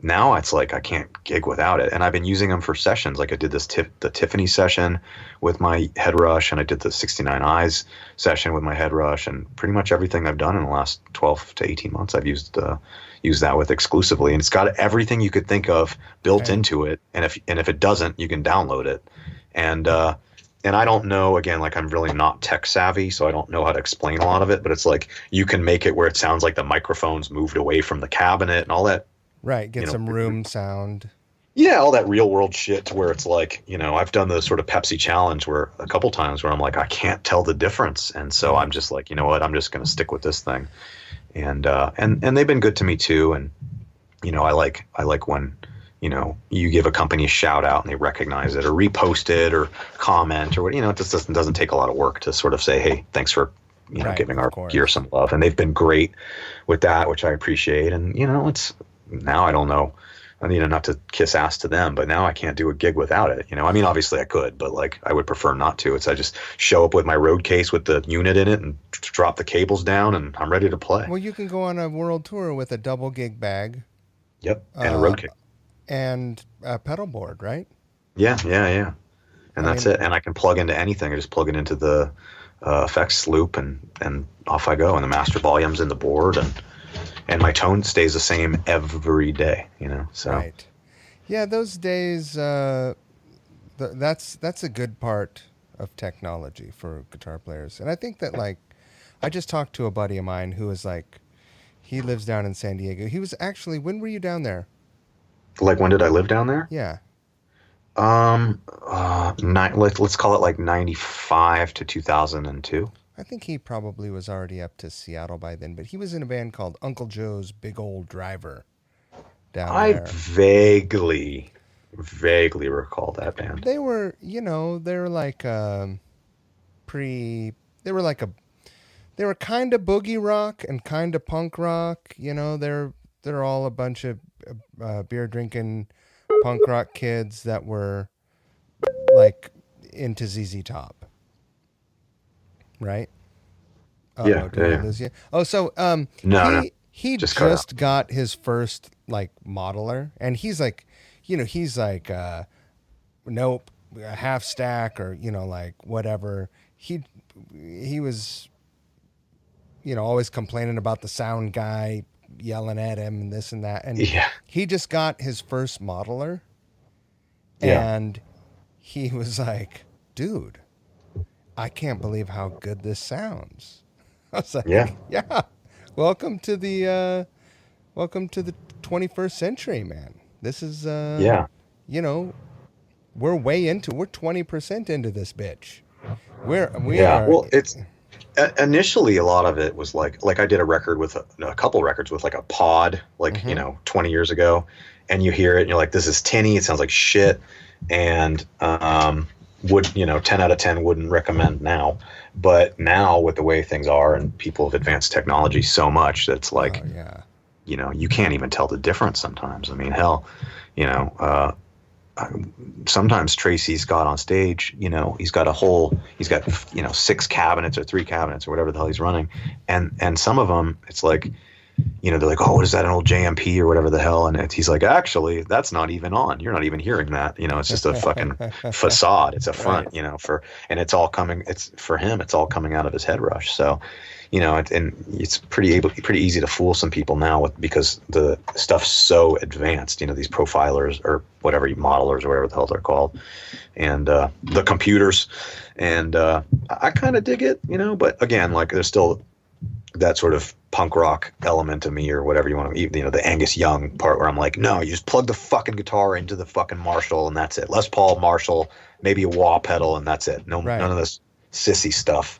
now it's like I can't gig without it. And I've been using them for sessions. Like I did the Tiffany session with my head rush, and I did the 69 Eyes session with my head rush, and pretty much everything I've done in the last 12 to 18 months I've used that with exclusively. And it's got everything you could think of built into it. And if it doesn't, you can download it. And I don't know, again, like I'm really not tech savvy, so I don't know how to explain a lot of it, but it's like you can make it where it sounds like the microphone's moved away from the cabinet and all that. Right, get some room sound. Yeah, all that real world shit to where it's like, I've done the sort of Pepsi challenge where a couple times where I'm like, I can't tell the difference. And so I'm just like, you know what, I'm just going to stick with this thing. And they've been good to me too. And, I like when, you give a company a shout out and they recognize it or repost it or comment or what, it just doesn't take a lot of work to sort of say, hey, thanks for, giving our gear some love. And they've been great with that, which I appreciate. And, it's, now I don't know. I mean, not to kiss ass to them, but now I can't do a gig without it. I mean, obviously I could, but like I would prefer not to. I just show up with my road case with the unit in it and drop the cables down, and I'm ready to play. Well, you can go on a world tour with a double gig bag. Yep, and a road case. And a pedal board, right? Yeah. And that's it. And I can plug into anything. I just plug it into the effects loop, and off I go. And the master volume's in the board, and my tone stays the same every day, so. Right. Yeah, those days, that's a good part of technology for guitar players. And I think that, like, I just talked to a buddy of mine who was like, he lives down in San Diego. He was actually, when were you down there? Like, when did I live down there? Yeah. Let's call it like 95 to 2002. I think he probably was already up to Seattle by then, but he was in a band called Uncle Joe's Big Old Driver down there. I vaguely recall that band. They were, they were like they were kind of boogie rock and kind of punk rock. They're all a bunch of beer drinking punk rock kids that were like into ZZ Top. Right? Yeah. Oh, so no. He just got his first like modeler, and he's like, nope, a half stack or like whatever. He was always complaining about the sound guy yelling at him and this and that, and he just got his first modeler, and he was like, dude, I can't believe how good this sounds. I was like, yeah. Welcome to the 21st century, man. This is we're 20% into this bitch. We are. Well, it's initially a lot of it was like I did a record with a couple records with like a pod, like 20 years ago, and you hear it and you're like, this is tinny. It sounds like shit, and 10 out of 10 wouldn't recommend now. But now with the way things are and people have advanced technology so much, that's like, you can't even tell the difference sometimes. I mean, hell, sometimes Tracy's got on stage, he's got 6 cabinets or 3 cabinets or whatever the hell he's running. And some of them, it's like, they're like, oh, what is that, an old JMP or whatever the hell? And he's like, actually, that's not even on. You're not even hearing that. It's just a fucking facade. It's a front, and it's all coming. It's for him. It's all coming out of his head rush. So, and it's pretty easy to fool some people now because the stuff's so advanced. These profilers or whatever, modelers or whatever the hell they're called, and the computers. And I kind of dig it, But again, like there's still that sort of punk rock element of me or whatever you want to, the Angus Young part where I'm like, no, you just plug the fucking guitar into the fucking Marshall and that's it. Les Paul, Marshall, maybe a wah pedal and that's it. None of this sissy stuff,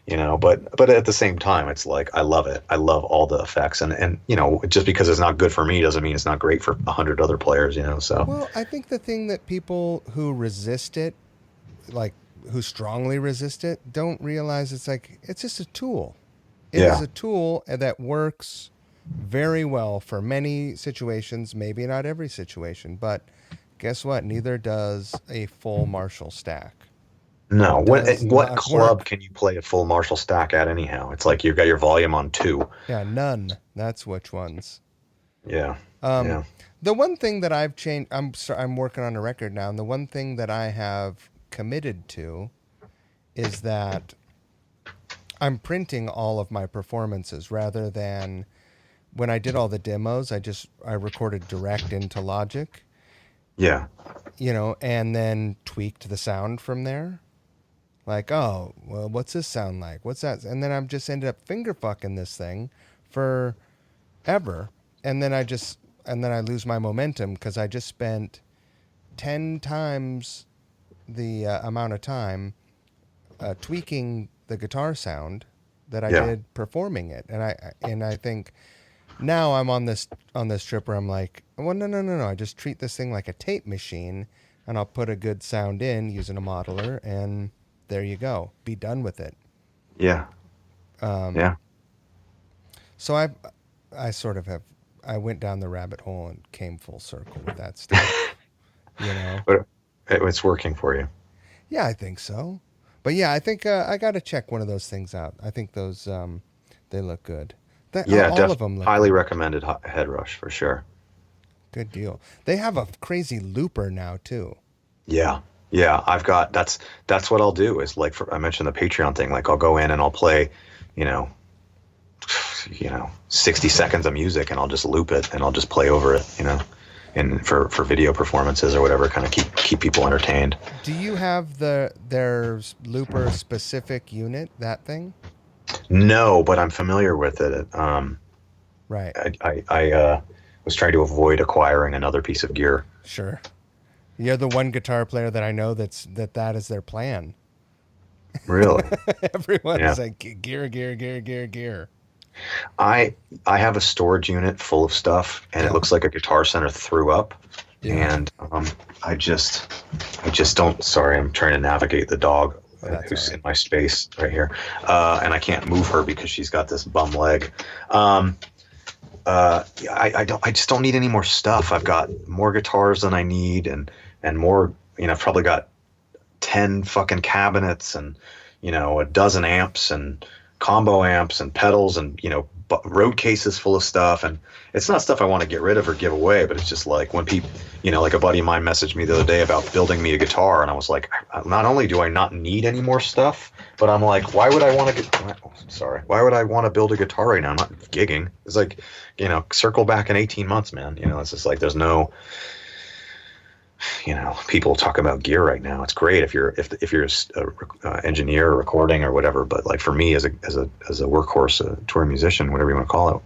But at the same time, it's like I love it. I love all the effects, and just because it's not good for me doesn't mean it's not great for 100 other players. So Well, I think the thing that people who resist it, like who strongly resist it, don't realize it's just a tool. It is yeah, a tool that works very well for many situations, maybe not every situation, but guess what? Neither does a full Marshall stack. no. It does What not club work. can you play a full Marshall stack at anyhow? It's like you've got your volume on 2. Yeah, none. That's which ones. Yeah, Um, yeah, the one thing that I've changed, I'm working on a record now, and the one thing that I have committed to is that I'm printing all of my performances rather than when I did all the demos, I recorded direct into Logic, yeah, and then tweaked the sound from there. Like, oh, well, what's this sound like? What's that? And then I'm just ended up finger fucking this thing for ever. And then I lose my momentum because I just spent 10 times the amount of time tweaking the guitar sound that I yeah, did performing it. And I think now I'm on this trip where I'm like, well, no. I just treat this thing like a tape machine, and I'll put a good sound in using a modeler, and there you go. Be done with it. yeah, Um, yeah. so I sort of have. I went down the rabbit hole and came full circle with that stuff. You know. But it's working for you. Yeah, I think so. But yeah, I think I got to check one of those things out. I think those they look good. Yeah, All of them look highly good. recommended Head Rush for sure. Good deal. They have a crazy looper now too. Yeah. Yeah, that's what I'll do is like I mentioned the Patreon thing. Like I'll go in and I'll play, you know, 60 seconds of music and I'll just loop it and I'll just play over it, and for video performances or whatever, kind of keep people entertained. Do you have their looper specific unit, that thing? No, but I'm familiar with it. Right. I was trying to avoid acquiring another piece of gear. Sure. You're the one guitar player that I know that is their plan. Really? Everyone Yeah. is like gear. I have a storage unit full of stuff, and Yeah. it looks like a Guitar Center threw up. Yeah. And I just don't. Sorry, I'm trying to navigate the dog Oh, that's who's all right. in my space right here, and I can't move her because she's got this bum leg. I don't. I just don't need any more stuff. I've got more guitars than I need, and more. I've probably got 10 fucking cabinets and a dozen amps and combo amps and pedals and road cases full of stuff, and it's not stuff I want to get rid of or give away, but it's just like when people like a buddy of mine messaged me the other day about building me a guitar, and I was like, not only do I not need any more stuff, but I'm like, why would I want to build a guitar right now? I'm not gigging. It's like, circle back in 18 months, man. It's just like there's no, people talk about gear right now. It's great if you're a engineer or recording or whatever, but like for me as a workhorse, a touring musician, whatever you want to call it,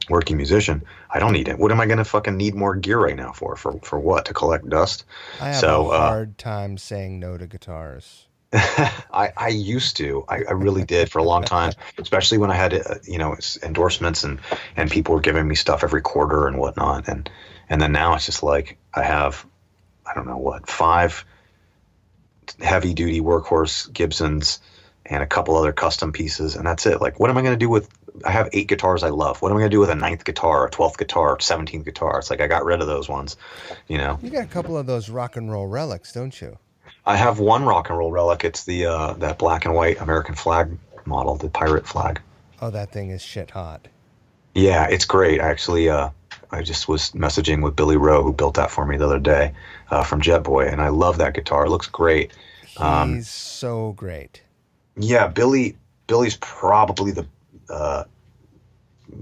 working musician, I don't need it. What am I going to fucking need more gear right now for what? To collect dust? I have So a hard time saying no to guitars. I used to. I really did for a long time, especially when I had endorsements and people were giving me stuff every quarter and whatnot, and then now it's just like I have, I don't know what, 5 heavy duty workhorse Gibsons and a couple other custom pieces, and that's it. Like, what am I going to do with? I have 8 guitars I love. What am I going to do with a 9th guitar, a 12th guitar, 17th guitar? It's like I got rid of those ones. You got a couple of those rock and roll relics, don't you? I have one rock and roll relic. It's the that black and white American flag model, the pirate flag. Oh, that thing is shit hot. Yeah, it's great. Actually, I just was messaging with Billy Rowe, who built that for me the other day from Jet Boy, and I love that guitar. It looks great. He's so great. Yeah, Billy's probably the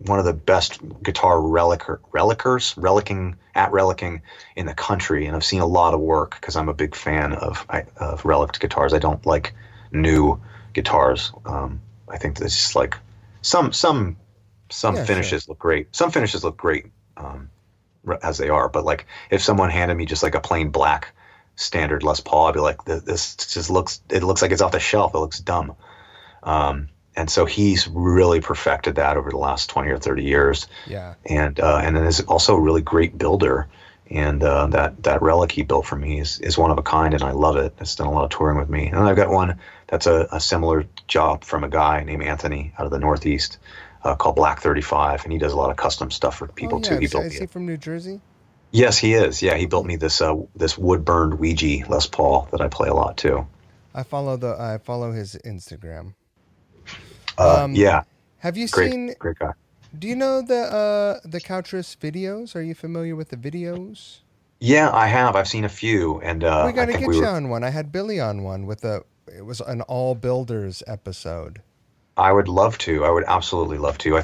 one of the best guitar relicking in the country, and I've seen a lot of work because I'm a big fan of relic guitars. I don't like new guitars. I think that's just like some Yeah, finishes sure. look great. Some finishes look great as they are, but like if someone handed me just like a plain black standard Les Paul, I'd be like, this just looks like it's off the shelf. It looks dumb. And so he's really perfected that over the last 20 or 30 years. Yeah. And then is also a really great builder. And that relic he built for me is one of a kind, and I love it. It's done a lot of touring with me. And I've got one that's a similar job from a guy named Anthony out of the Northeast called Black 35, and he does a lot of custom stuff for people too. He built Is he from New Jersey? Yes, he is. Yeah, he built me this wood burned Ouija Les Paul that I play a lot too. I follow his Instagram. Yeah, Have you great seen? great guy. Do you know the Couch Riffs videos? Are you familiar with the videos? Yeah, I have. I've seen a few, and We got I to think get we you were. on one. I had Billy on one with a. It was an all builders episode. I would love to. I would absolutely love to. I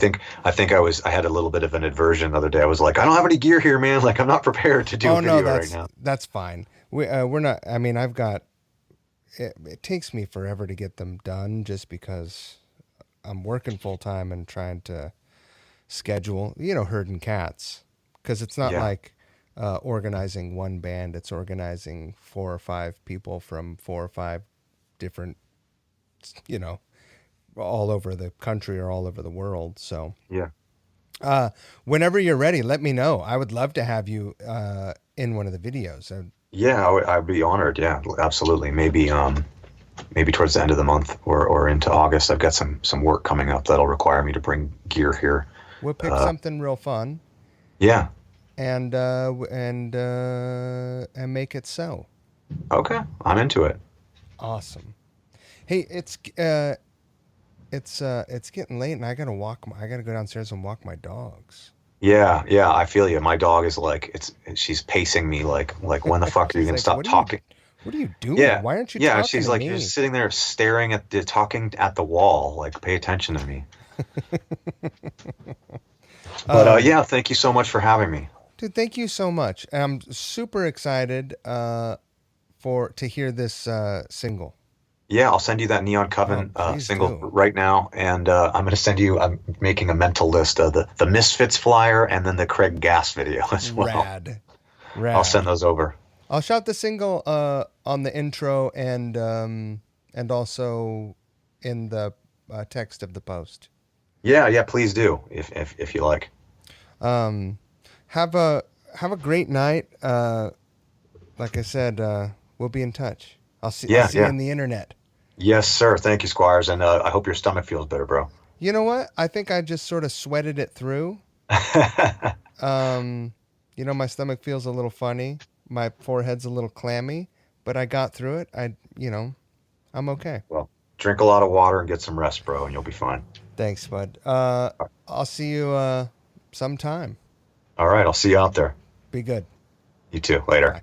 had a little bit of an aversion the other day. I was like, I don't have any gear here, man. Like, I'm not prepared to do Oh a no, video right now. that's fine. We're not. I mean, I've got. It takes me forever to get them done, just because I'm working full time and trying to schedule. Herding cats, because it's not Yeah, like organizing one band. It's organizing 4 or 5 people from 4 or 5 different, you know, all over the country or all over the world. So, yeah, whenever you're ready, let me know. I would love to have you in one of the videos. yeah. I'd be honored. Yeah, absolutely. Maybe towards the end of the month or into August, I've got some work coming up that'll require me to bring gear here. We'll pick something real fun Yeah. and make it so. Okay. I'm into it. Awesome. Hey, it's getting late, and I gotta I gotta go downstairs and walk my dogs. Yeah, yeah. I feel you. My dog is like she's pacing me like when the fuck are you She's gonna like, stop talking? what are you doing? Yeah. Why aren't you Yeah, talking she's to like, you're me? just sitting there staring at talking at the wall. Like, pay attention to me. But yeah, thank you so much for having me. Dude, thank you so much. I'm super excited to hear this single. Yeah, I'll send you that Neon Oh, Coven please single do. right now, and I'm gonna send you. I'm making a mental list of the Misfits flyer and then the Craig Gass video as well. Rad. I'll send Rad. those over. I'll shout the single on the intro and also in the text of the post. Yeah, yeah, please do if you like. Um, have a great night. Like I said, we'll be in touch. I'll Yeah, see you yeah. in the internet. Yes, sir. Thank you, Squires, and I hope your stomach feels better, bro. You know what? I think I just sort of sweated it through. Um, my stomach feels a little funny. My forehead's a little clammy, but I got through it. I'm okay. Well, drink a lot of water and get some rest, bro, and you'll be fine. Thanks, bud. I'll see you sometime. All right, I'll see you out there. Be good. You too. Later. Bye.